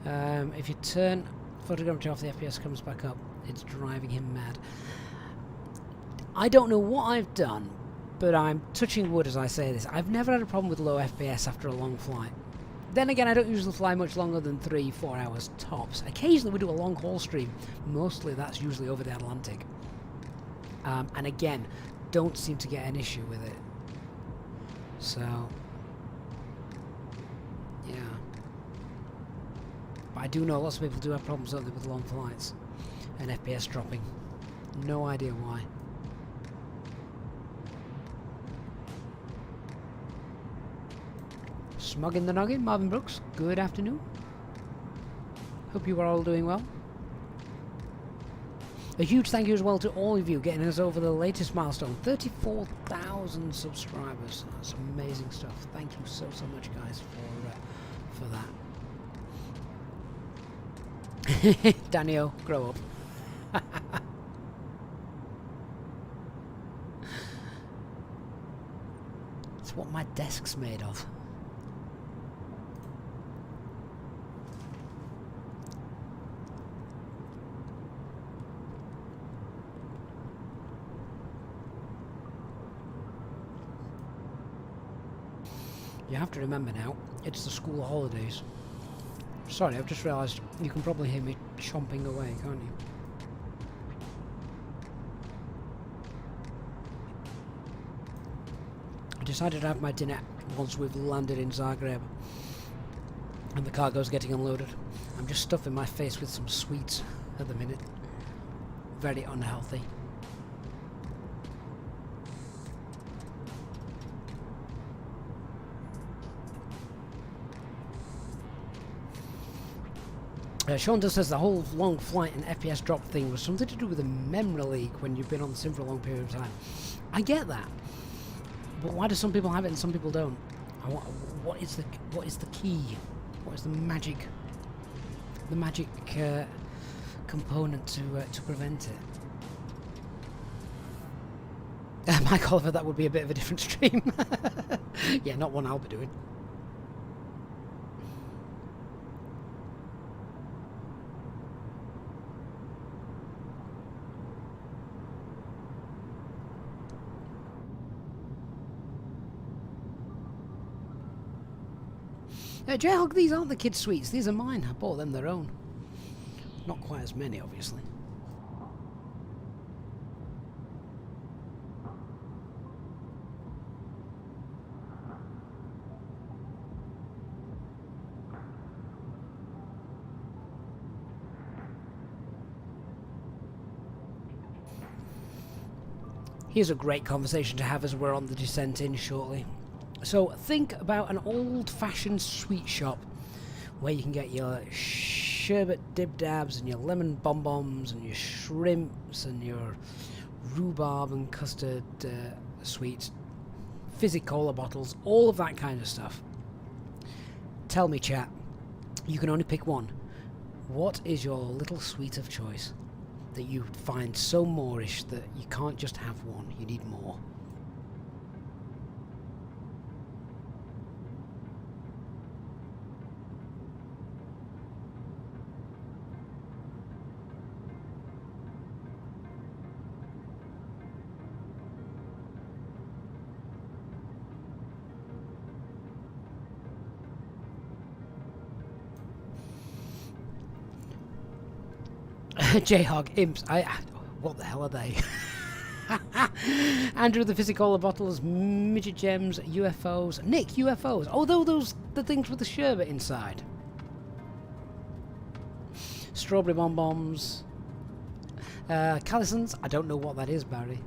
If you turn photogrammetry off, the FPS comes back up. It's driving him mad. I don't know what I've done, but I'm touching wood as I say this. I've never had a problem with low FPS after a long flight. Then again, I don't usually fly much longer than 3-4 hours tops. Occasionally we do a long haul stream. Mostly that's usually over the Atlantic. And again, don't seem to get an issue with it. So, yeah. But I do know lots of people do have problems, don't they, with long flights and FPS dropping. No idea why. Smug in the noggin, Marvin Brooks, good afternoon. Hope you are all doing well. A huge thank you as well to all of you getting us over the latest milestone, 34,000 subscribers. That's amazing stuff. Thank you so much, guys, for that. Daniel, grow up. It's what my desk's made of. You have to remember now, it's the school holidays. Sorry, I've just realised you can probably hear me chomping away, can't you? I decided to have my dinner once we've landed in Zagreb and the cargo's getting unloaded. I'm just stuffing my face with some sweets at the minute. Very unhealthy. Sean just says the whole long flight and FPS drop thing was something to do with the memory leak when you've been on the sim for a long period of time. I get that, but why do some people have it and some people don't? What is the key? What is the magic component to prevent it? Mike Oliver, that would be a bit of a different stream. Yeah, not one I'll be doing. Jayhawk, these aren't the kids' sweets. These are mine. I bought them their own. Not quite as many, obviously. Here's a great conversation to have as we're on the descent in shortly. So think about an old-fashioned sweet shop where you can get your sherbet dib-dabs and your lemon bomb-bombs and your shrimps and your rhubarb and custard sweets, fizzy cola bottles, all of that kind of stuff. Tell me, chat, you can only pick one. What is your little sweet of choice that you find so moreish that you can't just have one, you need more? Jayhog, imps, what the hell are they? Andrew, the Physicola bottles, midget gems, UFOs. Nick, UFOs. Oh, those the things with the sherbet inside. Strawberry bomb-bombs. Calisons, I don't know what that is, Barry.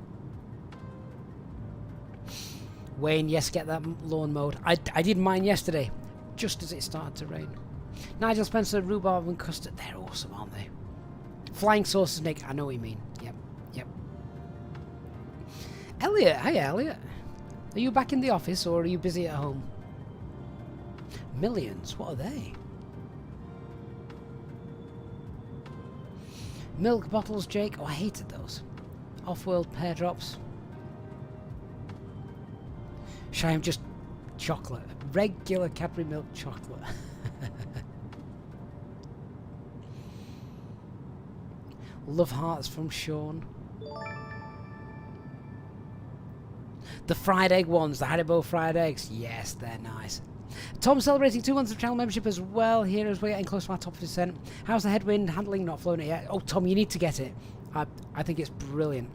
Wayne, yes, get that lawn mowed. I did mine yesterday, just as it started to rain. Nigel Spencer, rhubarb and custard. They're awesome, aren't they? Flying saucers, Nick. I know what you mean. Yep. Elliot, hey Elliot. Are you back in the office or are you busy at home? Millions, what are they? Milk bottles, Jake. Oh, I hated those. Off-world pear drops. Shame, just chocolate. Regular Cadbury milk chocolate. Love hearts from Sean. The fried egg ones, the Haribo fried eggs. Yes, they're nice. Tom celebrating 2 months of channel membership as well here as we're getting close to our top percent. How's the headwind handling? Not flown it yet. Oh, Tom, you need to get it. I think it's brilliant.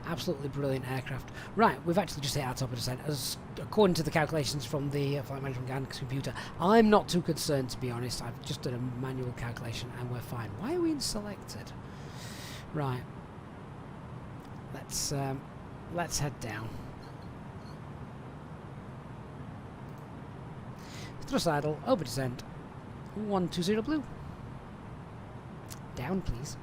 Absolutely brilliant aircraft. Right, we've actually just hit our top percent. As according to the calculations from the flight management guidance computer, I'm not too concerned, to be honest. I've just done a manual calculation and we're fine. Why are we in selected? Right. Let's head down. Thrust idle, over descent. 120 blue. Down, please.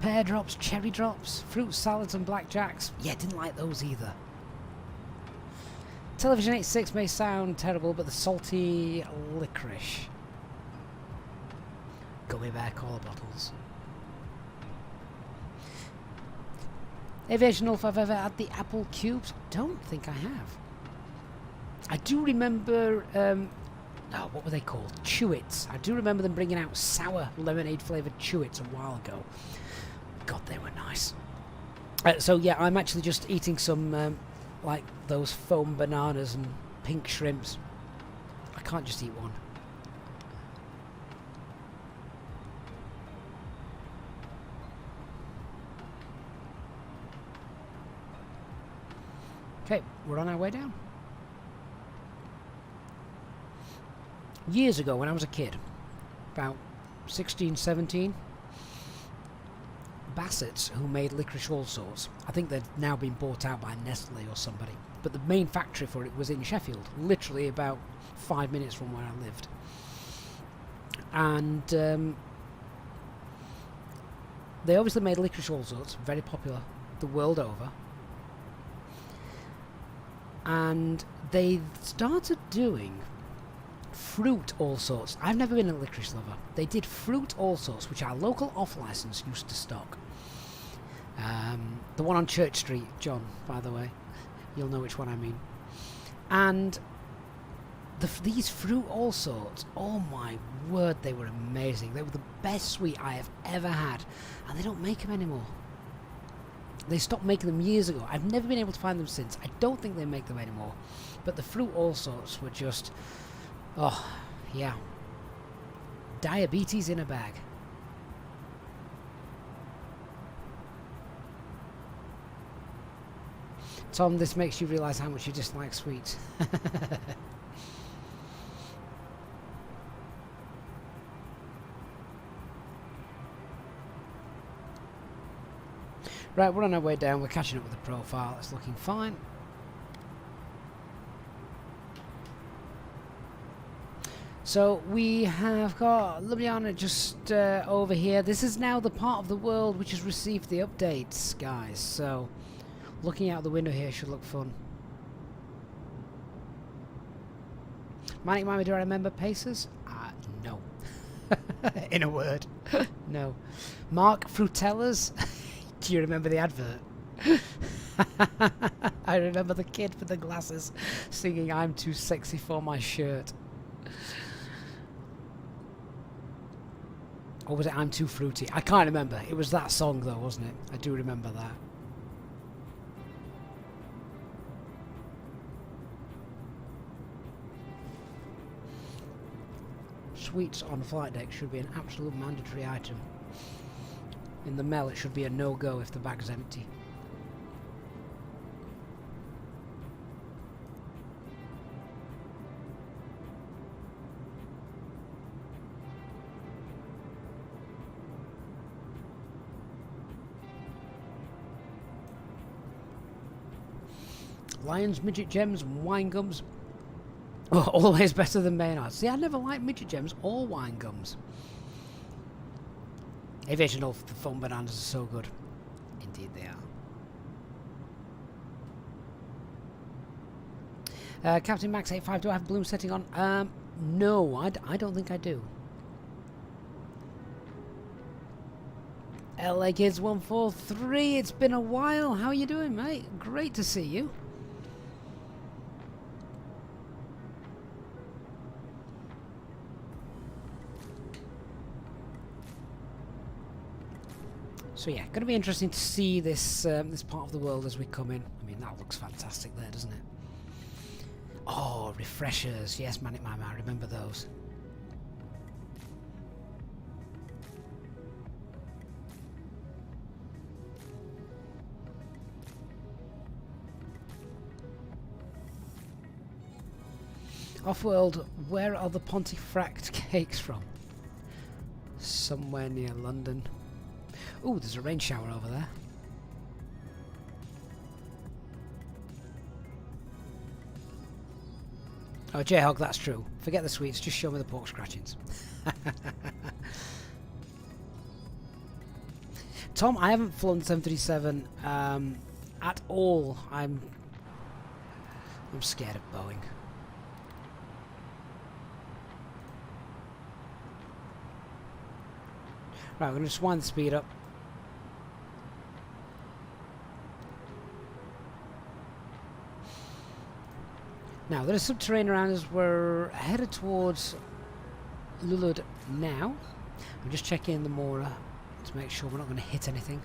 Pear drops, cherry drops, fruit salads and blackjacks. Yeah, didn't like those either. Television 86 may sound terrible, but the salty licorice. Gummy bear cola bottles. Aviation Wolf, I've ever had the apple cubes? Don't think I have. I do remember, what were they called? Chewits. I do remember them bringing out sour lemonade flavoured Chewits a while ago. God, they were nice. So yeah, I'm actually just eating some, like those foam bananas and pink shrimps. I can't just eat one. Okay, we're on our way down. Years ago, when I was a kid, about 16, 17, Bassett's, who made licorice all sorts, I think they've now been bought out by Nestle or somebody, but the main factory for it was in Sheffield, literally about 5 minutes from where I lived. And they obviously made licorice all sorts, very popular the world over. And they started doing fruit all sorts. I've never been a licorice lover. They did fruit all sorts, which our local off license used to stock. The one on Church Street, John, by the way. You'll know which one I mean. And these fruit all sorts, oh my word, they were amazing. They were the best sweet I have ever had. And they don't make them anymore. They stopped making them years ago. I've never been able to find them since. I don't think they make them anymore. But the fruit all sorts were just... oh, yeah. Diabetes in a bag. Tom, this makes you realise how much you dislike sweets. Right, we're on our way down. We're catching up with the profile. It's looking fine. So we have got Ljubljana just over here. This is now the part of the world which has received the updates, guys. So looking out the window here should look fun. Manic Mimey, do I remember Pacers? No. In a word. No. Mark Frutellas? Do you remember the advert? I remember the kid with the glasses singing "I'm too sexy for my shirt." Or was it "I'm too fruity"? I can't remember. It was that song though, wasn't it? I do remember that. Sweets on flight deck should be an absolute mandatory item. In the Mel, it should be a no-go if the bag's empty. Lions, midget gems, wine gums. Oh, always better than Maynard. See, I never liked midget gems or wine gums. Aviation Oil, the foam bananas are so good. Indeed they are. Captain Max 85, do I have bloom setting on? No, I don't think I do. LA Kids 143, it's been a while. How are you doing, mate? Great to see you. So yeah, going to be interesting to see this this part of the world as we come in. I mean, that looks fantastic there, doesn't it? Oh, refreshers. Yes, Manic Mime, I remember those. Off-world, where are the Pontefract cakes from? Somewhere near London. Ooh, there's a rain shower over there. Oh, J-Hog, that's true. Forget the sweets, just show me the pork scratchings. Tom, I haven't flown the 737 at all. I'm scared of Boeing. Right, we're going to just wind the speed up. Now, there's some terrain around us. We're headed towards Lulud now. I'm just checking the Mora to make sure we're not going to hit anything.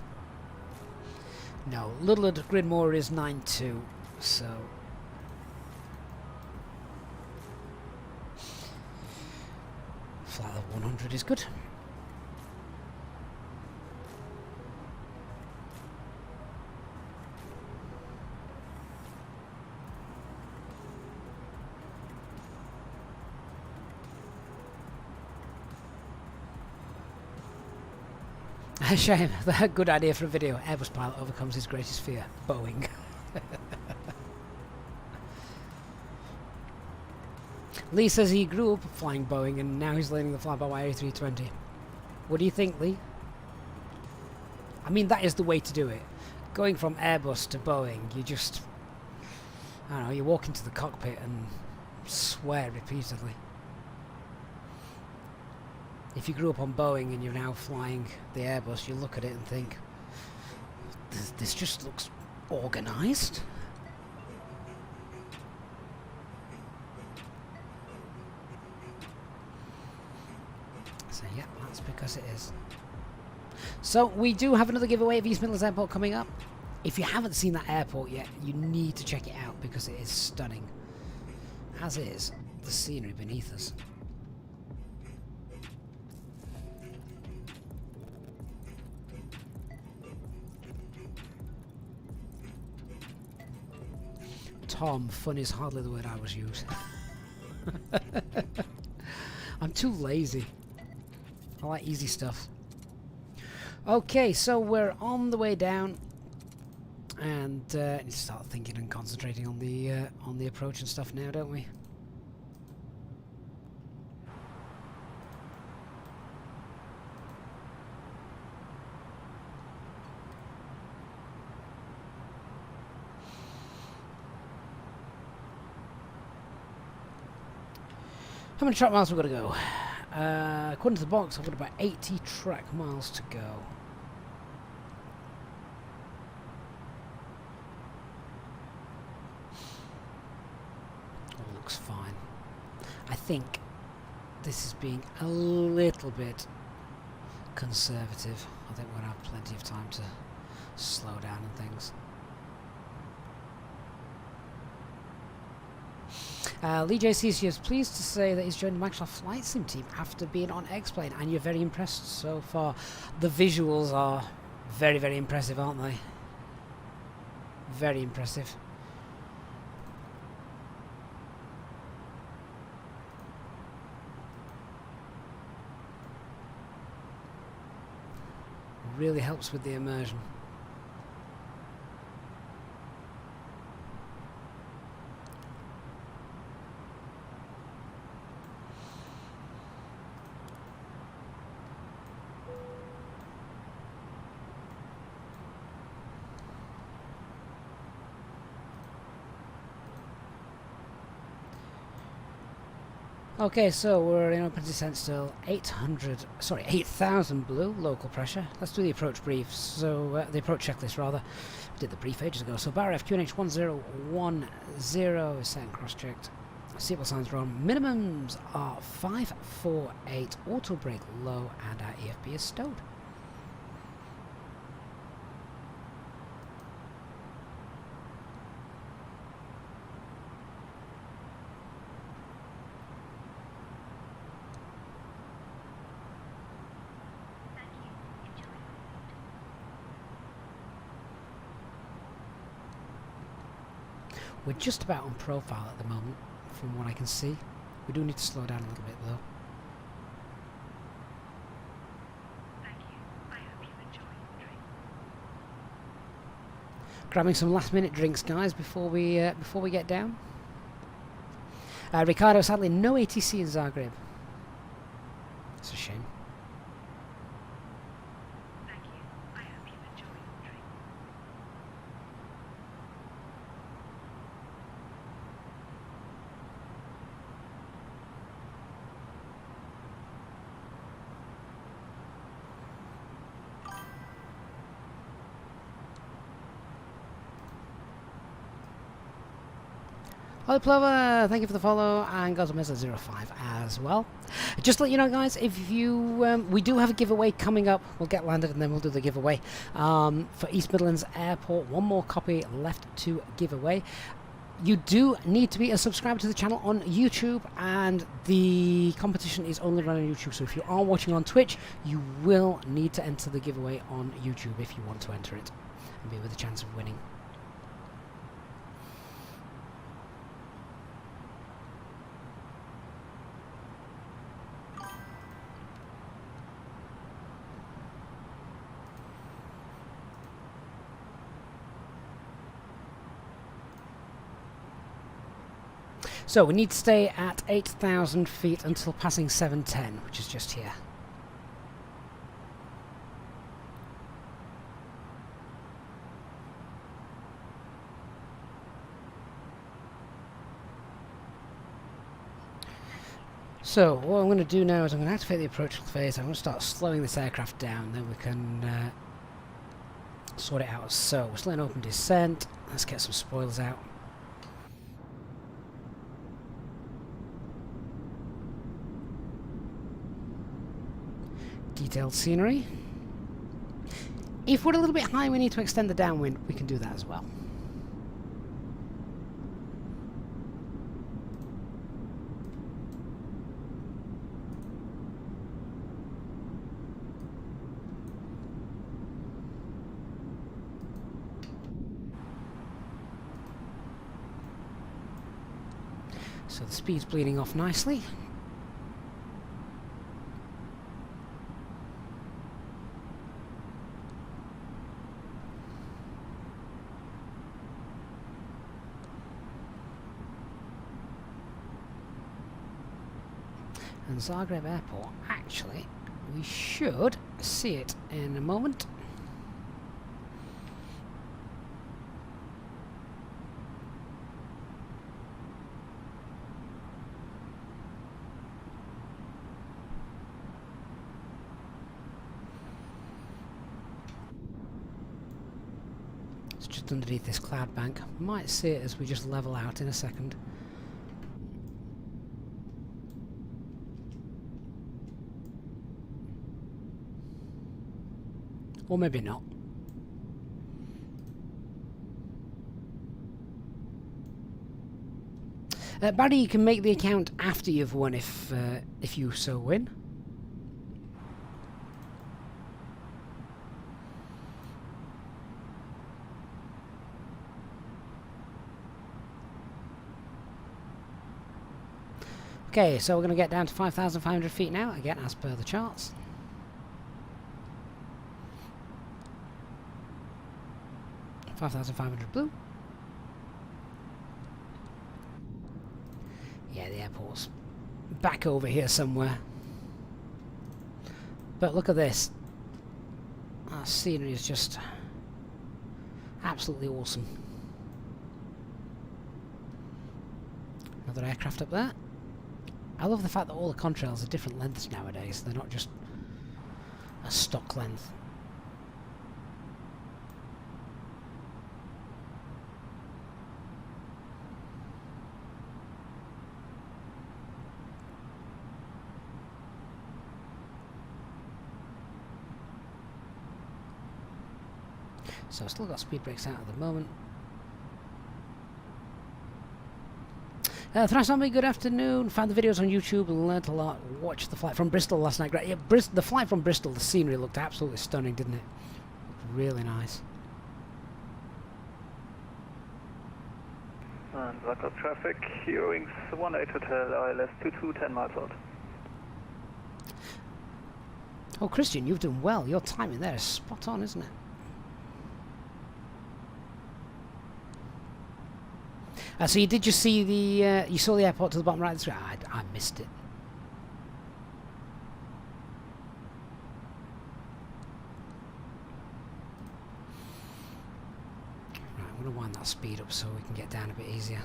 No, Lulud Grid Mora is 9.2, so... flight level 100 is good. Shame, a good idea for a video. Airbus pilot overcomes his greatest fear. Boeing. Lee says he grew up flying Boeing and now he's learning the fly-by-wire A330. What do you think, Lee? I mean, that is the way to do it. Going from Airbus to Boeing, you just... I don't know, you walk into the cockpit and swear repeatedly. If you grew up on Boeing and you're now flying the Airbus, you look at it and think, this just looks organised. So yeah, that's because it is. So we do have another giveaway of East Midlands Airport coming up. If you haven't seen that airport yet, you need to check it out because it is stunning. As is the scenery beneath us. Tom, fun is hardly the word I was using. I'm too lazy. I like easy stuff. Okay, so we're on the way down, and need to start thinking and concentrating on the approach and stuff now, don't we? How many track miles have we got to go? According to the box, I've got about 80 track miles to go. All looks fine. I think this is being a little bit conservative. I think we're going to have plenty of time to slow down and things. Lee JC is pleased to say that he's joined the Microsoft Flight Sim team after being on X-Plane, and you're very impressed so far. The visuals are very, very impressive, aren't they? Very impressive. Really helps with the immersion. Okay, so we're in open descent still. 8,000 blue, local pressure. Let's do the approach brief. So, the approach checklist rather. We did the brief ages ago. So, bar F, QNH 1010 is set and cross-checked. Seatbelt signs are on. Minimums are 548, auto brake low, and our EFB is stowed. We're just about on profile at the moment, from what I can see. We do need to slow down a little bit though. Thank you. I hope you enjoy your drink. Grabbing some last-minute drinks, guys, before we get down. Ricardo, sadly, no ATC in Zagreb. It's a shame. Thank you. I hope you enjoy your drink. Hello Plover, thank you for the follow, and Gosmeza05 as well. Just to let you know, guys, if you we do have a giveaway coming up. We'll get landed and then we'll do the giveaway for East Midlands Airport. One more copy left to give away. You do need to be a subscriber to the channel on YouTube, and the competition is only run on YouTube. So if you are watching on Twitch, you will need to enter the giveaway on YouTube if you want to enter it and be with a chance of winning. So we need to stay at 8,000 feet until passing 710, which is just here. So what I'm going to do now is I'm going to activate the approach phase. I'm going to start slowing this aircraft down, then we can sort it out. So we're still in open descent. Let's get some spoilers out. Detailed scenery. If we're a little bit high, we need to extend the downwind. We can do that as well. So the speed's bleeding off nicely. And Zagreb Airport, actually, we should see it in a moment. It's just underneath this cloud bank. Might see it as we just level out in a second. Or maybe not. Barry, you can make the account after you've won if you so win. Okay, so we're going to get down to 5,500 feet now, again as per the charts. $5,500 blue. Yeah, the airport's back over here somewhere. But look at this. Our scenery is just absolutely awesome. Another aircraft up there. I love the fact that all the contrails are different lengths nowadays. They're not just a stock length. So I've still got speed brakes out at the moment. Thrash Zombie, good afternoon. Found the videos on YouTube and learnt a lot. Watched the flight from Bristol last night. Great. Yeah, the flight from Bristol, the scenery looked absolutely stunning, didn't it? Really nice. And Zagreb traffic, Eurowings 18 Hotel, ILS 22, 10 miles out. Oh, Christian, you've done well. Your timing there is spot on, isn't it? So you did just see the, you saw the airport to the bottom right of the screen? I missed it. Right, I'm going to wind that speed up so we can get down a bit easier.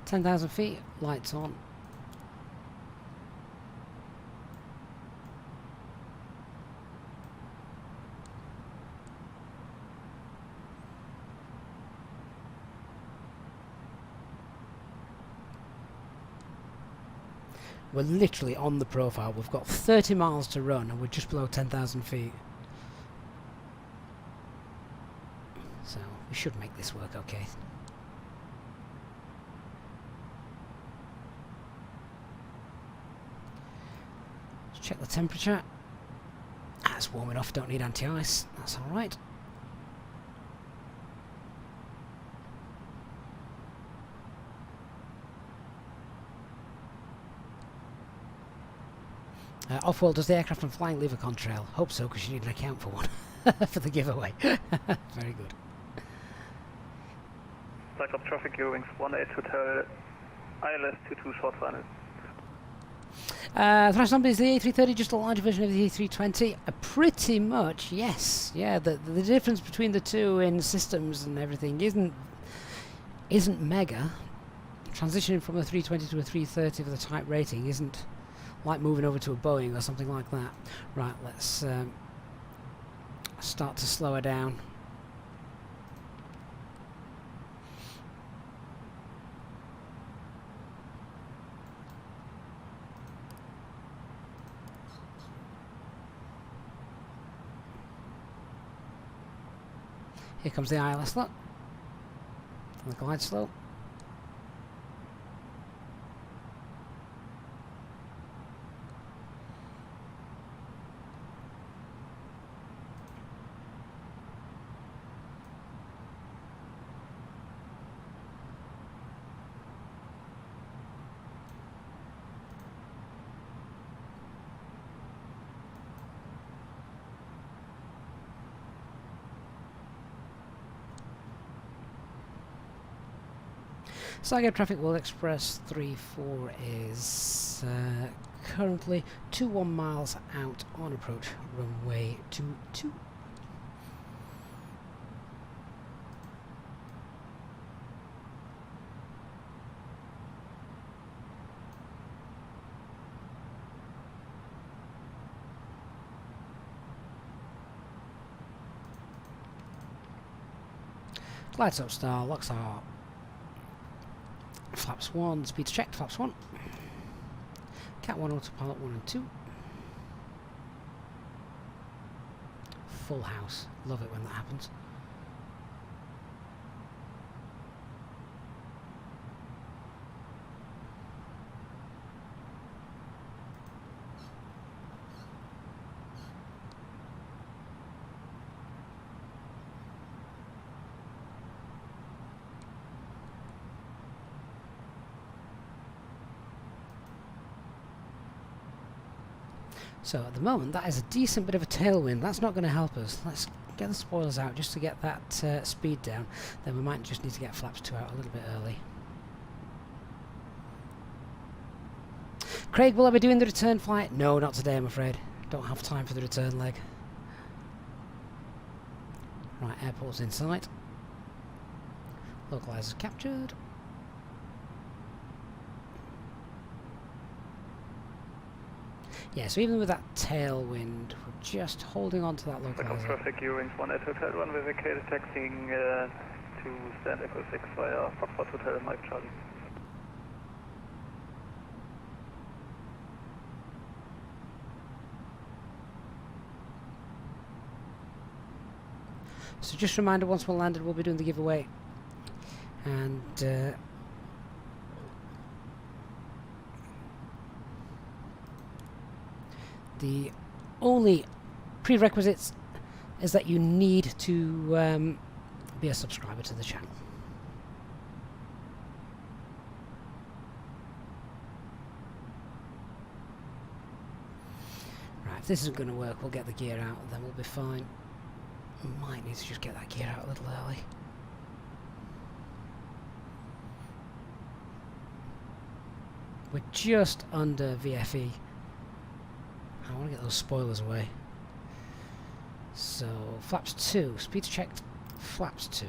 $10,000 feet, lights on. We're literally on the profile. We've got 30 miles to run and we're just below 10,000 feet. So we should make this work okay. Check the temperature. That's warm enough, don't need anti-ice. That's alright. Off-world, does the aircraft and flying leave a contrail? Hope so, because you need an account for one. For the giveaway. Very good. Zagreb traffic, Eurowings 18 Hotel, ILS 22 short final. Thrash number is the A330, just a larger version of the A320. Pretty much, yes. Yeah, the difference between the two in systems and everything isn't mega. Transitioning from a 320 to a 330 for the type rating isn't like moving over to a Boeing or something like that. Right, let's start to slow her down. Here comes the ILS look. The glide slope. Zagreb Traffic World Express 34 is currently 21 miles out on approach runway 22. Glide slope star, locks are flaps 1, speeds checked, flaps 1. Cat 1, autopilot 1 and 2. Full house. Love it when that happens. So at the moment that is a decent bit of a tailwind. That's not going to help us. Let's get the spoilers out just to get that speed down. Then we might just need to get flaps 2 out a little bit early. Craig, will I be doing the return flight? No, not today I'm afraid. Don't have time for the return leg. Right, airport's in sight. Localizers captured. Yeah, so even with that tailwind, we're just holding on to that localizer. Traffic, Eurings 1 at Hotel 1 with vacated taxiing to stand Echo 6 via Cockpit Hotel Mike Charlie. So just a reminder, once we're landed we'll be doing the giveaway. And the only prerequisites is that you need to be a subscriber to the channel. Right, if this isn't going to work, we'll get the gear out and then we'll be fine. We might need to just get that gear out a little early. We're just under VFE. I want to get those spoilers away. So, flaps 2, speeds checked, flaps 2.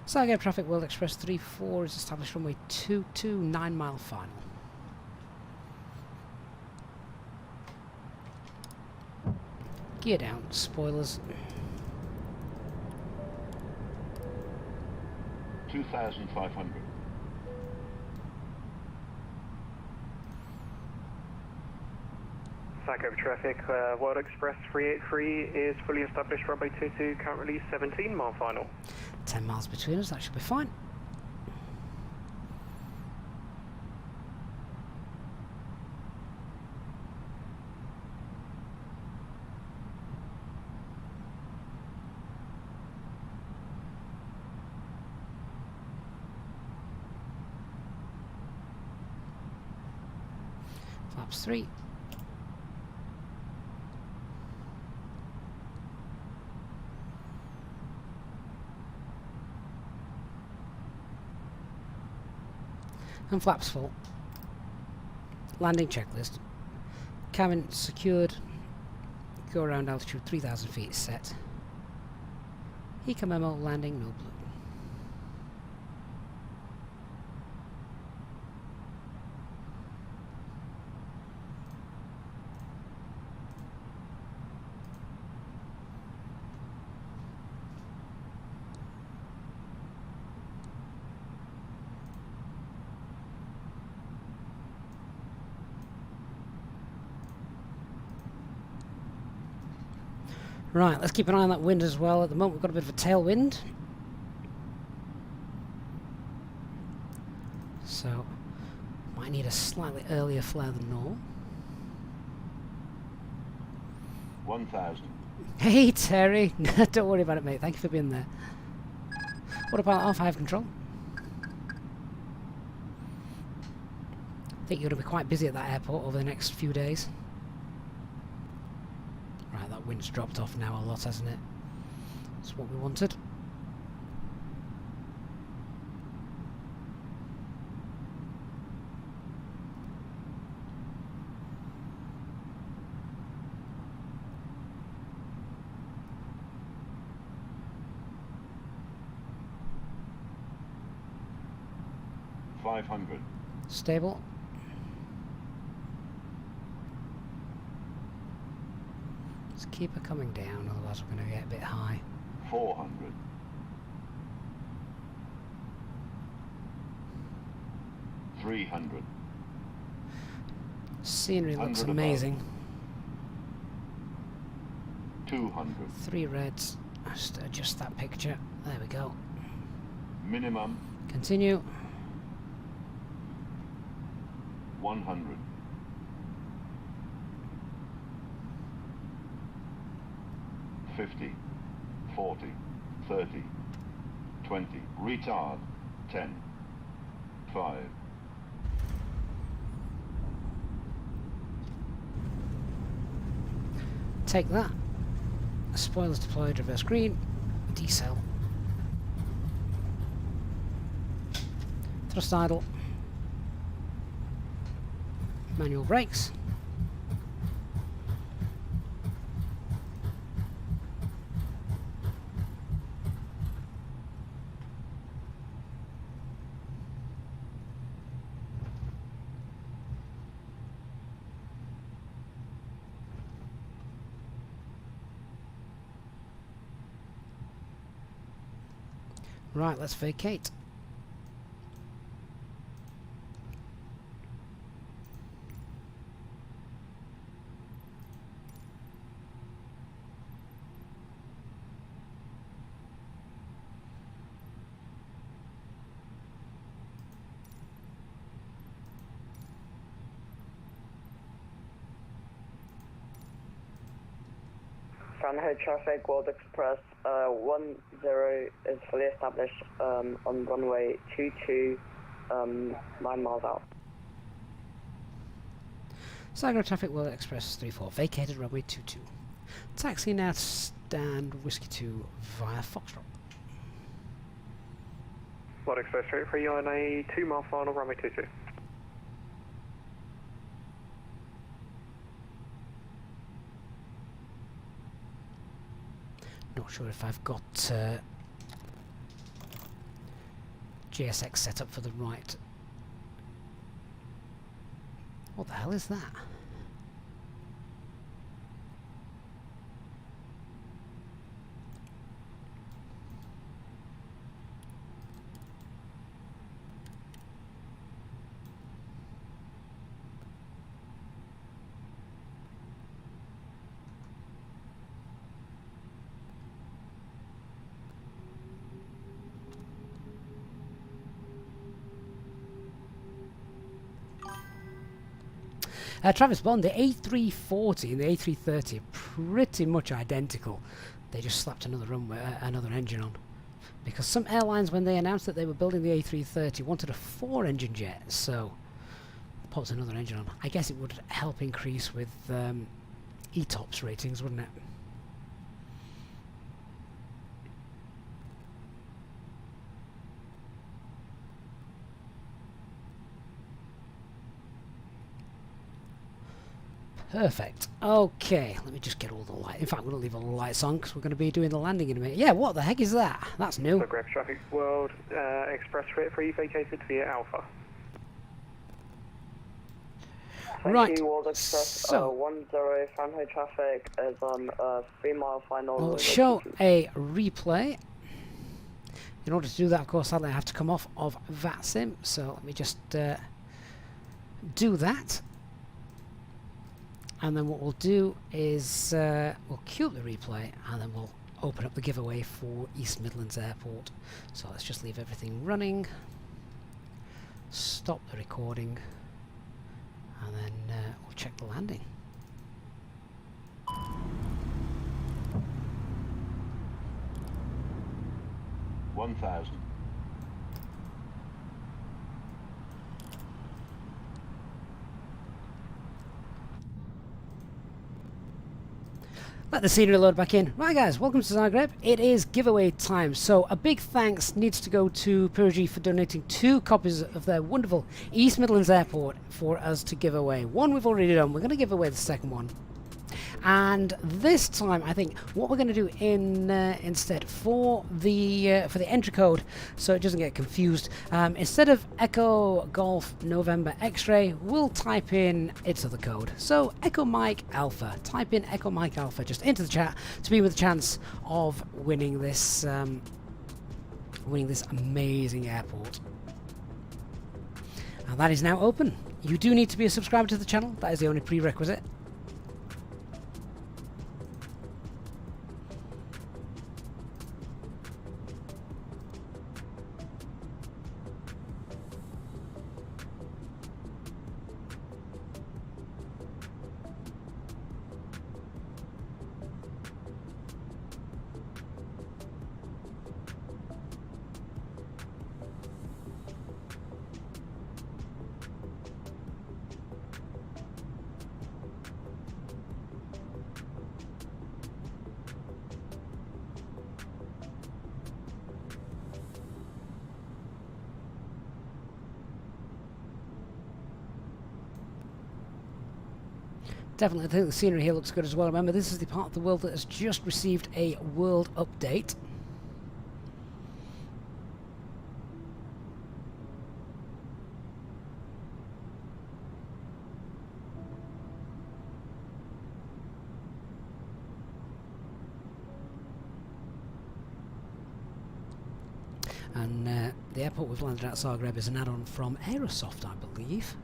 Zagreb Traffic World Express 34 is established runway 22, 9 mile final. Gear down, spoilers. 2,500. Zagreb Traffic World Express 383 is fully established runway 22, currently 17 mile final. 10 miles between us, that should be fine. Flaps 3. And flaps full. Landing checklist. Cabin secured. Go around altitude 3,000 feet set. Eco memo, landing, no blue. Right, let's keep an eye on that wind as well. At the moment we've got a bit of a tailwind. So, might need a slightly earlier flare than normal. 1,000. Hey Terry! Don't worry about it, mate. Thank you for being there. What about R5 control? I think you're going to be quite busy at that airport over the next few days. Right, that wind's dropped off now a lot, hasn't it? That's what we wanted. $500. Stable. Let's keep her coming down, otherwise we're going to get a bit high. 400. 300. Scenery looks 100 amazing. above. 200. 3 reds. Just adjust that picture. There we go. Minimum Continue. 100. 50, 40, 30, 20. Retard. 10, 5. Take that. Spoilers deployed, reverse green. Decel. Thrust idle. Manual brakes. Right, let's vacate. Franhood traffic, World Express 10 is fully established on runway 22, 9 miles out. Zagreb traffic, World Express 34, vacated runway 22. Taxi now to stand Whiskey 2 via Foxtrot. World Express 33 on a 2-mile final, runway 22. Not sure if I've got GSX set up for the right. What the hell is that? Travis Bond, the A340 and the A330 are pretty much identical. They just slapped another runway, another engine on. Because some airlines, when they announced that they were building the A330, wanted a 4-engine jet, so pops another engine on. I guess it would help increase with ETOPS ratings, wouldn't it? Perfect. Okay, let me just get all the light. In fact, we're going to leave all the lights on because we're going to be doing the landing in a minute. Yeah, what the heck is that? That's new. Zagreb traffic world, express rate 3 vacated via Alpha. Thank Right, you, World Express. so 10 Fahrenheit traffic is on 3 mile final. we'll show a replay. In order to do that, of course, sadly I have to come off of VATSIM, so let me just do that. And then what we'll do is we'll queue up the replay and then we'll open up the giveaway for East Midlands Airport. So let's just leave everything running, stop the recording, and then we'll check the landing. $1,000. Let the scenery load back in. Right guys, welcome to Zagreb. It is giveaway time. So a big thanks needs to go to Purgy for donating 2 copies of their wonderful East Midlands Airport for us to give away. One we've already done. We're going to give away the second one. And this time, I think what we're going to do instead for the entry code, so it doesn't get confused, instead of Echo Golf November X-Ray, we'll type in its other code. So Echo Mike Alpha. Type in Echo Mike Alpha just into the chat to be with a chance of winning this amazing airport. And that is now open. You do need to be a subscriber to the channel. That is the only prerequisite. Definitely, I think the scenery here looks good as well. Remember, this is the part of the world that has just received a world update. And the airport we've landed at, Zagreb, is an add-on from Aerosoft, I believe.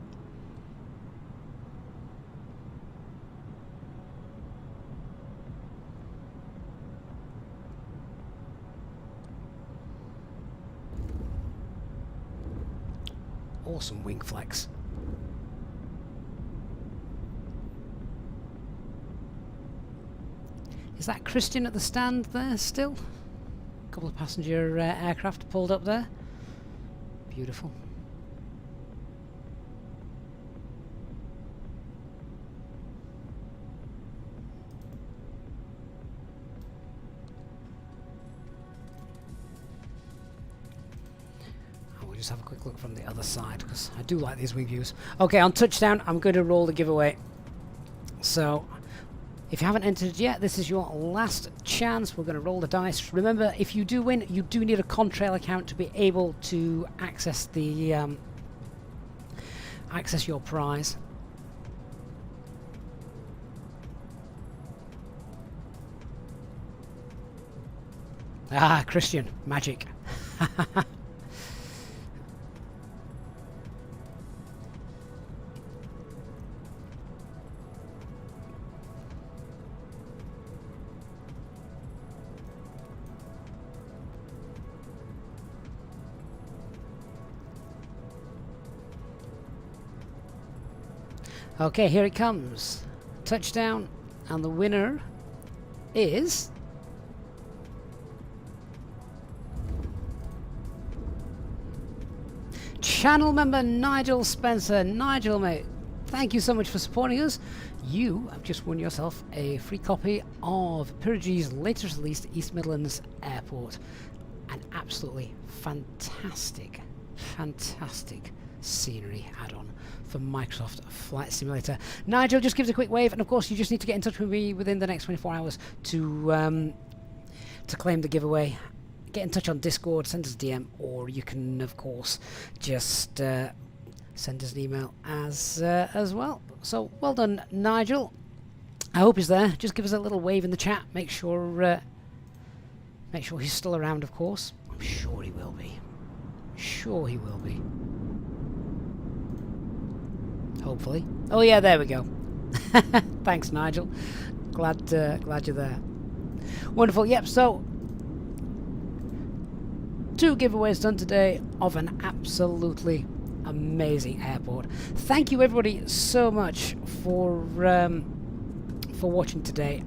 Awesome wing flex. Is that Christian at the stand there still? A couple of passenger aircraft pulled up there. Beautiful. Just have a quick look from the other side because I do like these wing views. Okay, on touchdown, I'm going to roll the giveaway. So, if you haven't entered yet, this is your last chance. We're going to roll the dice. Remember, if you do win, you do need a Contrail account to be able to access the access your prize. Ah, Christian, magic. Okay, here it comes. Touchdown, and the winner is channel member Nigel Spencer. Nigel, mate, thank you so much for supporting us. You have just won yourself a free copy of Pyrrhu's latest released East Midlands Airport. An absolutely fantastic scenery add-on for Microsoft Flight Simulator. Nigel, just give us a quick wave, and of course you just need to get in touch with me within the next 24 hours to claim the giveaway. Get in touch on Discord, send us a DM, or you can of course just send us an email as well. So well done, Nigel. I hope he's there. Just give us a little wave in the chat. Make sure he's still around, of course. I'm sure he will be. Sure he will be. Hopefully. Oh yeah, there we go. Thanks, Nigel. Glad you're there. Wonderful. Yep. So 2 giveaways done today of an absolutely amazing airport. Thank you everybody so much for watching today.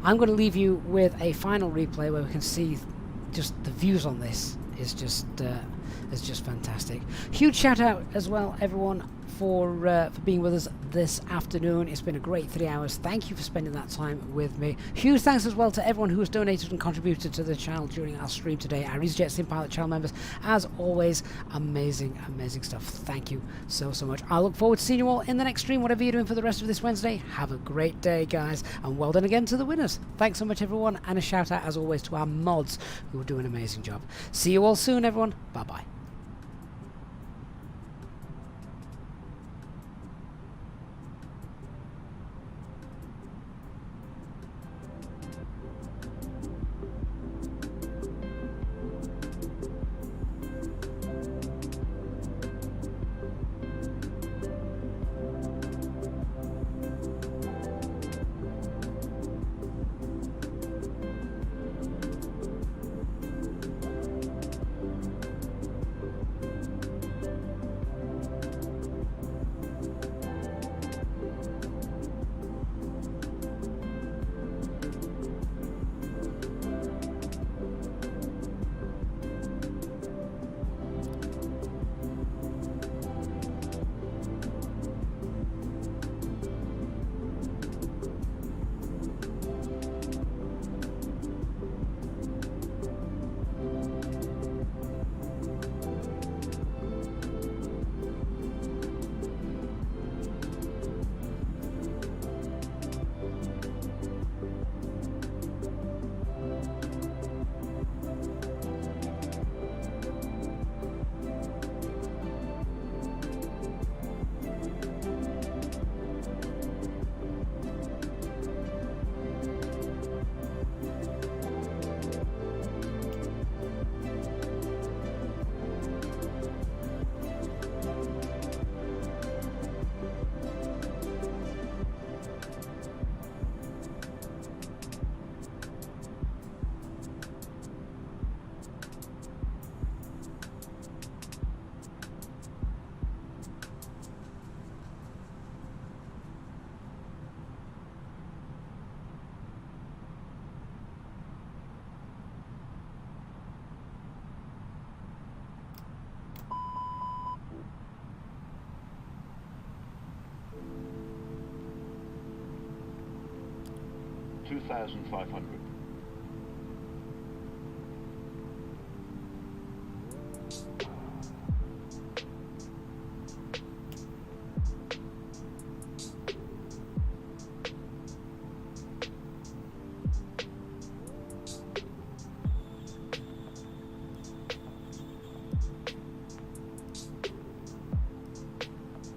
I'm going to leave you with a final replay where we can see just the views on this is just fantastic. Huge shout out as well, everyone, for being with us this afternoon. It's been a great 3 hours. Thank you for spending that time with me. Huge thanks as well to everyone who has donated and contributed to the channel during our stream today. Our EasyJet SimPilot channel members, as always, amazing stuff. Thank you so much. I look forward to seeing you all in the next stream, whatever you're doing for the rest of this Wednesday. Have a great day, guys, and well done again to the winners. Thanks so much, everyone, and a shout out as always to our mods who do an amazing job. See you all soon, everyone. Bye bye. $2,500.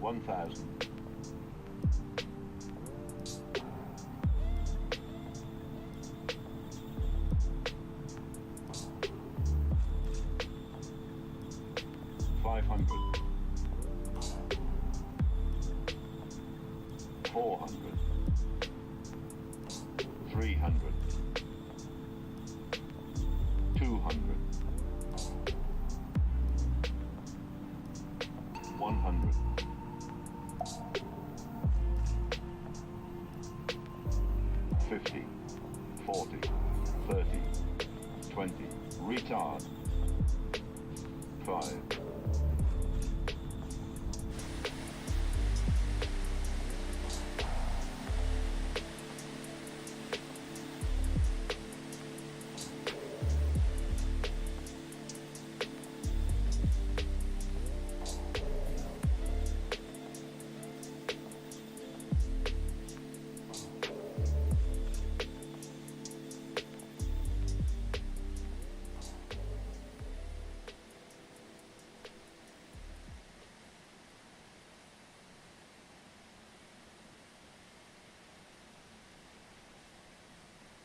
$1,000. $500. $400. $300. $200. $100.